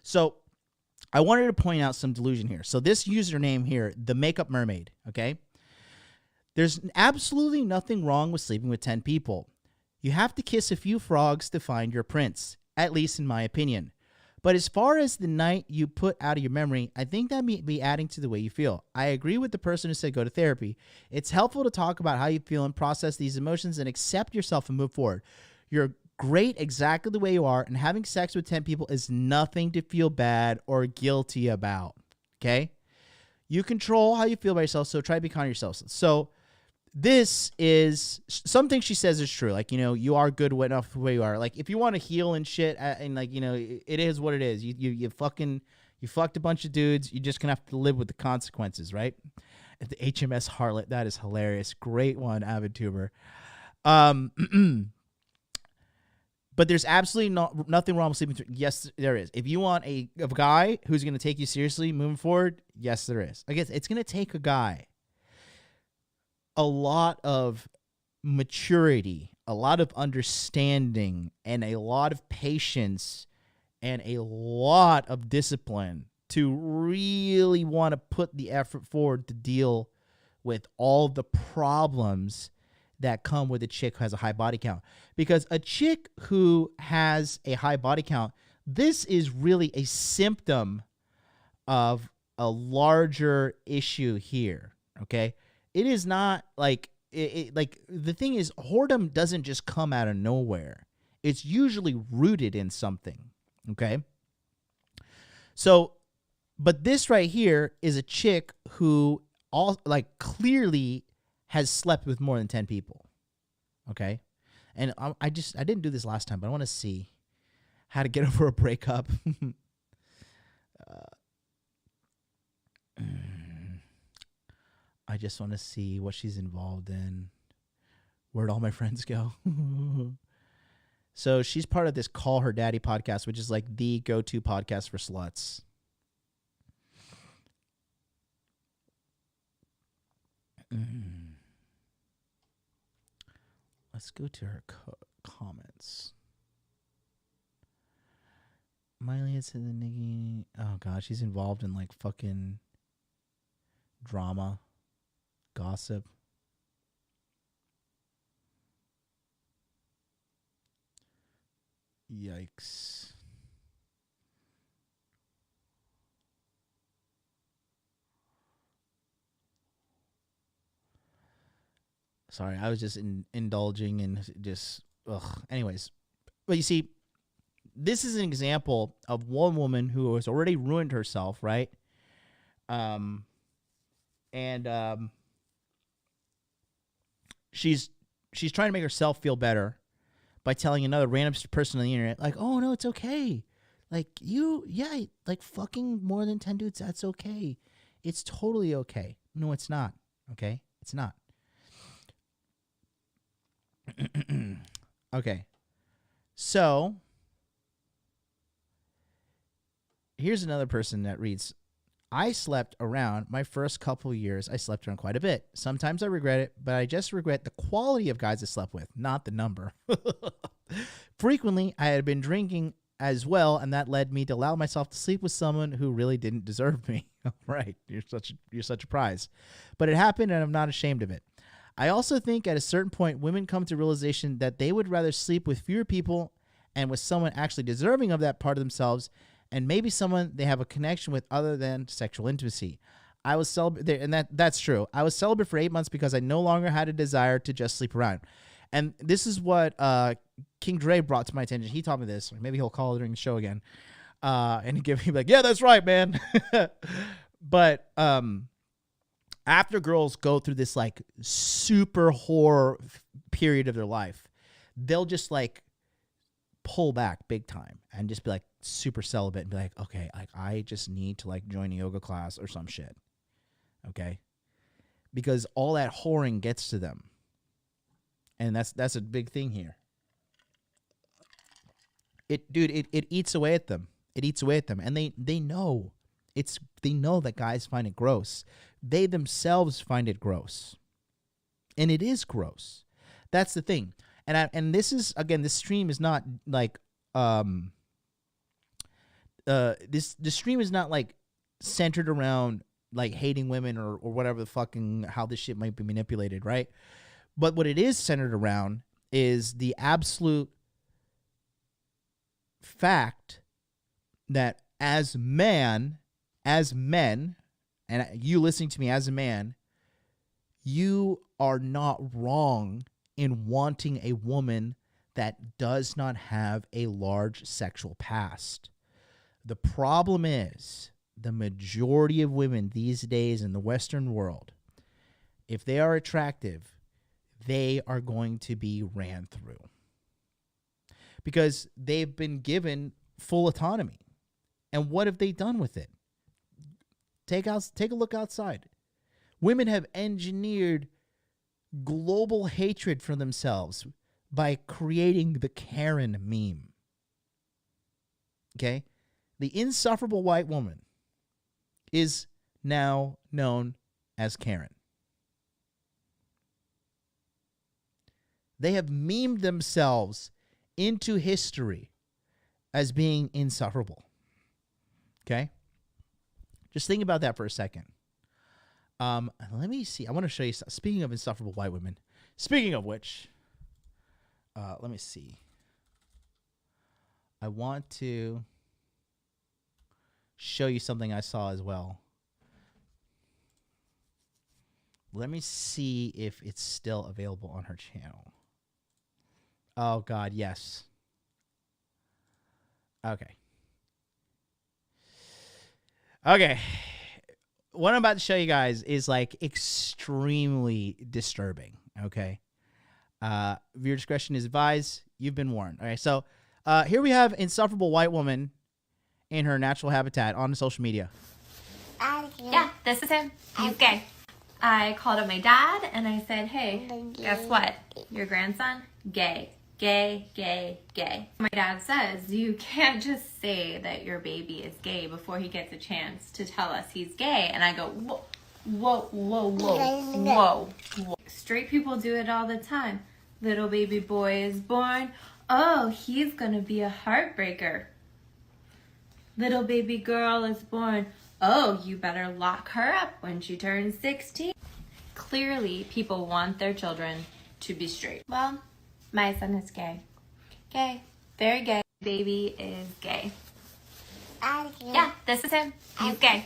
So I wanted to point out some delusion here. So this username here, the Makeup Mermaid. Okay. There's absolutely nothing wrong with sleeping with 10 people. You have to kiss a few frogs to find your prince, at least in my opinion. But as far as the night you put out of your memory, I think that may be adding to the way you feel. I agree with the person who said go to therapy. It's helpful to talk about how you feel and process these emotions and accept yourself and move forward. You're great exactly the way you are, and having sex with 10 people is nothing to feel bad or guilty about, okay? You control how you feel about yourself, so try to be kind to yourself. So this is something she says is true. Like, you know, you are good enough the way you are. Like, if you want to heal and shit, and like, you know, it is what it is. You fucked a bunch of dudes. You're just gonna have to live with the consequences, right? The HMS Harlot, that is hilarious. Great one, AvidTuber. But there's absolutely nothing wrong with sleeping through. Yes, there is. If you want a guy who's gonna take you seriously moving forward, yes, there is. I guess it's gonna take a guy a lot of maturity, a lot of understanding, and a lot of patience, and a lot of discipline to really want to put the effort forward to deal with all the problems that come with a chick who has a high body count. Because a chick who has a high body count, this is really a symptom of a larger issue here, okay? It is not like like the thing is, whoredom doesn't just come out of nowhere. It's usually rooted in something. Okay. So, but this right here is a chick who clearly has slept with more than 10 people. Okay. And I didn't do this last time, but I want to see how to get over a breakup. I just want to see what she's involved in. Where'd all my friends go? So she's part of this Call Her Daddy podcast, which is like the go-to podcast for sluts. Let's go to her comments. Miley has said the nigga. Oh, God, she's involved in like fucking drama. Gossip. Yikes. Sorry, I was just indulging in just, ugh. Anyways, but you see, this is an example of one woman who has already ruined herself, right? She's trying to make herself feel better by telling another random person on the internet, like, oh, no, it's okay. Like, like fucking more than 10 dudes, that's okay. It's totally okay. No, it's not. Okay? It's not. Okay. So, here's another person that reads, I slept around my first couple years. I slept around quite a bit. Sometimes I regret it, but I just regret the quality of guys I slept with, not the number. Frequently, I had been drinking as well, and that led me to allow myself to sleep with someone who really didn't deserve me. Right, you're such a prize. But it happened, and I'm not ashamed of it. I also think at a certain point, women come to realization that they would rather sleep with fewer people and with someone actually deserving of that part of themselves, and maybe someone they have a connection with other than sexual intimacy. I was celibate, and that's true. I was celibate for 8 months because I no longer had a desire to just sleep around. And this is what King Dre brought to my attention. He taught me this. Maybe he'll call during the show again. And he'd give me like, yeah, that's right, man. But after girls go through this like super horror period of their life, they'll just like pull back big time and just be like super celibate and be like, okay, like I just need to like join a yoga class or some shit. Okay? Because all that whoring gets to them. And that's a big thing here. It eats away at them. It eats away at them. And they know. They know that guys find it gross. They themselves find it gross. And it is gross. That's the thing. And this is, again, this stream is not like this stream is not like centered around like hating women or whatever the fucking how this shit might be manipulated, right? But what it is centered around is the absolute fact that as men, and you listening to me as a man, you are not wrong in wanting a woman that does not have a large sexual past. The problem is the majority of women these days in the Western world, if they are attractive, they are going to be ran through because they've been given full autonomy. And what have they done with it? Take a look outside. Women have engineered global hatred for themselves by creating the Karen meme. Okay? The insufferable white woman is now known as Karen. They have memed themselves into history as being insufferable. Okay? Just think about that for a second. Let me see. I want to show you. Speaking of insufferable white women. Speaking of which, let me see. I want to show you something I saw as well. Let me see if it's still available on her channel. Oh, God, yes. Okay. Okay. What I'm about to show you guys is like extremely disturbing. Okay. Viewer discretion is advised. You've been warned. All right. So here we have insufferable white woman in her natural habitat on social media. Yeah, this is him. He's gay. I called up my dad and I said, hey, guess what? Your grandson, gay. Gay, gay, gay. My dad says you can't just say that your baby is gay before he gets a chance to tell us he's gay. And I go, whoa, whoa, whoa, whoa, whoa, whoa. Straight people do it all the time. Little baby boy is born. Oh, he's gonna be a heartbreaker. Little baby girl is born. Oh, you better lock her up when she turns 16. Clearly, people want their children to be straight. Well, my son is gay. Gay. Very gay. Baby is gay. Yeah, this is him. He's gay.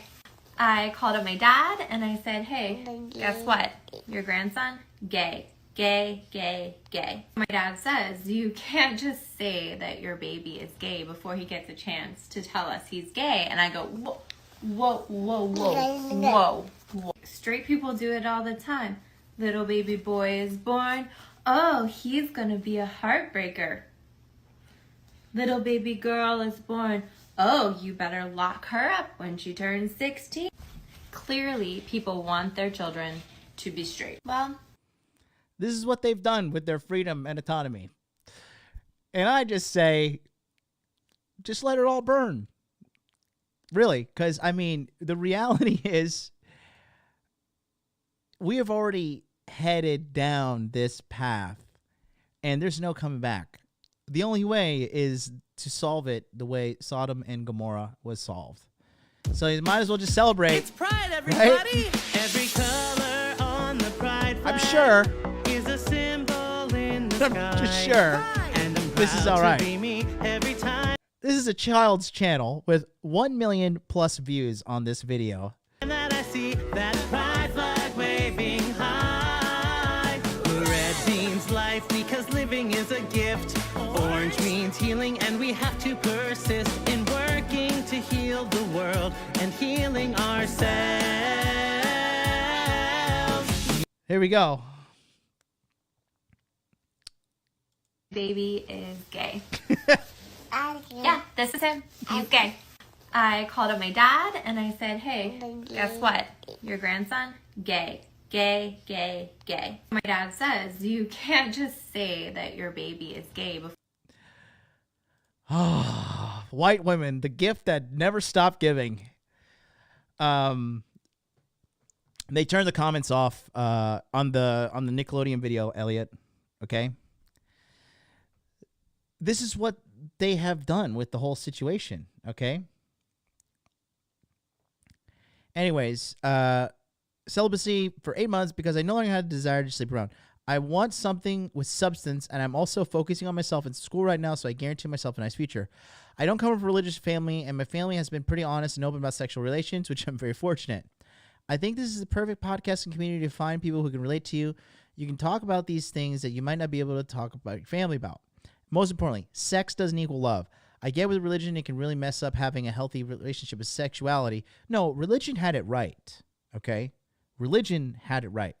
I called up my dad and I said, hey, guess what? Your grandson, gay. Gay, gay, gay. My dad says you can't just say that your baby is gay before he gets a chance to tell us he's gay. And I go, whoa, whoa, whoa, whoa, whoa, whoa. Straight people do it all the time. Little baby boy is born. Oh, he's gonna be a heartbreaker. Little baby girl is born. Oh, you better lock her up when she turns 16. Clearly, people want their children to be straight. Well, this is what they've done with their freedom and autonomy. And I just say, just let it all burn. Really, because, I mean, the reality is we have already headed down this path, and there's no coming back. The only way is to solve it the way Sodom and Gomorrah was solved. So you might as well just celebrate. It's Pride, everybody. Right? Every color on the Pride flag I'm sure. is a symbol in the sky. I'm just sure. And I'm This is proud all right. to be me every time. This is a child's channel with 1 million plus views on this video. And that I see that Pride flag waving high. Red means life because living is a gift. Orange means healing, and we have to persist in working to heal the world and healing ourselves. Here we go. baby is gay. Yeah, this is him. He's gay. I called up my dad and I said, hey, guess what? Your grandson, gay. Gay, gay, gay. My dad says, you can't just say that your baby is gay before. White women, the gift that never stopped giving. They turned the comments off on the Nickelodeon video, Elliot. Okay. This is what they have done with the whole situation. Okay. Anyways, celibacy for 8 months because I no longer had a desire to sleep around. I want something with substance, and I'm also focusing on myself in school right now, so I guarantee myself a nice future. I don't come from a religious family, and my family has been pretty honest and open about sexual relations, which I'm very fortunate. I think this is the perfect podcasting community to find people who can relate to you. You can talk about these things that you might not be able to talk about your family about. Most importantly, sex doesn't equal love. I get with religion, it can really mess up having a healthy relationship with sexuality. No, religion had it right, okay? Religion had it right,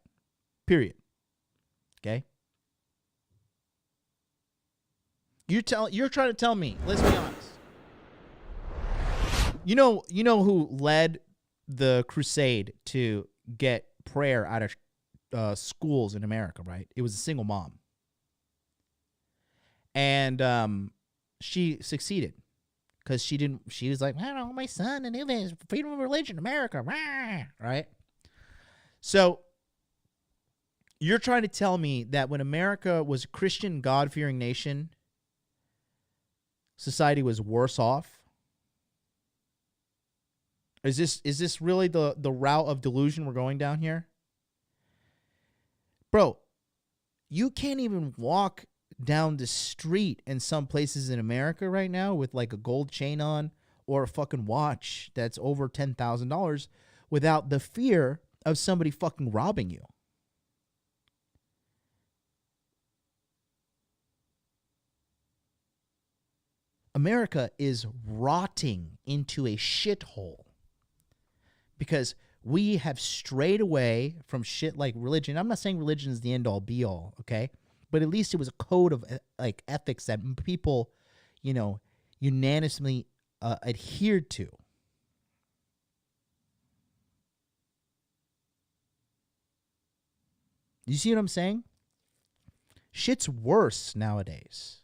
period. Okay? You're trying to tell me, let's be honest. You know who led the crusade to get prayer out of schools in America, right? It was a single mom. And she succeeded because she was like, I don't know, my son, and it is freedom of religion, America, right? So you're trying to tell me that when America was a Christian, God-fearing nation, society was worse off? Is this really the route of delusion we're going down here? Bro, you can't even walk down the street in some places in America right now with like a gold chain on or a fucking watch that's over $10,000 without the fear of somebody fucking robbing you. America is rotting into a shithole because we have strayed away from shit like religion. I'm not saying religion is the end all be all, okay? But at least it was a code of like ethics that people, unanimously adhered to. You see what I'm saying? Shit's worse nowadays.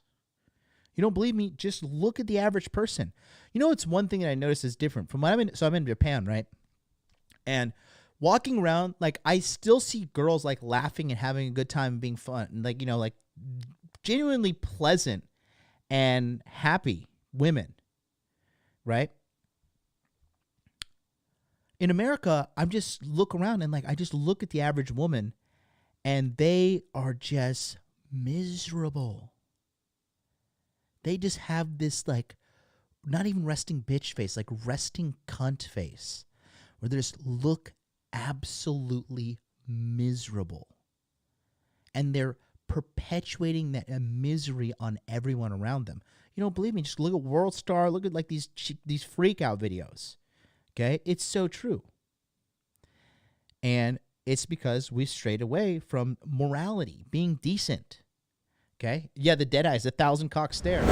You don't believe me? Just look at the average person. It's one thing that I noticed is different from when I'm in Japan, right? And walking around, like, I still see girls like laughing and having a good time and being fun, and like genuinely pleasant and happy women, right? In America, I just look around and I just look at the average woman, and they are just miserable. They just have this not even resting bitch face, like resting cunt face, where they just look absolutely miserable. And they're perpetuating that misery on everyone around them. You don't believe me? Just look at World Star. Look at these freak out videos. Okay? It's so true. And it's because we strayed away from morality, being decent. Okay? Yeah, the dead eyes, 1,000 cock stare.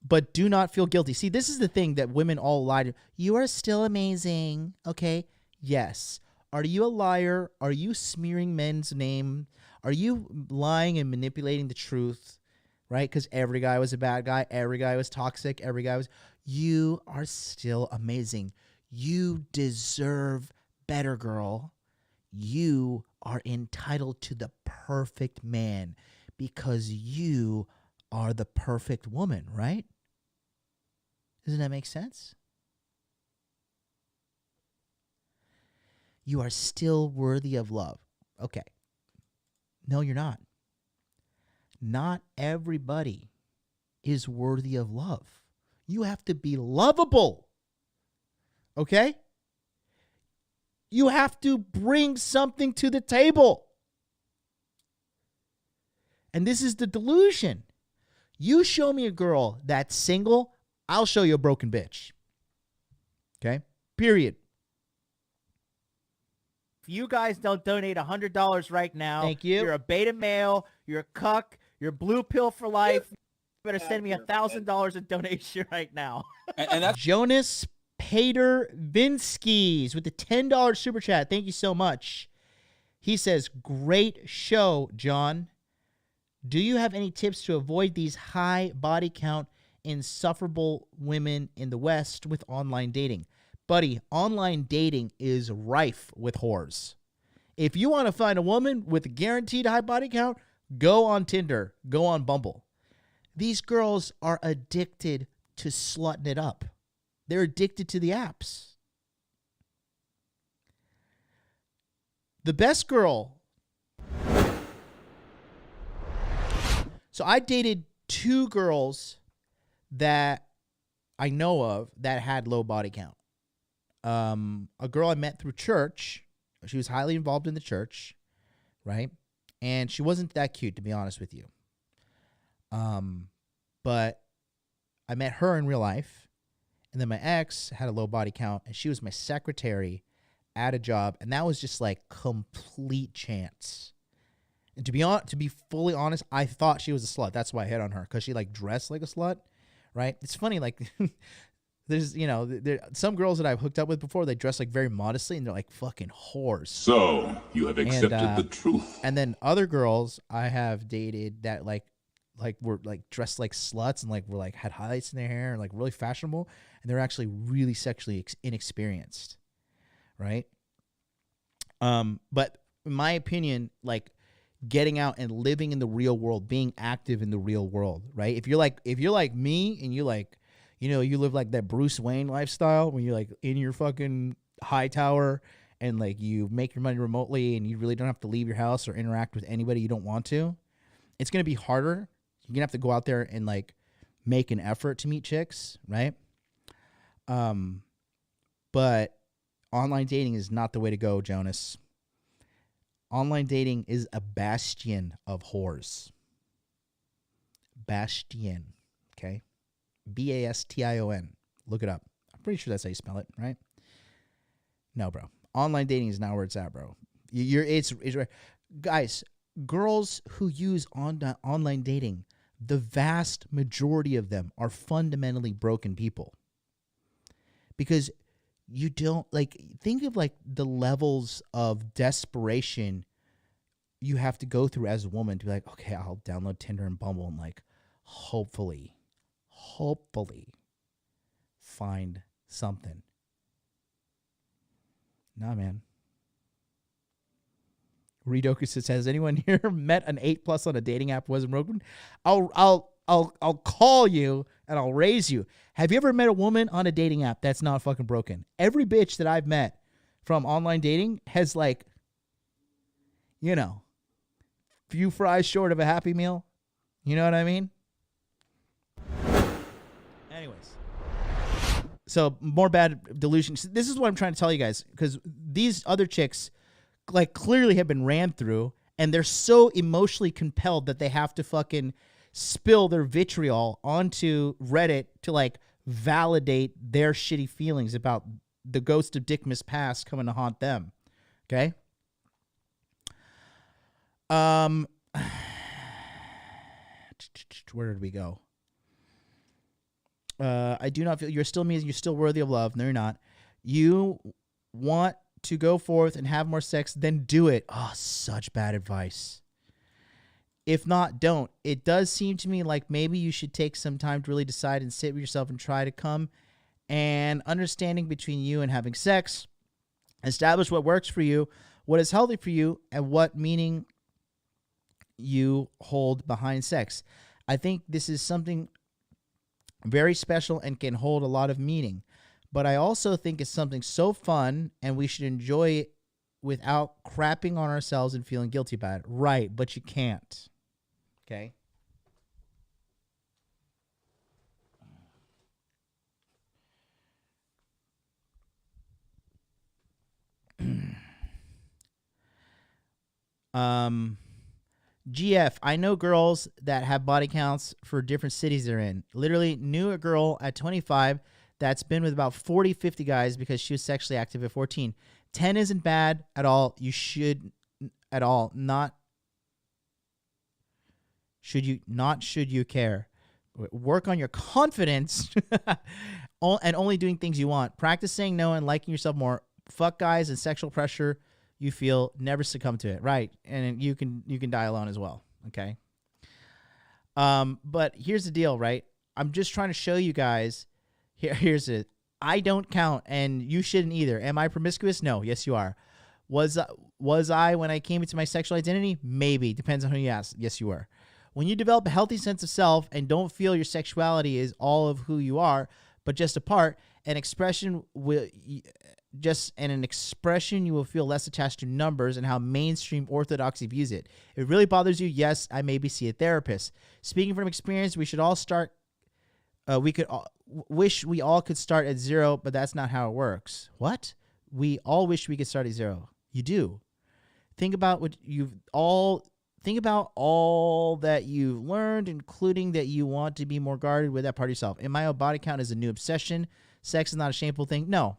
But do not feel guilty. See, this is the thing that women all lie to. You are still amazing. Okay? Yes. Are you a liar? Are you smearing men's name? Are you lying and manipulating the truth? Right? Because every guy was a bad guy. Every guy was toxic. Every guy was... You are still amazing. You deserve better, girl. You are entitled to the perfect man because you are the perfect woman, right? Doesn't that make sense? You are still worthy of love. Okay. No, you're not. Not everybody is worthy of love. You have to be lovable. Okay? You have to bring something to the table. And this is the delusion. You show me a girl that's single, I'll show you a broken bitch. Okay? Period. you guys don't donate $100 right now, thank you. You're a beta male. You're a cuck. You're blue pill for life. You better send me $1,000 in donation right now. And that's Jonas Pater Vinskis with the $10 super chat. Thank you so much. He says, great show, John. Do you have any tips to avoid these high body count, insufferable women in the West with online dating? Buddy, online dating is rife with whores. If you want to find a woman with a guaranteed high body count, go on Tinder, go on Bumble. These girls are addicted to slutting it up. They're addicted to the apps. The best girl. So I dated 2 girls that I know of that had low body count. A girl I met through church. She was highly involved in the church, right? And she wasn't that cute, to be honest with you. But I met her in real life. And then my ex had a low body count, and she was my secretary at a job, and that was just like complete chance. And to be fully honest, I thought she was a slut. That's why I hit on her, because she like dressed like a slut, right? It's funny, like there's some girls that I've hooked up with before, they dress like very modestly, and they're like fucking whores. So you have accepted the truth. And then other girls I have dated that like were like dressed like sluts and like were like had highlights in their hair and like really fashionable, and they're actually really sexually inexperienced. Right. But in my opinion, like getting out and living in the real world, being active in the real world, right? If you're like me and you like, you live like that Bruce Wayne lifestyle when you're like in your fucking high tower and like you make your money remotely and you really don't have to leave your house or interact with anybody you don't want to, it's going to be harder. You're going to have to go out there and like make an effort to meet chicks, right? But online dating is not the way to go, Jonas. Online dating is a bastion of whores. Bastion, okay? Bastion. Look it up. I'm pretty sure that's how you spell it, right? No, bro. Online dating is not where it's at, bro. It's guys, girls who use online dating, the vast majority of them are fundamentally broken people. Because you don't, like, think of, like, the levels of desperation you have to go through as a woman to be like, okay, I'll download Tinder and Bumble and, like, hopefully find something. Nah, man. Redoku says, has anyone here met an 8+ on a dating app wasn't broken? I'll call you and I'll raise you. Have you ever met a woman on a dating app that's not fucking broken? Every bitch that I've met from online dating has, like, few fries short of a Happy Meal. You know what I mean? Anyways. So more bad delusion. This is what I'm trying to tell you guys, because these other chicks like clearly have been ran through, and they're so emotionally compelled that they have to fucking spill their vitriol onto Reddit to like validate their shitty feelings about the ghost of Dickmas past coming to haunt them. Okay? Where did we go? I do not feel you're still me. You're still worthy of love. No, you're not. You want to go forth and have more sex, then do it. Oh, such bad advice. If not, don't. It does seem to me like maybe you should take some time to really decide and sit with yourself and try to come and understanding between you and having sex. Establish what works for you, what is healthy for you, and what meaning you hold behind sex. I think this is something very special and can hold a lot of meaning. But I also think it's something so fun and we should enjoy it without crapping on ourselves and feeling guilty about it. Right, but you can't. Okay? GF, I know girls that have body counts for different cities they're in. Literally knew a girl at 25 that's been with about 40, 50 guys because she was sexually active at 14. 10 isn't bad at all. You should at all not should you care. Work on your confidence and only doing things you want. Practice saying no and liking yourself more. Fuck guys and sexual pressure you feel. Never succumb to it. Right. And you can die alone as well. Okay. But here's the deal, right? I'm just trying to show you guys. Here's it. I don't count, and you shouldn't either. Am I promiscuous? No. Yes, you are. Was I when I came into my sexual identity? Maybe. Depends on who you ask. Yes, you were. When you develop a healthy sense of self and don't feel your sexuality is all of who you are, but just a part, an expression will you will feel less attached to numbers and how mainstream orthodoxy views it. If it really bothers you, yes, I maybe see a therapist. Speaking from experience, we should all start. Wish we all could start at 0, but that's not how it works. What? We all wish we could start at 0. You do. Think about all that you've learned, including that you want to be more guarded with that part of yourself. In my own body count is a new obsession. Sex is not a shameful thing. No.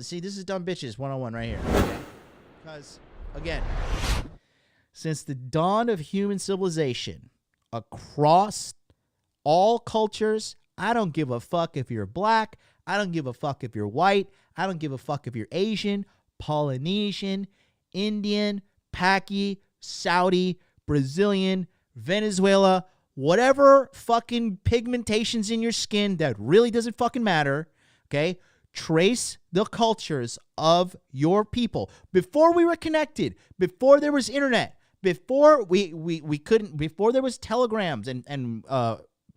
See, this is dumb bitches 101 right here. Because, again, since the dawn of human civilization, across all cultures, I don't give a fuck if you're black. I don't give a fuck if you're white. I don't give a fuck if you're Asian, Polynesian, Indian, Paki, Saudi, Brazilian, Venezuela, whatever fucking pigmentation's in your skin that really doesn't fucking matter, okay? Trace the cultures of your people. Before we were connected, before there was internet, before we couldn't, before there was telegrams and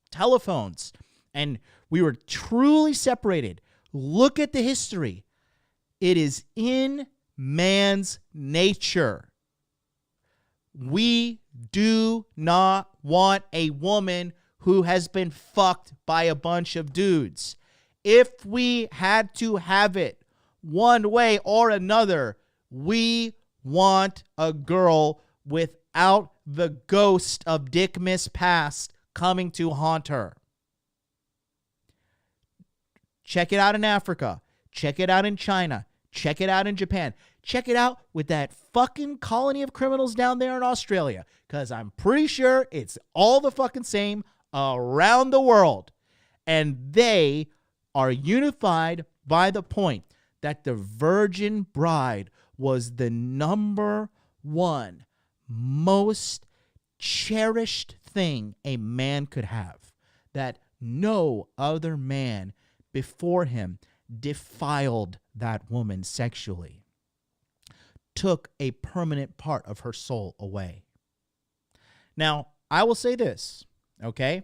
telephones, and we were truly separated. Look at the history. It is in man's nature. We do not want a woman who has been fucked by a bunch of dudes. If we had to have it one way or another, we want a girl without the ghost of Dick Miss Past coming to haunt her. Check it out in Africa. Check it out in China. Check it out in Japan. Check it out with that fucking colony of criminals down there in Australia. Because I'm pretty sure it's all the fucking same around the world. And they are unified by the point that the virgin bride was the number one most cherished thing a man could have. That no other man before him defiled that woman sexually, took a permanent part of her soul away. Now, I will say this, okay?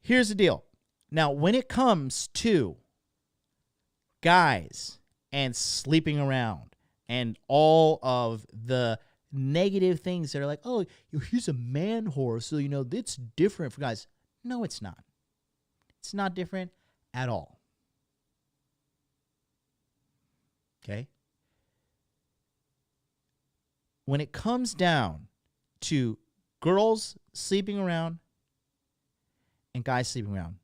Here's the deal. Now, when it comes to guys and sleeping around and all of the negative things that are like, oh, he's a man whore, so, it's different for guys. No, it's not. It's not different at all. Okay? When it comes down to girls sleeping around and guys sleeping around,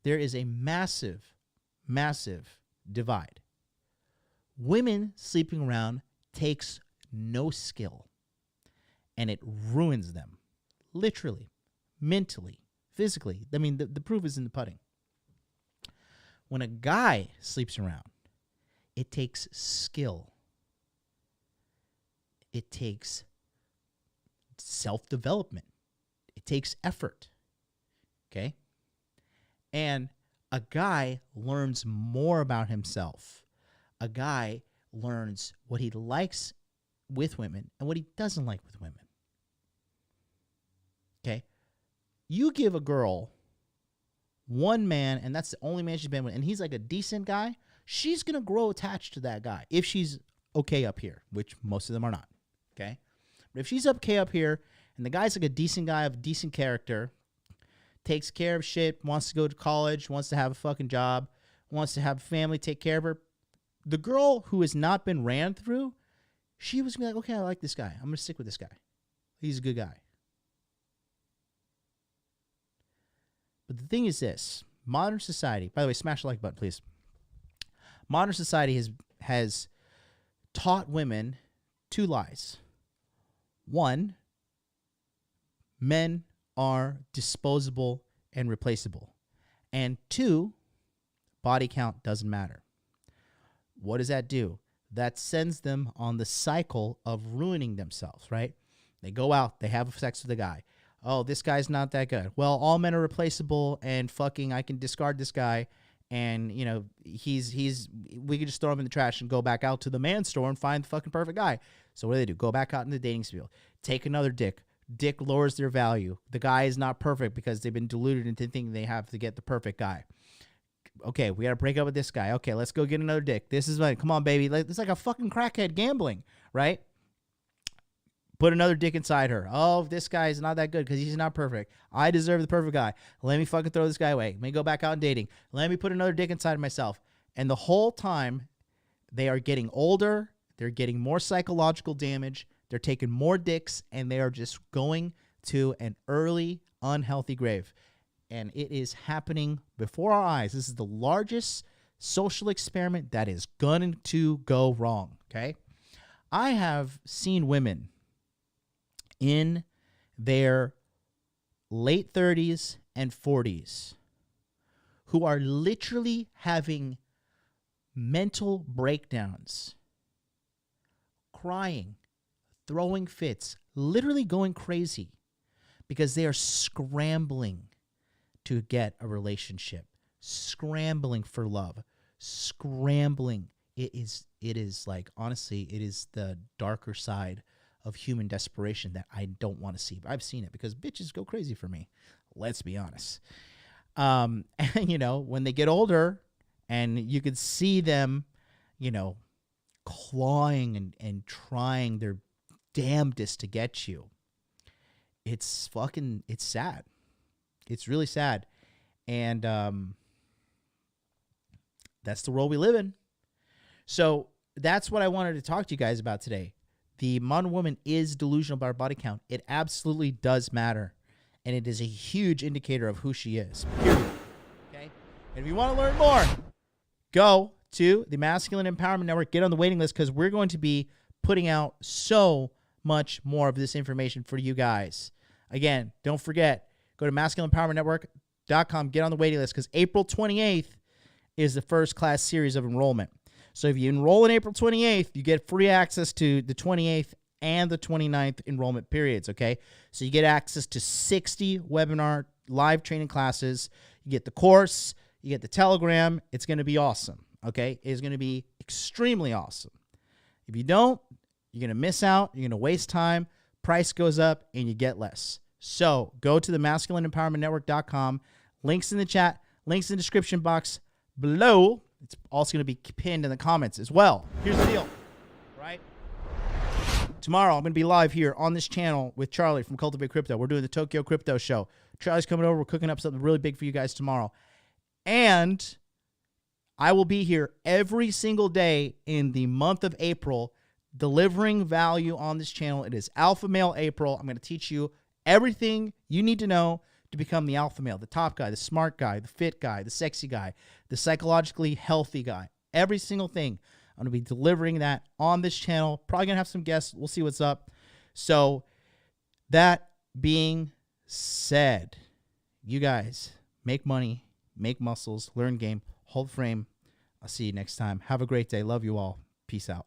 there is a massive, massive divide. Women sleeping around takes no skill, and it ruins them. Literally, mentally, physically. I mean, the proof is in the pudding. When a guy sleeps around, it takes skill. It takes self-development. It takes effort. Okay? And a guy learns more about himself. A guy learns what he likes with women and what he doesn't like with women. Okay? You give a girl one man, and that's the only man she's been with, and he's like a decent guy, she's going to grow attached to that guy if she's okay up here, which most of them are not. Okay? But if she's okay up here, and the guy's like a decent guy of decent character, takes care of shit, wants to go to college, wants to have a fucking job, wants to have a family, take care of her, the girl who has not been ran through, she was going to be like, okay, I like this guy. I'm going to stick with this guy. He's a good guy. But the thing is this. Modern society, by the way, smash the like button, please. Modern society has taught women 2 lies. 1, men are disposable and replaceable. And 2, body count doesn't matter. What does that do? That sends them on the cycle of ruining themselves, right? They go out, they have sex with a guy. Oh, this guy's not that good. Well, all men are replaceable, and fucking I can discard this guy, and we can just throw him in the trash and go back out to the man store and find the fucking perfect guy. So what do? Go back out in the dating field. Take another dick. Dick lowers their value. The guy is not perfect because they've been deluded into thinking they have to get the perfect guy. Okay, we got to break up with this guy. Okay, let's go get another dick. This is like, come on, baby. It's like a fucking crackhead gambling, right? Put another dick inside her. Oh, this guy is not that good because he's not perfect. I deserve the perfect guy. Let me fucking throw this guy away. Let me go back out and dating. Let me put another dick inside of myself. And the whole time, they are getting older. They're getting more psychological damage. They're taking more dicks, and they are just going to an early, unhealthy grave. And it is happening before our eyes. This is the largest social experiment that is going to go wrong, okay? I have seen women in their late 30s and 40s who are literally having mental breakdowns, crying, throwing fits, literally going crazy because they are scrambling to get a relationship, scrambling for love, scrambling. It is like, honestly, it is the darker side of human desperation that I don't want to see. But I've seen it because bitches go crazy for me. Let's be honest. And, when they get older and you could see them, clawing and trying their damnedest to get you, it's sad. It's really sad. And that's the world we live in. So that's what I wanted to talk to you guys about today. The modern woman is delusional about her body count. It absolutely does matter. And it is a huge indicator of who she is. Period. Okay? And if you want to learn more, go to the Masculine Empowerment Network. Get on the waiting list because we're going to be putting out so much more of this information for you guys. Again, don't forget, go to masculineempowermentnetwork.com. Get on the waiting list because April 28th is the first class series of enrollment. So if you enroll on April 28th, you get free access to the 28th and the 29th enrollment periods, okay? So you get access to 60 webinar live training classes. You get the course. You get the Telegram. It's going to be awesome, okay? It's going to be extremely awesome. If you don't, you're going to miss out. You're going to waste time. Price goes up, and you get less. So go to the masculineempowermentnetwork.com. Links in the chat. Links in the description box below. It's also going to be pinned in the comments as well. Here's the deal, right? Tomorrow, I'm going to be live here on this channel with Charlie from Cultivate Crypto. We're doing the Tokyo Crypto Show. Charlie's coming over. We're cooking up something really big for you guys tomorrow. And I will be here every single day in the month of April delivering value on this channel. It is Alpha Male April. I'm going to teach you everything you need to know to become the alpha male, the top guy, the smart guy, the fit guy, the sexy guy, the psychologically healthy guy. Every single thing. I'm going to be delivering that on this channel. Probably going to have some guests. We'll see what's up. So that being said, you guys make money, make muscles, learn game, hold frame. I'll see you next time. Have a great day. Love you all. Peace out.